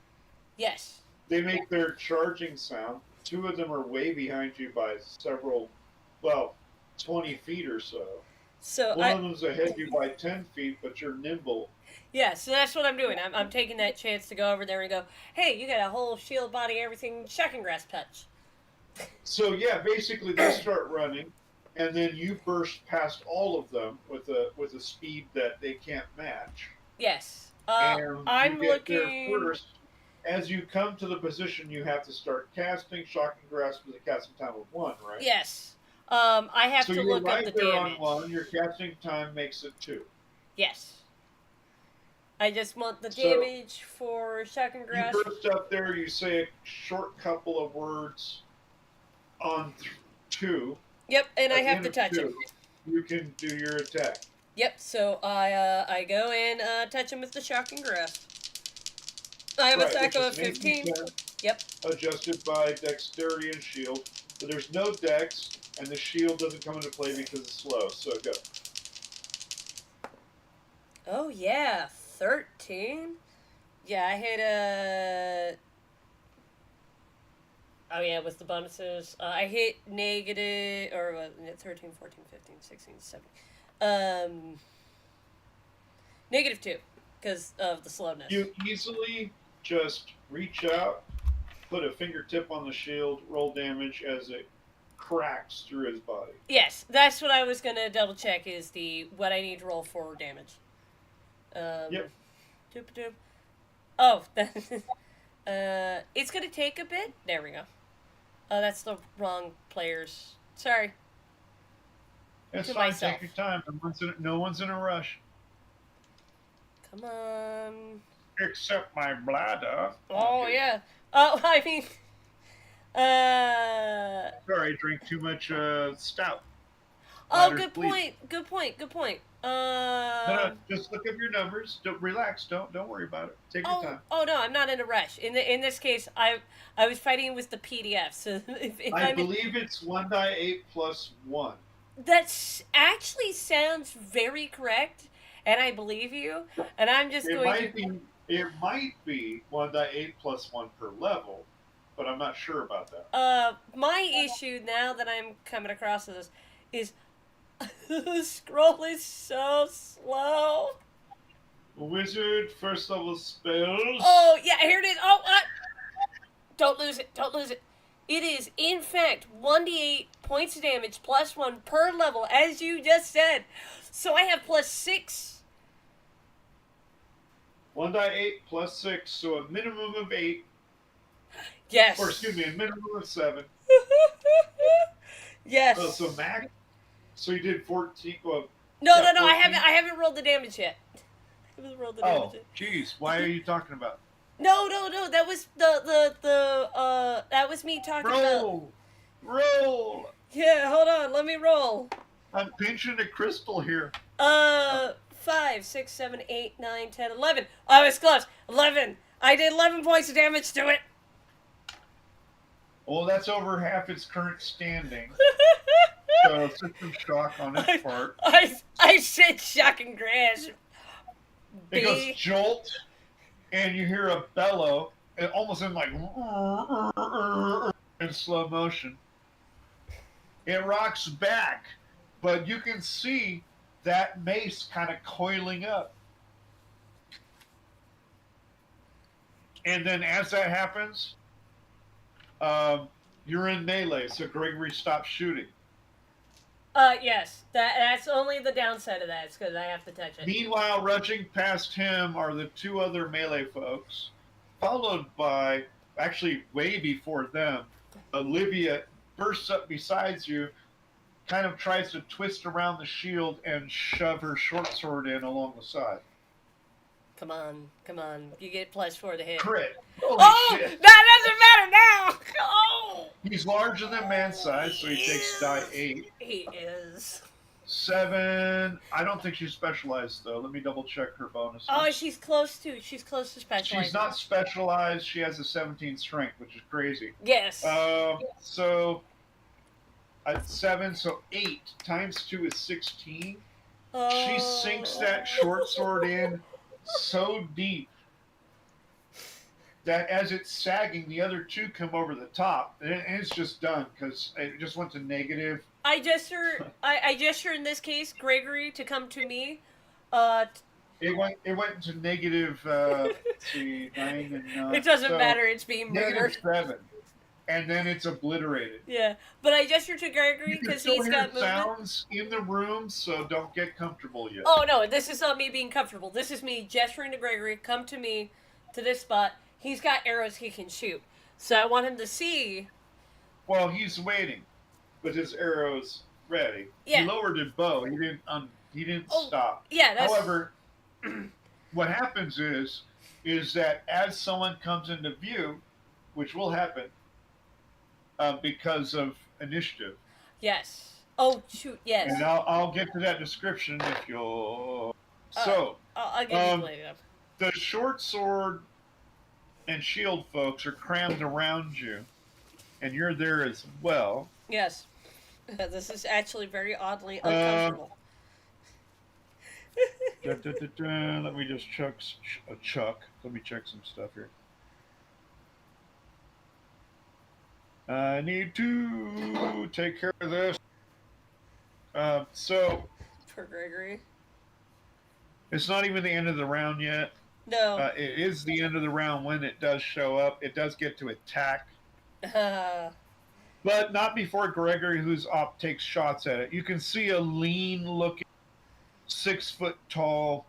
Yes. They make their charging sound. 2 of them are way behind you by several, well, 20 feet or so. So One of them's ahead of you by 10 feet, but you're nimble. yeah, so that's what I'm doing. I'm taking that chance to go over there and go, hey, you got a whole shield body, everything, shocking grasp touch. So yeah, basically they start running, and then you burst past all of them with a speed that they can't match. Yes. And I'm you get looking. there first. As you come to the position, you have to start casting. Shocking grasp with a casting time of 1, right? Yes. I have So to you look up arrive the there damage. on 1. Your casting time makes it 2. Yes. I just want the So, damage for shocking You grasp. burst up there. You say a short couple of words on 2. Yep, and I At the have end to of touch 2, him. you can do your attack. Yep, so I go and touch him with the shocking grasp. I have a Right, stack which of is an AC 15. 10, Yep. adjusted by dexterity and shield. But there's no dex, and the shield doesn't come into play because it's slow. So go. Oh yeah, 13. Yeah, I hit a. Oh yeah, with the bonuses, I hit negative or 13, 14, 15, 16, 17. Negative 2 because of the slowness. You easily just reach out, put a fingertip on the shield, roll damage as it cracks through his body. Yes, that's what I was gonna double check is what I need to roll for damage. Yep. Doop-a-doop. Oh, it's gonna take a bit. There we go. Oh, that's the wrong players. Sorry. It's To fine. myself. Take your time. No one's in a rush. Come on. Except my bladder. Oh Okay. yeah. Oh, I mean. Sorry, I drank too much stout. Oh, Bladder's good bleeding. point. Good point. Good point. No, just look up your numbers. Don't relax. Don't worry about it. Take your time. Oh no, I'm not in a rush. In this case, I was fighting with the PDF. So if I believe it's 1d8 plus 1. That actually sounds very correct, and I believe you. And I'm just It going might be 1d8 plus 1 per level, but I'm not sure about that. My issue now that I'm coming across this is the scroll is so slow. Wizard, first level spells. Oh yeah, here it is. Oh, don't lose it. Don't lose it. It is in fact 1d8 points of damage plus 1 per level, as you just said. So I have plus 6. 1d8 plus 6, so a minimum of 8. Yes. Or excuse me, a minimum of 7. Yes. Oh, so max. So you did 14. Well, No, yeah, no, no. 14. I haven't rolled the damage yet. I haven't rolled the damage Oh, yet. jeez. Why are you talking about? No. That was that was me talking about. Roll. Yeah, hold on. Let me roll. I'm pinching a crystal here. 5, 6, 7, 8, 9, 10, 11. I was close. 11. I did 11 points of damage to it. Well, that's over half its current standing. So system shock on its part. I said shocking grasp. It goes jolt, and you hear a bellow, almost in like in slow motion. It rocks back, but you can see that mace kind of coiling up. And then as that happens, you're in melee, so Gregory stops shooting. Yes. That's only the downside of that. It's because I have to touch it. Meanwhile, rushing past him are the two other melee folks, followed by, actually way before them, Olivia bursts up beside you, kind of tries to twist around the shield and shove her short sword in along the side. Come on. You get +4 to hit. Crit. Holy Oh! shit. That doesn't matter now! Oh! He's larger than man size, so he takes die 8. He is. 7. I don't think she's specialized, though. Let me double check her bonuses. Oh, she's close to specializing. She's not specialized. She has a 17 strength, which is crazy. Yes. So at 7, so 8 times 2 is 16. She sinks that short sword in so deep that as it's sagging, the other two come over the top, and it's just done because it just went to negative. I gesture in this case, Gregory, to come to me. It went to negative. Let's see, 9 and 9. It doesn't so matter. It's being murdered. -7, and then it's obliterated. Yeah, but I gesture to Gregory because he's got movement. Sounds in the room, so don't get comfortable yet. Oh no, this is not me being comfortable. This is me gesturing to Gregory, come to me, to this spot. He's got arrows he can shoot, so I want him to see. Well, he's waiting with his arrows ready. Yeah. He lowered his bow. He didn't stop. Yeah. However, what happens is that as someone comes into view, which will happen because of initiative. Yes. Oh shoot. Yes. And I'll get to that description if you'll. I'll give you later. The short sword and shield folks are crammed around you, and you're there as well. Yes. This is actually very oddly uncomfortable. Let me just Let me check some stuff here. I need to take care of this. So For Gregory. it's not even the end of the round yet. No. It is the end of the round when it does show up. It does get to attack. But not before Gregory, who's up, takes shots at it. You can see a lean-looking, 6-foot-tall,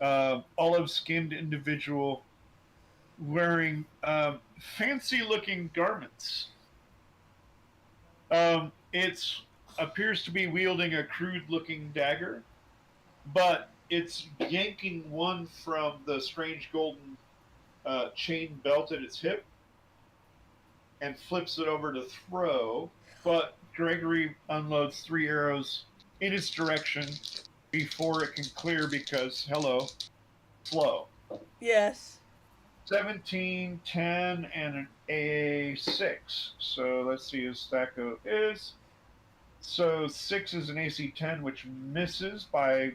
olive-skinned individual wearing fancy-looking garments. It appears to be wielding a crude-looking dagger, but it's yanking one from the strange golden chain belt at its hip and flips it over to throw, but Gregory unloads 3 arrows in its direction before it can clear because, flow. Yes. 17, 10, and a 6. So let's see his stack is. So 6 is an AC 10, which misses by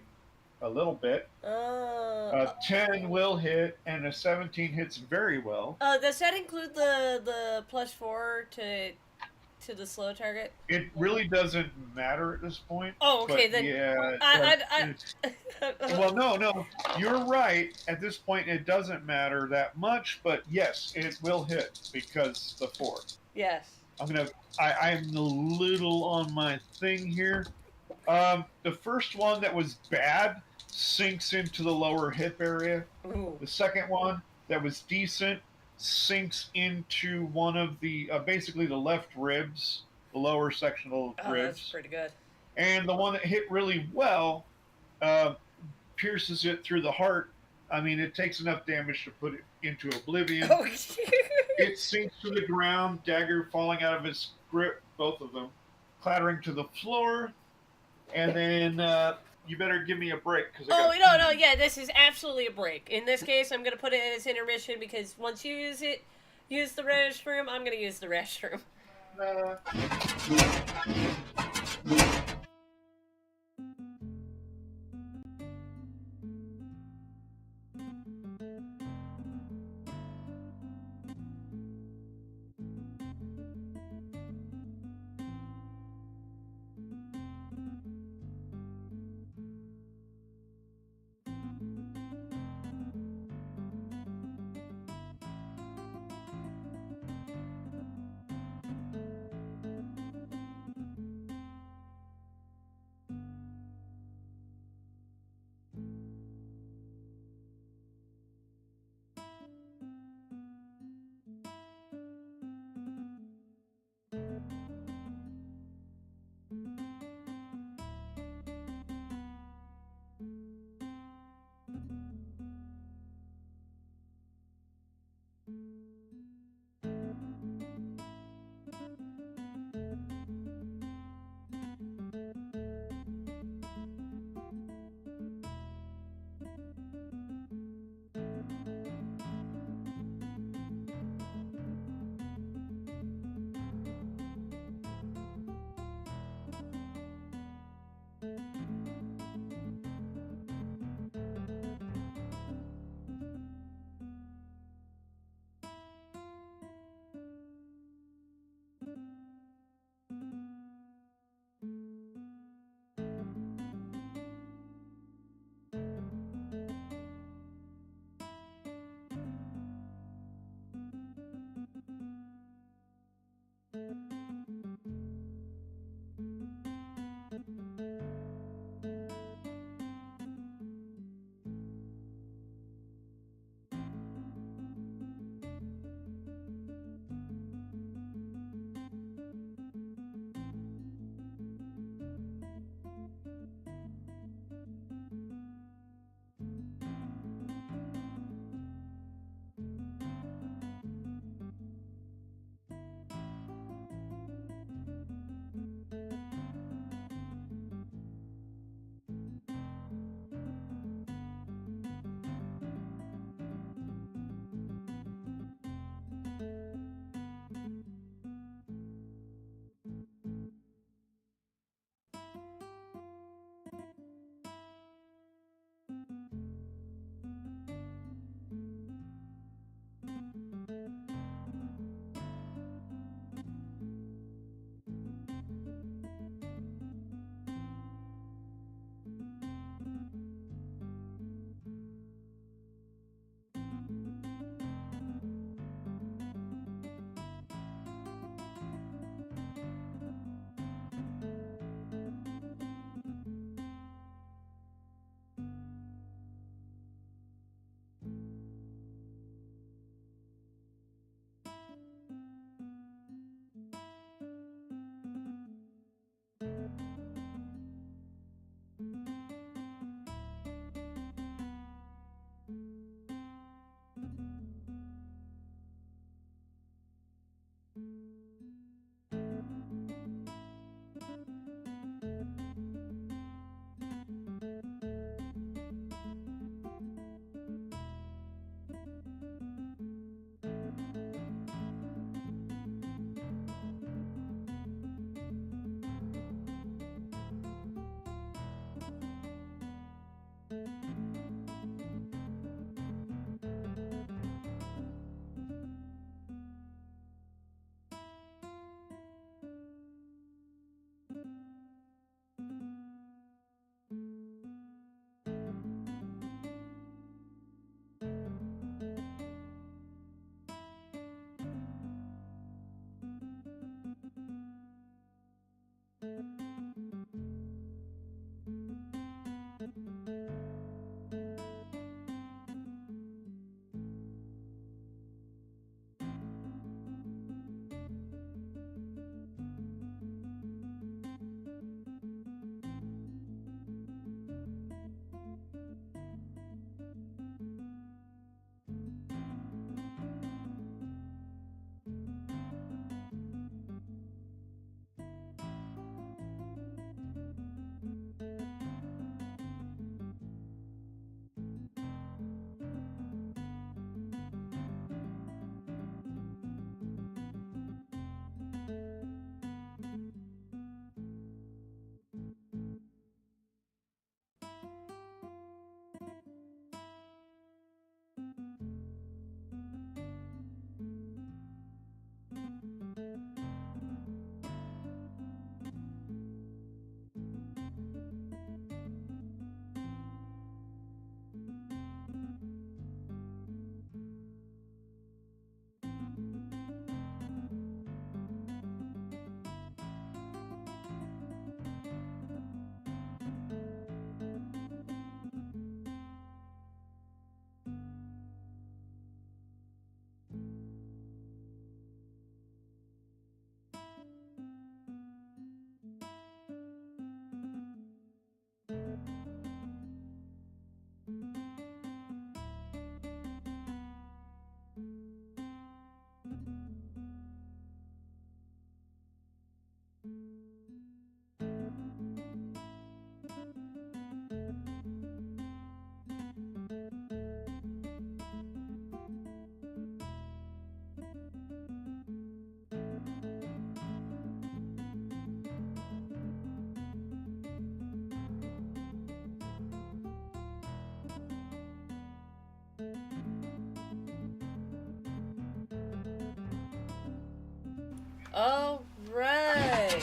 a little bit. 10 will hit, and a 17 hits very well. Does that include the +4 to the slow target? It really doesn't matter at this point. Oh, okay, then. Yeah. Well, no, you're right. At this point, it doesn't matter that much, but yes, it will hit because the 4. Yes. I'm a little on my thing here. The first one that was bad sinks into the lower hip area. Ooh. The second one that was decent sinks into one of the basically the left ribs, the lower section of the ribs. That's pretty good. And the one that hit really well pierces it through the heart. I mean, it takes enough damage to put it into oblivion. Oh, It sinks to the ground, dagger falling out of its grip, both of them, clattering to the floor. And then you better give me a break. No, yeah, this is absolutely a break. In this case, I'm going to put it as intermission because once you use the restroom, I'm going to use the restroom.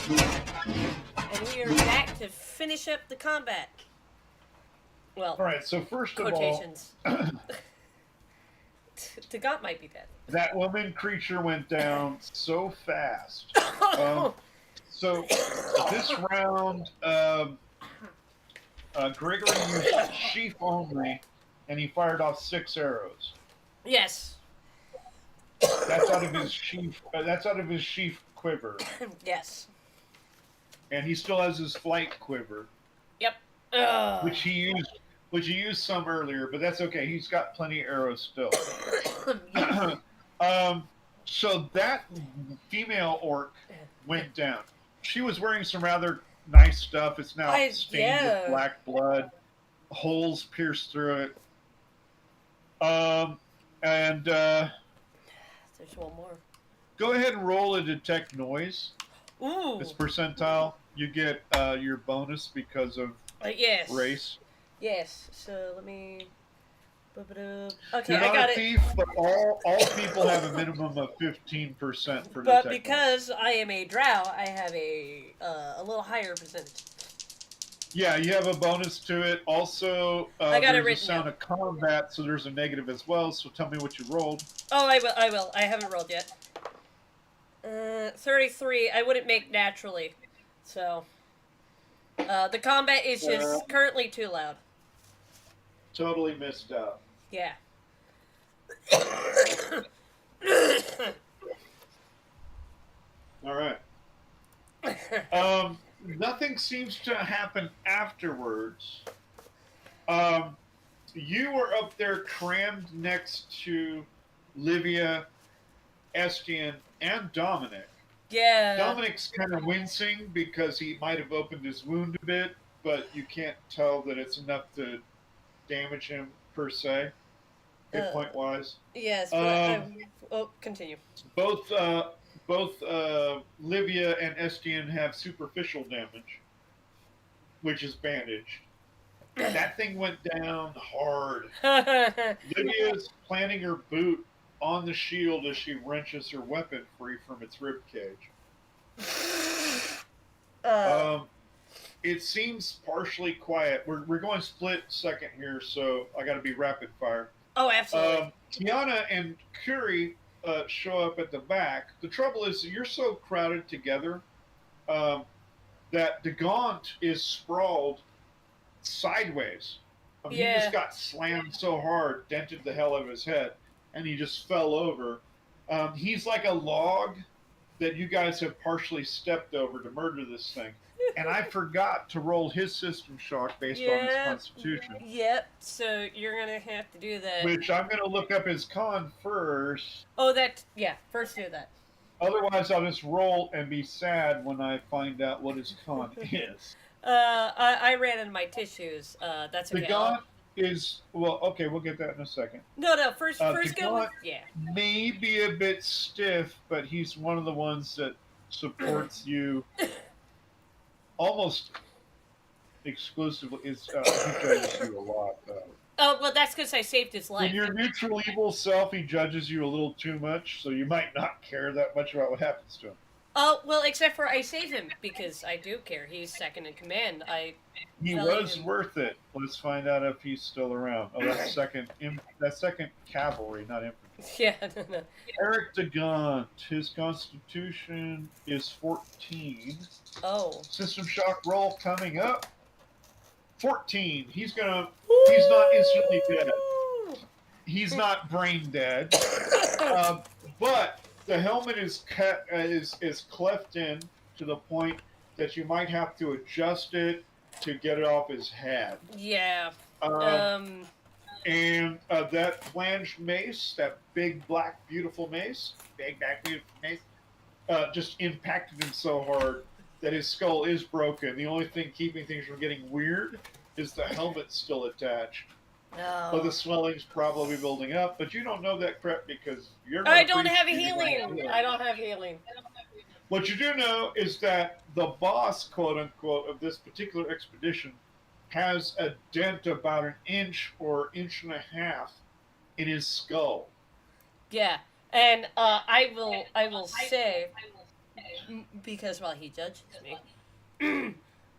And we are back to finish up the combat. Well, All right, so first of all, quotations. DaBun might be dead. that woman creature went down so fast. So this round, Gregory used sheath only, and he fired off 6 arrows. Yes. That's out of his sheath. That's out of his sheath quiver. Yes. And he still has his flight quiver, Yep. which he used some earlier, but that's okay. He's got plenty of arrows still. So that female orc went down. She was wearing some rather nice stuff. It's now stained with black blood, holes pierced through it. And there's one more. Go ahead and roll a detect noise. Ooh. It's percentile. You get your bonus because of yes. race. Yes. So let me. Okay, You're I not got a thief, but all people have a minimum of 15% for detect. But because I am a drow, I have a little higher percentage. Yeah, you have a bonus to it. Also, I got it there's a written sound down. of combat, so there's a negative as well. So tell me what you rolled. Oh, I will. I haven't rolled yet. 33. I wouldn't make naturally, so the combat is just currently too loud. Totally missed out. Yeah. All right. Nothing seems to happen afterwards. You were up there crammed next to Livia, Estienne, and Dominic. Yeah. Dominic's kind of wincing because he might have opened his wound a bit, but you can't tell that it's enough to damage him per se, hit point wise. Yes. But continue. Both Livia and Estienne have superficial damage, which is bandaged. That thing went down hard. Livia's planting her boot on the shield as she wrenches her weapon free from its rib cage. It seems partially quiet. We're going split second here, so I got to be rapid fire. Oh, absolutely. Tiana and Curie show up at the back. The trouble is you're so crowded together that DaBun is sprawled sideways. He just got slammed so hard, dented the hell out of his head, and he just fell over. He's like a log that you guys have partially stepped over to murder this thing. And I forgot to roll his system shock based on his constitution. Yep, so you're going to have to do that. Which I'm going to look up his con first. Oh, first do that. Otherwise, I'll just roll and be sad when I find out what his con is. I ran in my tissues. That's okay. DaBun is, well, okay, we'll get that in a second. No, first go with, may be a bit stiff, but he's one of the ones that supports you almost exclusively. He judges you a lot, though. Oh, well, that's because I saved his life. In your neutral evil self, he judges you a little too much, so you might not care that much about what happens to him. Oh, well, except for I save him, because I do care. He's second in command. He was worth it. Let's find out if he's still around. Oh, that's second cavalry, not infantry. Yeah, no. Eric DaBun, his constitution is 14. Oh. System shock roll coming up. 14. He's not instantly dead. He's not brain dead. But the helmet is cleft in to the point that you might have to adjust it to get it off his head. Yeah. And that flanged mace, that big, black, beautiful mace, just impacted him so hard that his skull is broken. The only thing keeping things from getting weird is the helmet still attached. No. But the swelling's probably building up, but you don't know that crap because you're not. I don't have healing. I don't have healing. What you do know is that the boss, quote unquote, of this particular expedition has a dent about an inch or inch and a half in his skull. Yeah, and I will say because while he judges me,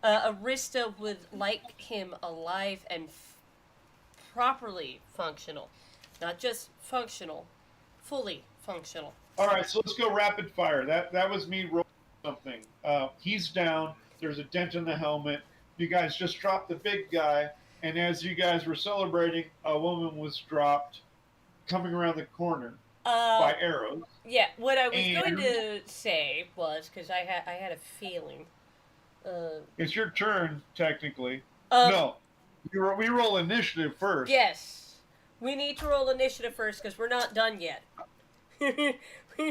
Arista would like him alive and properly functional. Not just functional, fully functional. All right, so let's go rapid fire. That was me rolling something. He's down. There's a dent in the helmet. You guys just dropped the big guy, and as you guys were celebrating, a woman was dropped coming around the corner by arrows. Yeah, what I was going to say was, because I had a feeling. It's your turn, technically. No, we roll initiative first. Yes, we need to roll initiative first because we're not done yet. All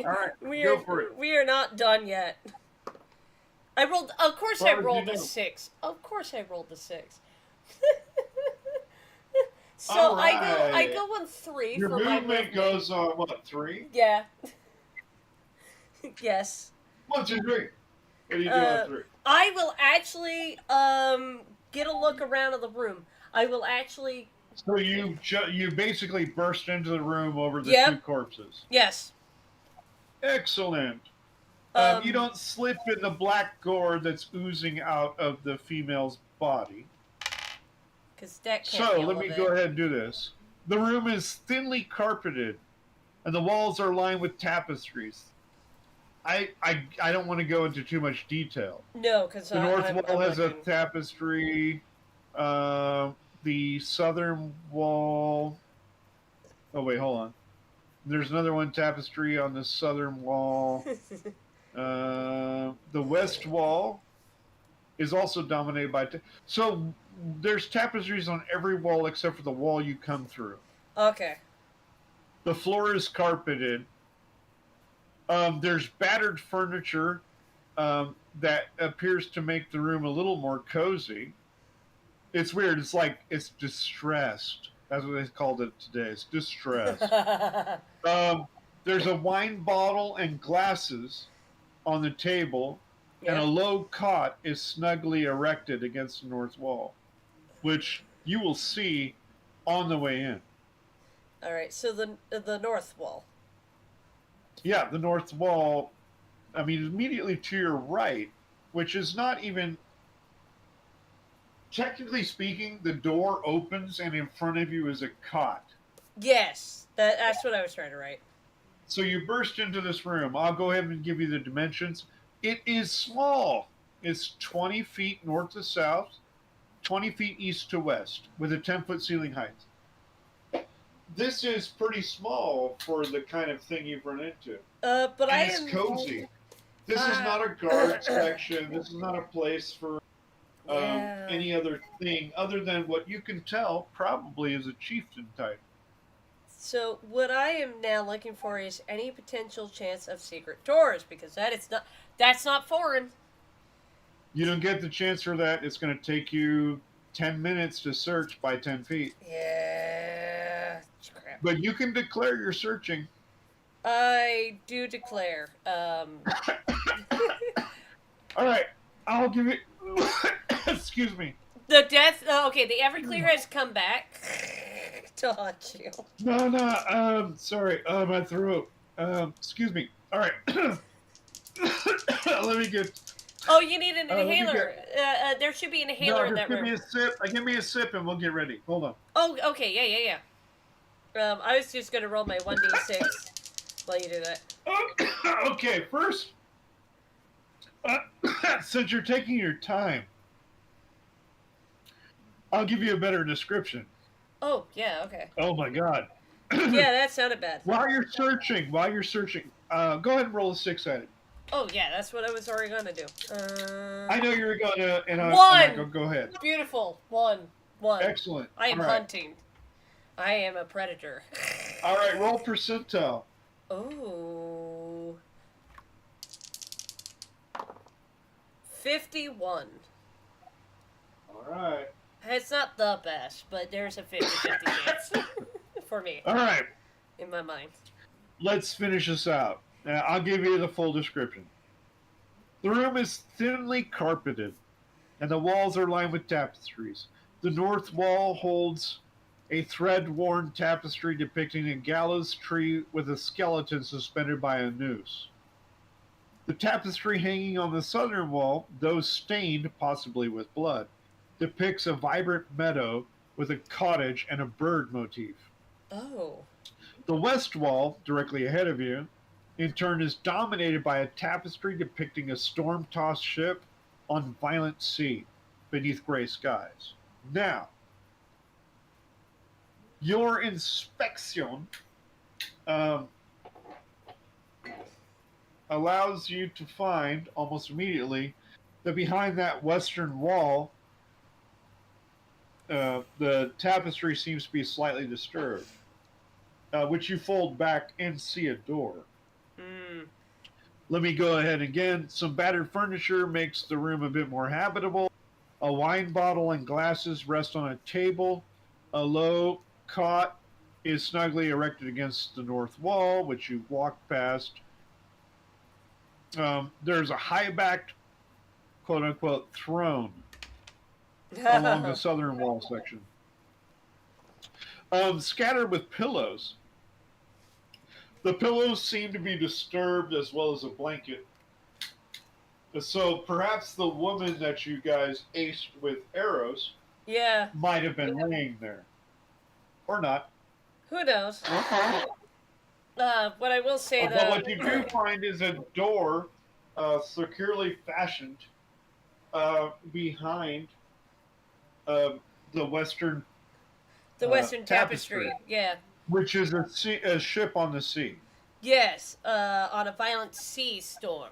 right, go for it. We are not done yet. I rolled. Of course, I rolled a 6. Of course, I rolled a 6. So right. I go on 3 Your for my movement goes on what, 3? Yeah. Yes. 1, 2, 3. What do you do on 3? I will actually get a look around of the room. I will actually. So you basically burst into the room over the 2 corpses. Yes. Excellent. You don't slip in the black gore that's oozing out of the female's body. That so let me go ahead and do this. The room is thinly carpeted, and the walls are lined with tapestries. I don't want to go into too much detail. No, because the north wall has a tapestry. The southern wall. Oh wait, hold on. There's another one tapestry on the southern wall. The west wall is also dominated by. So there's tapestries on every wall except for the wall you come through. Okay. The floor is carpeted. There's battered furniture that appears to make the room a little more cozy. It's weird. It's like it's distressed. That's what they called it today. It's distressed. There's a wine bottle and glasses on the table, and a low cot is snugly erected against the north wall, which you will see on the way in. All right, so the north wall. Yeah, the north wall, I mean, immediately to your right, which is not even... Technically speaking, the door opens and in front of you is a cot. Yes, that's what I was trying to write. So you burst into this room. I'll go ahead and give you the dimensions. It is small. It's 20 feet north to south, 20 feet east to west, with a 10-foot ceiling height. This is pretty small for the kind of thing you've run into. But it's cozy. This is not a guard section. This is not a place for any other thing other than what you can tell probably is a chieftain type. So what I am now looking for is any potential chance of secret doors, because that's not foreign. You don't get the chance for that. It's going to take you 10 minutes to search by 10 feet. Yeah. Crap. But you can declare you're searching. I do declare. All right. I'll give it... Excuse me. The death... okay, the Everclear has come back to haunt you. No, sorry. My throat. Excuse me. All right. Let me get... Oh, you need an inhaler. There should be an inhaler in that room. Give me a sip and we'll get ready. Hold on. Oh, okay. Yeah. I was just going to roll my 1d6 while you do that. Okay, first, since you're taking your time, I'll give you a better description. Oh, yeah, okay. Oh, my God. Yeah, that sounded bad. While you're searching, go ahead and roll a 6-sided. Oh, yeah, that's what I was already going to do. I know you were going to, and I'm One! Go ahead. Beautiful. One. Excellent. I am hunting. I am a predator. All right, roll percentile. Oh. 51. All right. It's not the best, but there's a 50-50 chance for me. All right. In my mind. Let's finish this out. Now, I'll give you the full description. The room is thinly carpeted, and the walls are lined with tapestries. The north wall holds a thread-worn tapestry depicting a gallows tree with a skeleton suspended by a noose. The tapestry hanging on the southern wall, though stained possibly with blood, depicts a vibrant meadow with a cottage and a bird motif. Oh. The west wall, directly ahead of you, in turn is dominated by a tapestry depicting a storm-tossed ship on violent sea beneath gray skies. Now, your inspection allows you to find almost immediately that behind that western wall, the tapestry seems to be slightly disturbed, which you fold back and see a door. Let me go ahead again. Some battered furniture makes the room a bit more habitable. A wine bottle and glasses rest on a table. A low cot is snugly erected against the north wall, which you walk past. There's a high-backed, quote-unquote, throne along the southern wall section. Scattered with pillows. The pillows seem to be disturbed as well as a blanket. So perhaps the woman that you guys aced with arrows might have been laying there. Or not. Who knows? What I will say, though... But what you do find is a door securely fashioned behind the western tapestry. Yeah. Which is a ship on the sea. Yes, on a violent sea storm.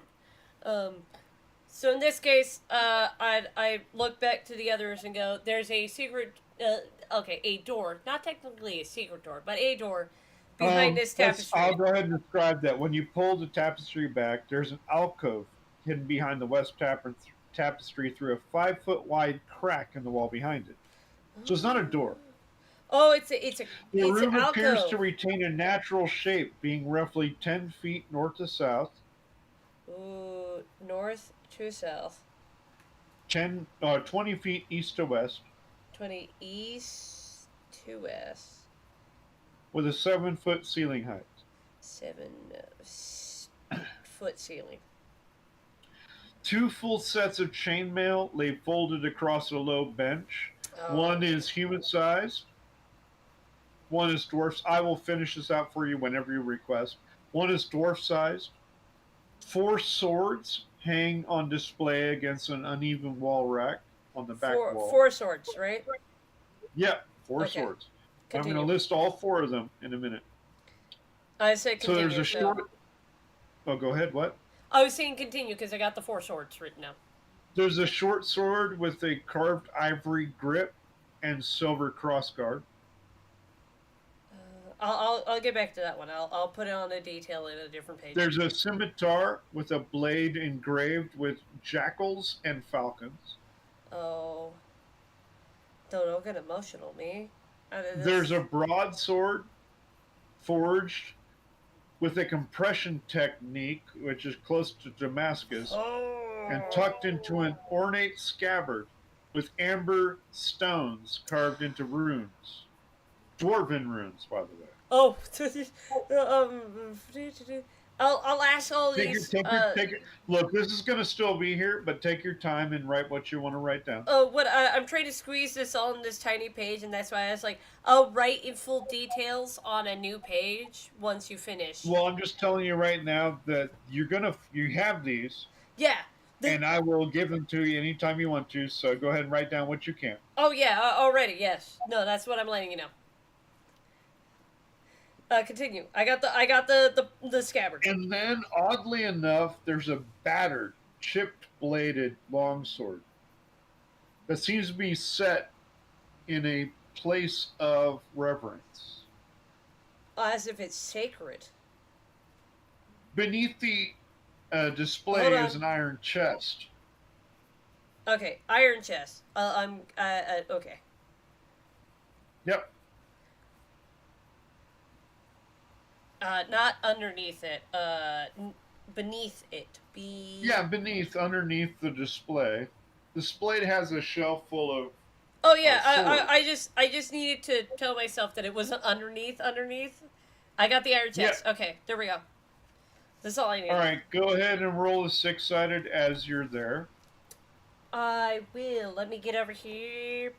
So in this case, I look back to the others and go, there's a secret, a door. Not technically a secret door, but a door behind this tapestry. I'll go ahead and describe that. When you pull the tapestry back, there's an alcove hidden behind the west tapestry through a 5-foot wide crack in the wall behind it. So it's not a door. Oh, it's the room an appears alcove. to retain a natural shape, being roughly 10 feet north to south. Ooh, north to south. 20 feet east to west. 20 east to west. With a 7-foot ceiling height. 7-foot ceiling. 2 full sets of chainmail lay folded across a low bench. Oh. One is human-sized. One is dwarf. I will finish this out for you whenever you request. One is dwarf-sized. 4 swords hang on display against an uneven wall rack on the back wall. 4 swords, right? Yep, 4 swords. Continue. I'm going to list all 4 of them in a minute. I said continue. So there's a short... Oh, go ahead. What? I was saying continue because I got the 4 swords written down. There's a short sword with a carved ivory grip and silver crossguard. I'll get back to that one. I'll put it on a detail in a different page. There's a scimitar with a blade engraved with jackals and falcons. Oh. Don't get emotional, me. There's a broadsword forged with a compression technique, which is close to Damascus, and tucked into an ornate scabbard with amber stones carved into runes. Dwarven runes, by the way. Oh, I'll ask all these. Look, this is going to still be here, but take your time and write what you want to write down. Oh, I'm trying to squeeze this all in this tiny page, and that's why I was like, I'll write in full details on a new page once you finish. Well, I'm just telling you right now that you have these. Yeah. And I will give them to you anytime you want to, so go ahead and write down what you can. Oh, yeah, already, yes. No, that's what I'm letting you know. Continue. I got the scabbard. And then, oddly enough, there's a battered, chipped-bladed longsword that seems to be set in a place of reverence. As if it's sacred. Beneath the display is an iron chest. Okay, iron chest. Okay. Yep. Not underneath it. Beneath it. Yeah, underneath the display. Display has a shelf full of. Oh yeah, I just needed to tell myself that it wasn't underneath. I got the iron chest. Yeah. Okay, there we go. That's all I need. All right, go ahead and roll a 6-sided as you're there. I will. Let me get over here.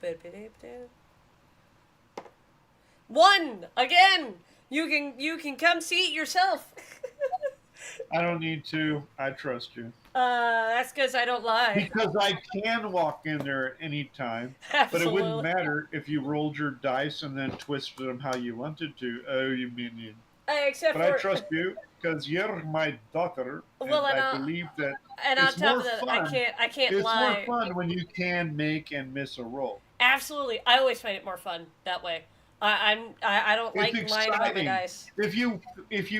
1 again. You can come see it yourself. I don't need to. I trust you. That's because I don't lie. Because I can walk in there at any time, but it wouldn't matter if you rolled your dice and then twisted them how you wanted to. Oh, you minion. Except but for... I trust you because you're my daughter, well, and I believe that and it's on top more of that, fun. I can't It's lie. more fun when you can make and miss a roll. Absolutely, I always find it more fun that way. I don't like lying about my dice. If you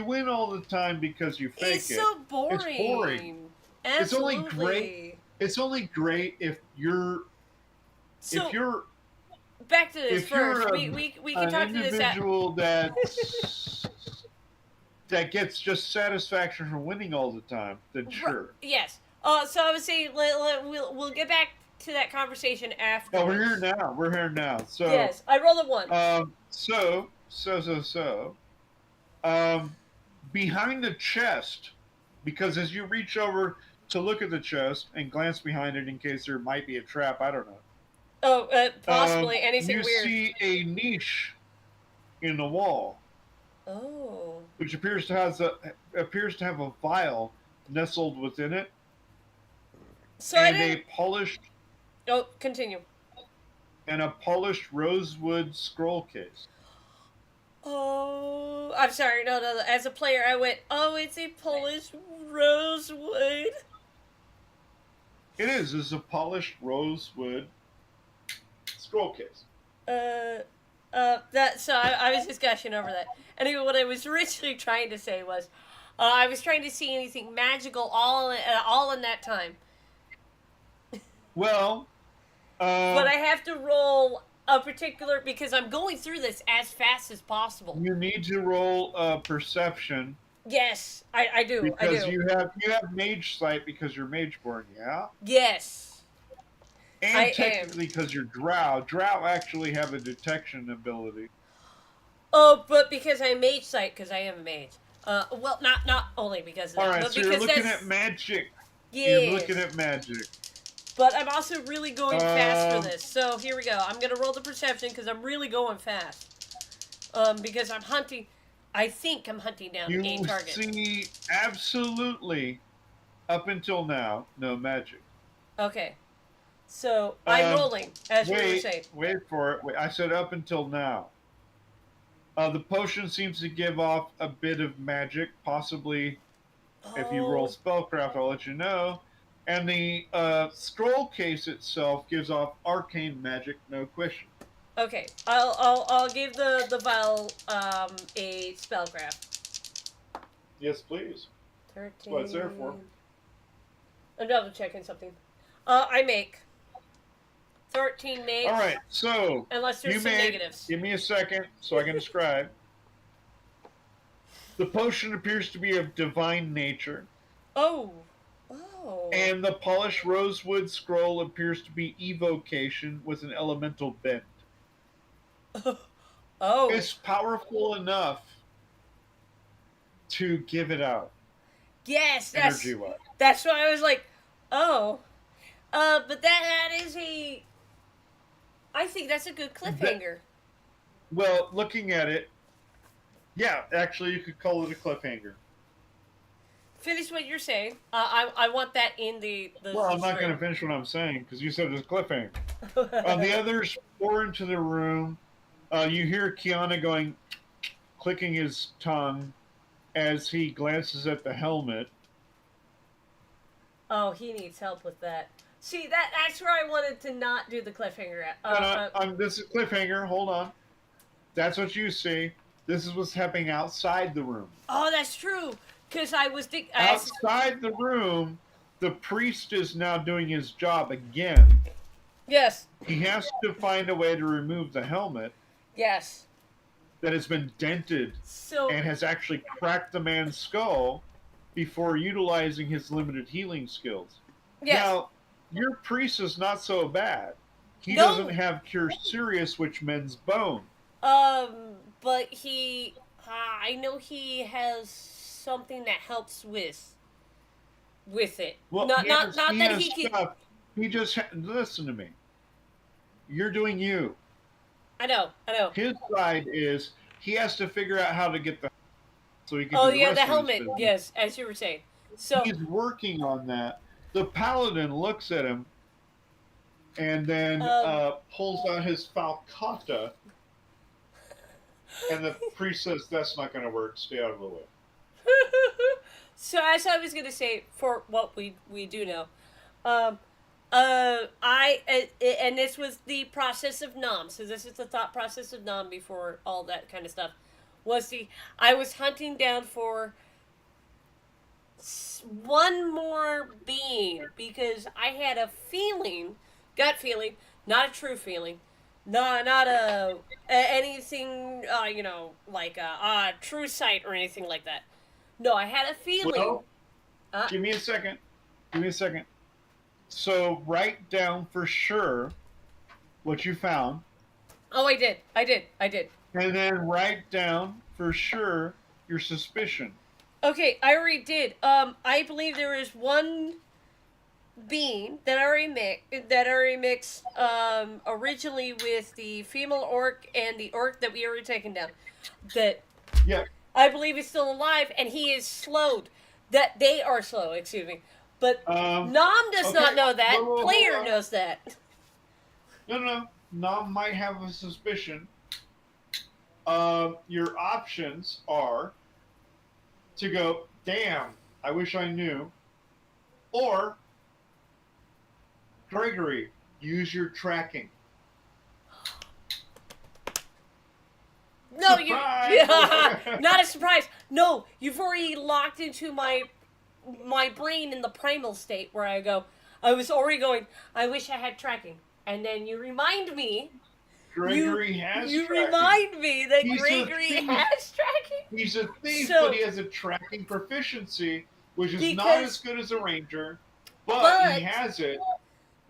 win all the time because you fake it's so boring. It's boring. Absolutely. It's only great if you're back to this first. We can talk to this individual that gets just satisfaction from winning all the time. Then sure. Yes. So I would say we'll get back to that conversation after. No, we're here now. So yes, I rolled a 1. So. Behind the chest, because as you reach over to look at the chest and glance behind it in case there might be a trap, I don't know. Oh, possibly anything weird. You see a niche in the wall. Oh. Which appears to have a vial nestled within it. So and a polished. Oh, continue. And a polished rosewood scroll case. Oh, I'm sorry. No. As a player, I went, oh, it's a polished rosewood. It is. It's a polished rosewood scroll case. So I was just gushing over that. Anyway, what I was originally trying to say was, I was trying to see anything magical all in that time. Well, but I have to roll a particular, because I'm going through this as fast as possible. You need to roll perception. Yes, I do. Because you have mage sight because you're mageborn, yeah? Yes. And technically because you're drow. Drow actually have a detection ability. Oh, but because I'm mage sight, because I am a mage. Well, not only because of that. Alright, but so you're looking at magic. Yes. You're looking at magic. But I'm also really going fast for this. So here we go. I'm going to roll the perception because I'm really going fast. Because I'm hunting. I think I'm hunting down a target. You see absolutely, up until now, no magic. Okay. So I'm rolling, as you were saying. Wait for it. I said up until now. The potion seems to give off a bit of magic, possibly. If you roll spellcraft, I'll let you know. And the scroll case itself gives off arcane magic, no question. Okay, I'll give the vial a spellcraft. Yes, please. 13. That's what it's there for. I'm double checking something. I make 13 mage. All right, so unless there's some negatives. Give me a second so I can describe. The potion appears to be of divine nature. Oh. And the polished rosewood scroll appears to be evocation with an elemental bent. Oh. It's powerful enough to give it out. Yes, that's why I was like, oh. But that is a... I think that's a good cliffhanger. Well, looking at it, yeah, actually you could call it a cliffhanger. Finish what you're saying. I want that in the well, I'm not going to finish what I'm saying because you said it's a cliffhanger. The others pour into the room. You hear Kiana going, clicking his tongue as he glances at the helmet. Oh, he needs help with that. See, that's where I wanted to not do the cliffhanger at. This is cliffhanger. Hold on. That's what you see. This is what's happening outside the room. Oh, that's true. Because I was thinking... Outside the room, the priest is now doing his job again. Yes. He has to find a way to remove the helmet. Yes. That has been dented and has actually cracked the man's skull before utilizing his limited healing skills. Yes. Now, your priest is not so bad. He doesn't have Cure Serious, which mends bone. But he... I know he has something that helps with it. Well, not has that he can. stuff. He just listen to me. You're doing you. I know. His side is he has to figure out how to get the so he can Oh do the yeah, rest the of his helmet. business. Yes, as you were saying. So he's working on that. The paladin looks at him and then pulls out his falcata, and the priest says, "That's not going to work. Stay out of the way." So as I was gonna say, for what we do know, and this was the process of Nom. So this is the thought process of Nom before all that kind of stuff. I was hunting down for one more being because I had a feeling, gut feeling, not a true feeling, not anything, like a true sight or anything like that. No, I had a feeling. Well, give me a second. So write down for sure what you found. Oh, I did. And then write down for sure your suspicion. Okay, I already did. I believe there is one being that already mixed originally with the female orc and the orc that we already taken down. That Yeah. I believe is still alive, and he is slowed. That they are slow, excuse me. But Nom does not know that. Whoa, Player knows that. No. Nom might have a suspicion. Your options are to go, damn, I wish I knew. Or, Gregory, use your tracking. No, Surprise! not a surprise. No, you've already locked into my brain in the primal state where I was already going, I wish I had tracking. And then you remind me. Gregory has You tracking. remind me that He's Gregory has tracking. He's a thief, So- but he has a tracking proficiency, which is not Because- as good as a ranger, but he has it.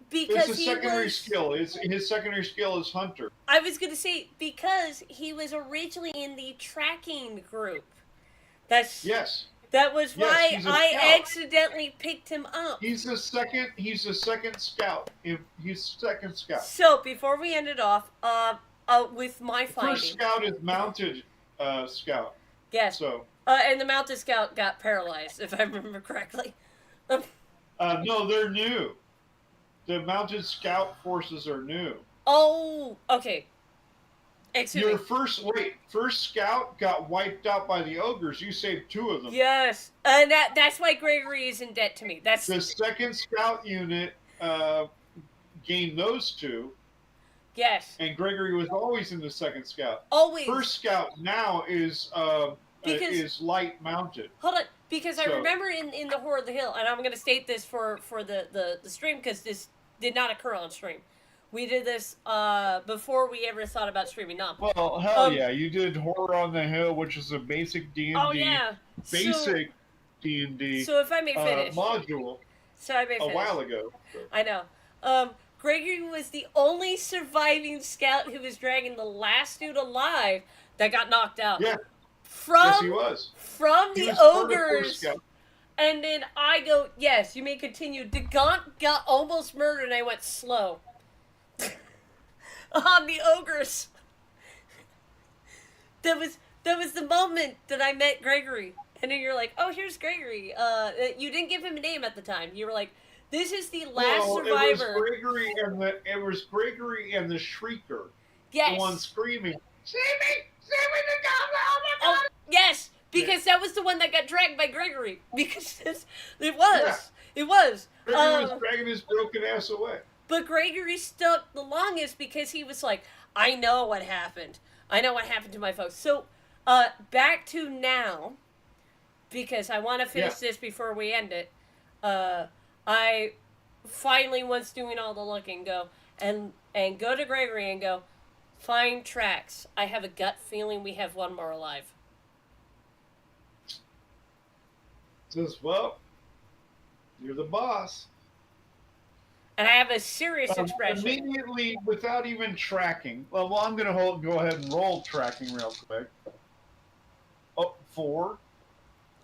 Because It's a secondary skill. His secondary skill is hunter. I was going to say, because he was originally in the tracking group. Yes. That was why he's a I scout. accidentally picked him up. He's a second scout. He's second scout. So, before we ended off, with my finding. First scout is mounted scout. Yes. So. And the mounted scout got paralyzed, if I remember correctly. No, they're new. The mounted scout forces are new. Oh, okay. Excuse Your me. first scout got wiped out by the ogres. You saved 2 of them. Yes, and that's why Gregory is in debt to me. That's The second scout unit gained those 2. Yes. And Gregory was always in the second scout. Always. First scout now is light mounted. Hold on, because I So- remember in the Horror of the Hill, and I'm going to state this for the stream because this did not occur on stream. We did this before we ever thought about streaming Nom. Well, hell yeah, you did Horror on the Hill, which is a basic D&D. Oh yeah. Basic D&D So if I may finish. module So I may finish. a while ago. I know. Gregory was the only surviving scout who was dragging the last dude alive that got knocked out. Yeah. From Yes, he was. From He the was part of ogres. First Scout. And then I go, yes, you may continue. DaBun got almost murdered, and I went slow. On the ogres. That was the moment that I met Gregory. And then you're like, oh, here's Gregory. You didn't give him a name at the time. You were like, this is the last survivor. It was Gregory and the Shrieker. Yes. The one screaming, "Save me! Save me! The goblin! Oh my Oh, God!" yes, because that was the one that got dragged by Gregory. Because it was. Gregory was dragging his broken ass away. But Gregory stuck the longest because he was like, I know what happened. I know what happened to my folks. So, back to now, because I want to finish this before we end it. I finally, once doing all the looking, go go to Gregory and go, find tracks. I have a gut feeling we have one more alive. Says, well, you're the boss. And I have a serious expression. Immediately, without even tracking. Well, I'm going to go ahead and roll tracking real quick. Oh, 4.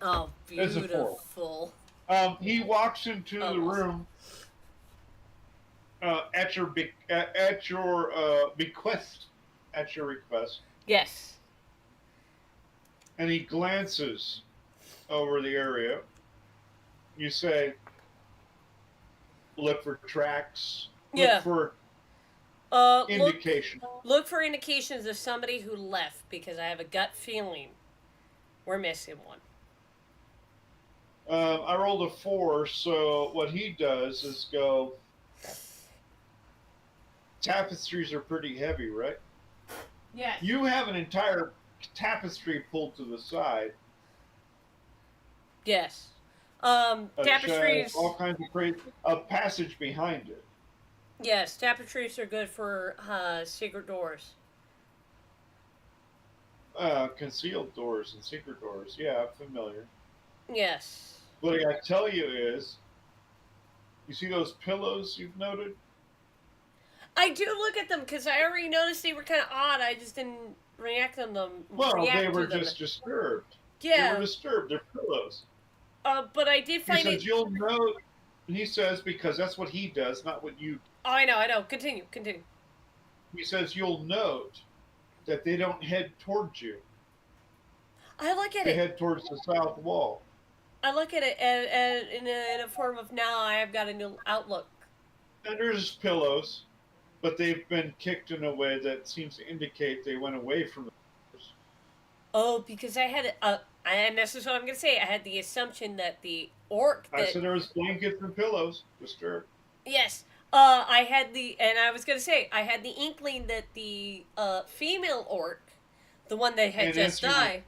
Oh, It's a 4. beautiful. He walks into the room at your bequest, at your request, Yes. and he glances over the area. You say, "Look for tracks. Yeah. Look for indication." Look for indications of somebody who left, because I have a gut feeling we're missing one. I rolled a 4, so what he does is go. Tapestries are pretty heavy, right? Yes. You have an entire tapestry pulled to the side. Yes. A Tapestries. shed, all kinds of crazy. A passage behind it. Yes, tapestries are good for secret doors. Concealed doors and secret doors. Yeah, familiar. Yes. What I gotta tell you is, you see those pillows you've noted? I do look at them because I already noticed they were kind of odd. I just didn't react on them. Well, they were them. just disturbed. Yeah. They were disturbed. They're pillows. But I did find he says, you'll know. He says, because that's what he does, not what you. Oh, I know. Continue. He says, you'll note that they don't head towards you. I look at they it. They head towards the south wall. I look at it in a form of, now I have got a new outlook. And there's pillows, but they've been kicked in a way that seems to indicate they went away from the pillows. Oh, because I had and this is what I'm going to say, I had the assumption that the orc I said there was blankets and pillows disturbed. Yes. I had I had the inkling that the female orc, the one that had just died.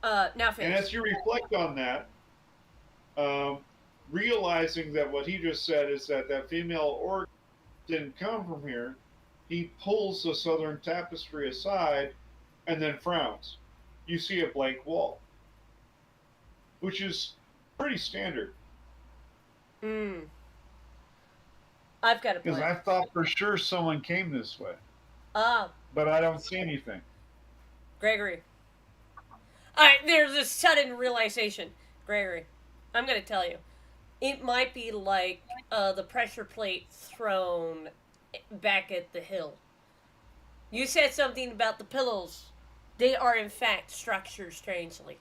Now finish. And as you reflect on that, realizing that what he just said is that female orc didn't come from here, he pulls the southern tapestry aside and then frowns. You see a blank wall, which is pretty standard. I've got a plan. Because I thought for sure someone came this way. But I don't see anything. Gregory. Alright, there's a sudden realization. Gregory, I'm going to tell you. It might be like the pressure plate thrown back at the hill. You said something about the pillows. They are, in fact, structured strangely.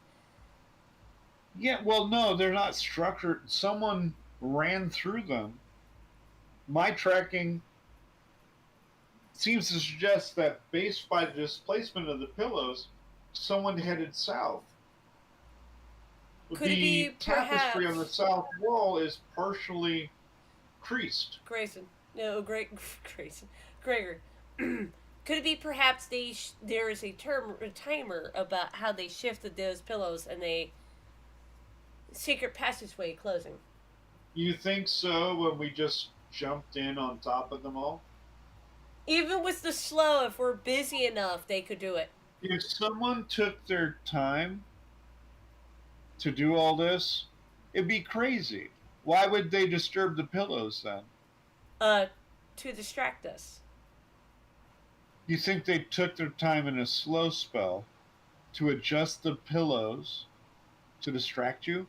Yeah, well, no, they're not structured. Someone ran through them. My tracking seems to suggest that based by the displacement of the pillows, someone headed south. Could it be tapestry perhaps on the south wall is partially creased. Grayson. No, Grayson. Gregor. Could it be perhaps there is a timer about how they shifted those pillows and they secret passageway closing? You think so when we just jumped in on top of them all? Even with the slow, if we're busy enough, they could do it. If someone took their time to do all this, it'd be crazy. Why would they disturb the pillows then? To distract us. You think they took their time in a slow spell to adjust the pillows to distract you?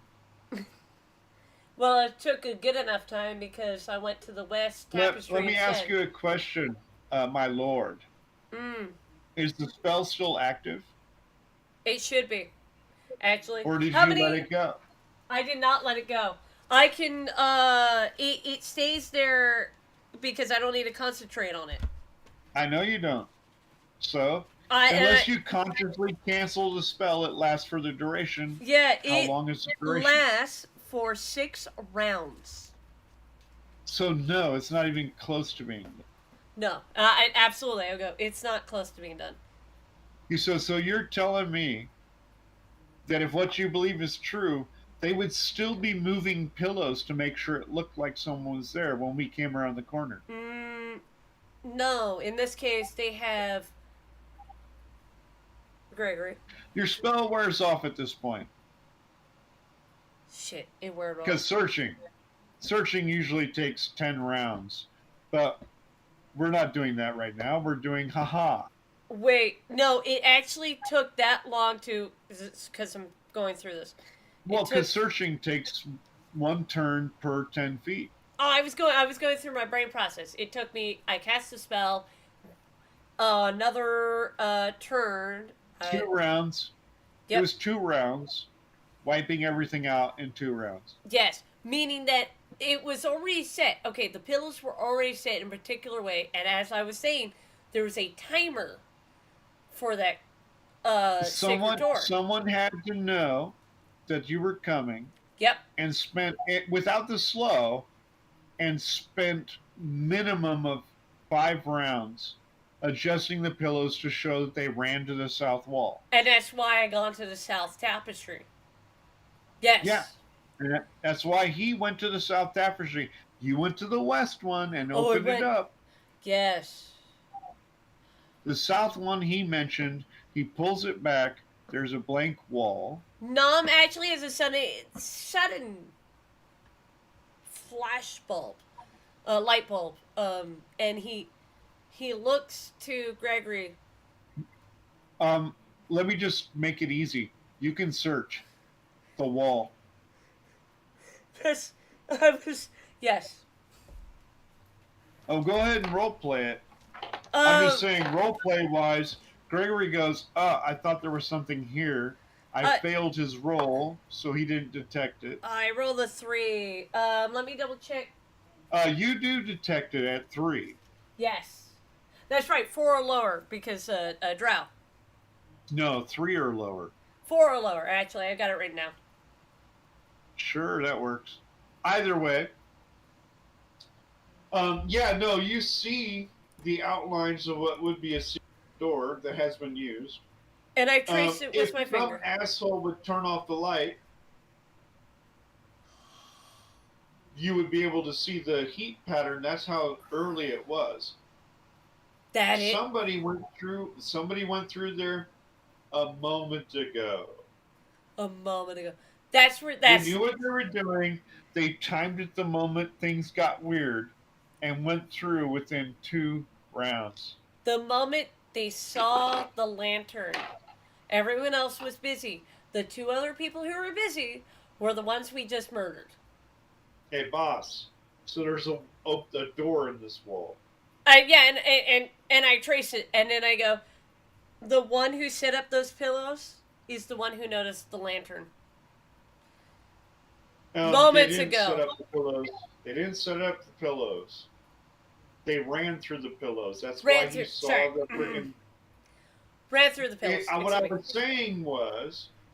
Well, it took a good enough time because I went to the west tapestry. Let me ask you a question, my lord. Is the spell still active? It should be, actually. Or did you let it go? I did not let it go. I can, it stays there because I don't need to concentrate on it. I know you don't. So, unless you consciously cancel the spell, it lasts for the duration. Yeah, how long is the duration? It lasts for 6 rounds. So no, it's not even close to being done. No, absolutely. I'll go. It's not close to being done. So you're telling me that if what you believe is true, they would still be moving pillows to make sure it looked like someone was there when we came around the corner? No, in this case, they have... Gregory. Your spell wears off at this point. Shit, it wears off. Because searching usually takes 10 rounds. But we're not doing that right now. We're doing haha. Wait, no, it actually took that long to, because I'm going through this. Well, took- because searching takes 1 turn per 10 feet. Oh, I was going through my brain process. It took me. I cast a spell. Another turn. 2 rounds. Yep. It was 2 rounds, wiping everything out in 2 rounds. Yes, meaning that it was already set. Okay, the pillows were already set in a particular way, and as I was saying, there was a timer for that sacred door. Someone had to know that you were coming. Yep. And spent it without the slow, and spent minimum of 5 rounds adjusting the pillows to show that they ran to the south wall. And that's why I gone to the south tapestry. Yes. Yeah. And that's why he went to the south tapestry. You went to the west one and opened it up. Yes. The south one he mentioned, he pulls it back. There's a blank wall. Nom actually has a sudden flash bulb, light bulb, and he looks to Gregory. Let me just make it easy. You can search the wall. Yes. Oh, go ahead and role play it. I'm just saying, role play wise, Gregory goes, I thought there was something here. I failed his roll, so he didn't detect it. I rolled a 3. Let me double check. You do detect it at 3. Yes. That's right, 4 or lower, because Drow. No, 3 or lower. 4 or lower, actually. I got it written down. Sure, that works. Either way. You see the outlines of what would be a secret door that has been used. And I traced it with my finger. If some asshole would turn off the light, you would be able to see the heat pattern. That's how early it was. Somebody went through there a moment ago. That's where They knew what they were doing. They timed it the moment things got weird and went through within 2 rounds. The moment they saw the lantern, everyone else was busy. The 2 other people who were busy were the ones we just murdered. Hey, boss. So there's a door in this wall. And I trace it, and then I go, the one who set up those pillows is the one who noticed the lantern. Moments ago. They didn't set up the pillows. They ran through the pillows. That's why you saw the freaking... Ran through the pillows. What I was saying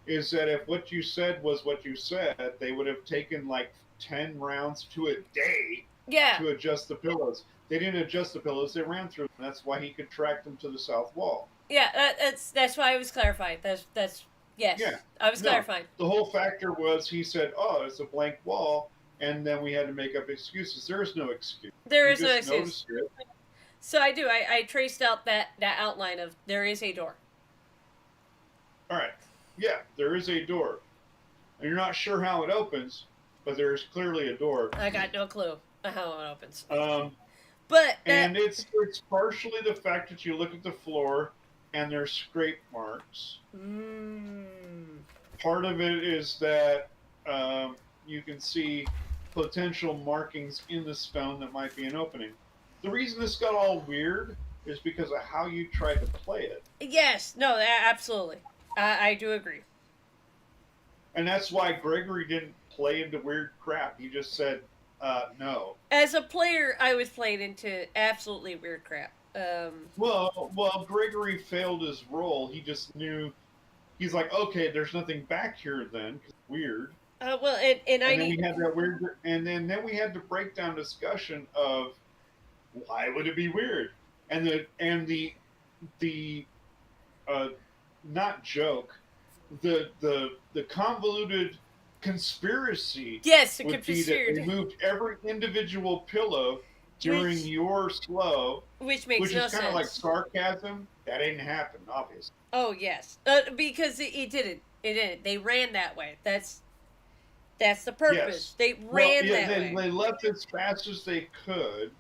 is that if what you said was what you said, they would have taken like 10 rounds to a day to adjust the pillows. They didn't adjust the pillows. They ran through them. That's why he could track them to the south wall. Yeah, that's why I was clarifying. Yes. Yeah. I was clarifying. The whole factor was he said, "Oh, it's a blank wall," and then we had to make up excuses. There is no excuse. There is no excuse. So I do. I traced out that outline of there is a door. All right. Yeah, there is a door, and you're not sure how it opens, but there is clearly a door. I got no clue how it opens. And it's partially the fact that you look at the floor and there's scrape marks. Part of it is that you can see potential markings in the stone that might be an opening. The reason this got all weird is because of how you tried to play it. Yes, no, absolutely. I do agree. And that's why Gregory didn't play into weird crap. He just said, no. As a player, I was playing into absolutely weird crap. Well, Gregory failed his role. He just knew. He's like, okay, there's nothing back here then. 'Cause it's weird. We had that weird, and then we had the breakdown discussion of why would it be weird, and the not joke, the convoluted conspiracy. Yes, the conspiracy. They moved every individual pillow during your slow, which makes no sense. Which is kind of like sarcasm. That didn't happen, obviously. Oh yes, because it didn't. It didn't. They ran that way. That's the purpose. Yes. They ran that way. They left as fast as they could,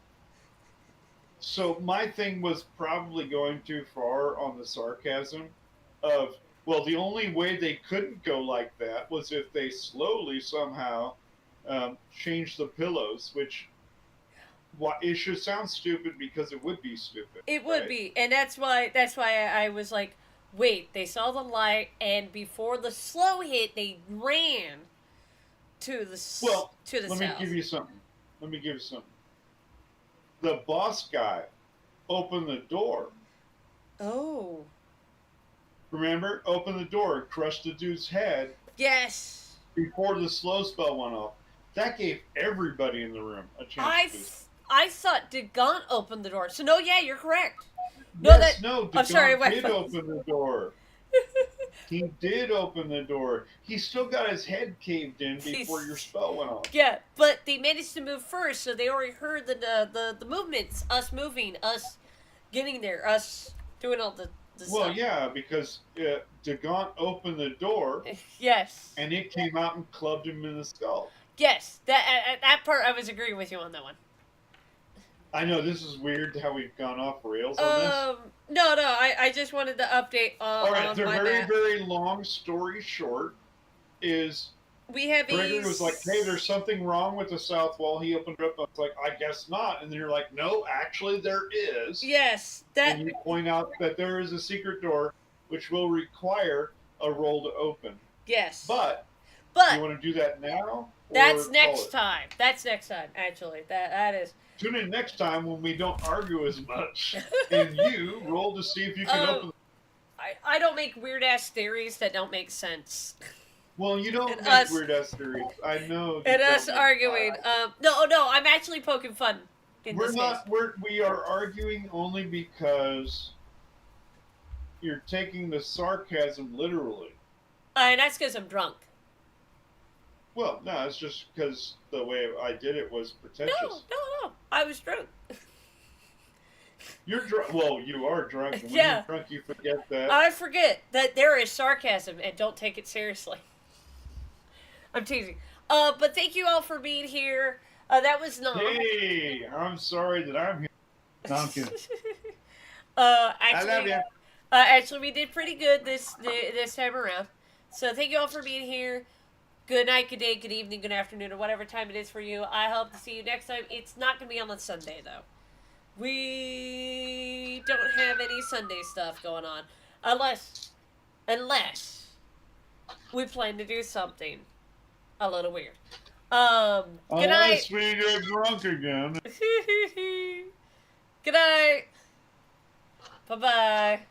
So my thing was probably going too far on the sarcasm of, well, the only way they couldn't go like that was if they slowly somehow changed the pillows, which it should sound stupid because it would be stupid. It would right? be, and that's why I was like, wait, they saw the light, and before the slow hit, they ran to the Let south. me give you something. The boss guy opened the door. Oh. Remember? Opened the door, crushed the dude's head. Yes. Before the slow spell went off. That gave everybody in the room a chance I thought DaBun opened the door. So no, yeah, you're correct. I'm sorry, DaBun did open the door. He did open the door. He still got his head caved in before your spell went off. Yeah, but they managed to move first, so they already heard the movements, us moving, us getting there, us doing all the Well, stuff. yeah, because DaBun opened the door. Yes. And it came out and clubbed him in the skull. Yes, that part I was agreeing with you on that one. I know this is weird how we've gone off rails on this. No, I just wanted to update on. All right, the very, map. very long story short is we have Gregory was like, hey, there's something wrong with the south wall. He opened it up. I was like, I guess not. And then you're like, no, actually there is. Yes, that. And you point out that there is a secret door which will require a roll to open. Yes. But you want to do that now? That's next time. That's next time, actually. That is. Tune in next time when we don't argue as much, and you roll to see if you can open. I don't make weird ass theories that don't make sense. Well, you don't make weird ass theories. I know. And us arguing. No, I'm actually poking fun. We are arguing only because you're taking the sarcasm literally. And that's because I'm drunk. Well, no, it's just because the way I did it was pretentious. No. I was drunk. You're drunk. Well, you are drunk. And when you're drunk, you forget that. I forget that there is sarcasm and don't take it seriously. I'm teasing. But thank you all for being here. That was not. Hey, I'm sorry that I'm here. No, I'm kidding. Actually, I love you. Actually, we did pretty good this time around. So thank you all for being here. Good night, good day, good evening, good afternoon, or whatever time it is for you. I hope to see you next time. It's not going to be on Sunday, though. We don't have any Sunday stuff going on. Unless we plan to do something a little weird. Good night. Unless we get drunk again. Good night. Bye-bye.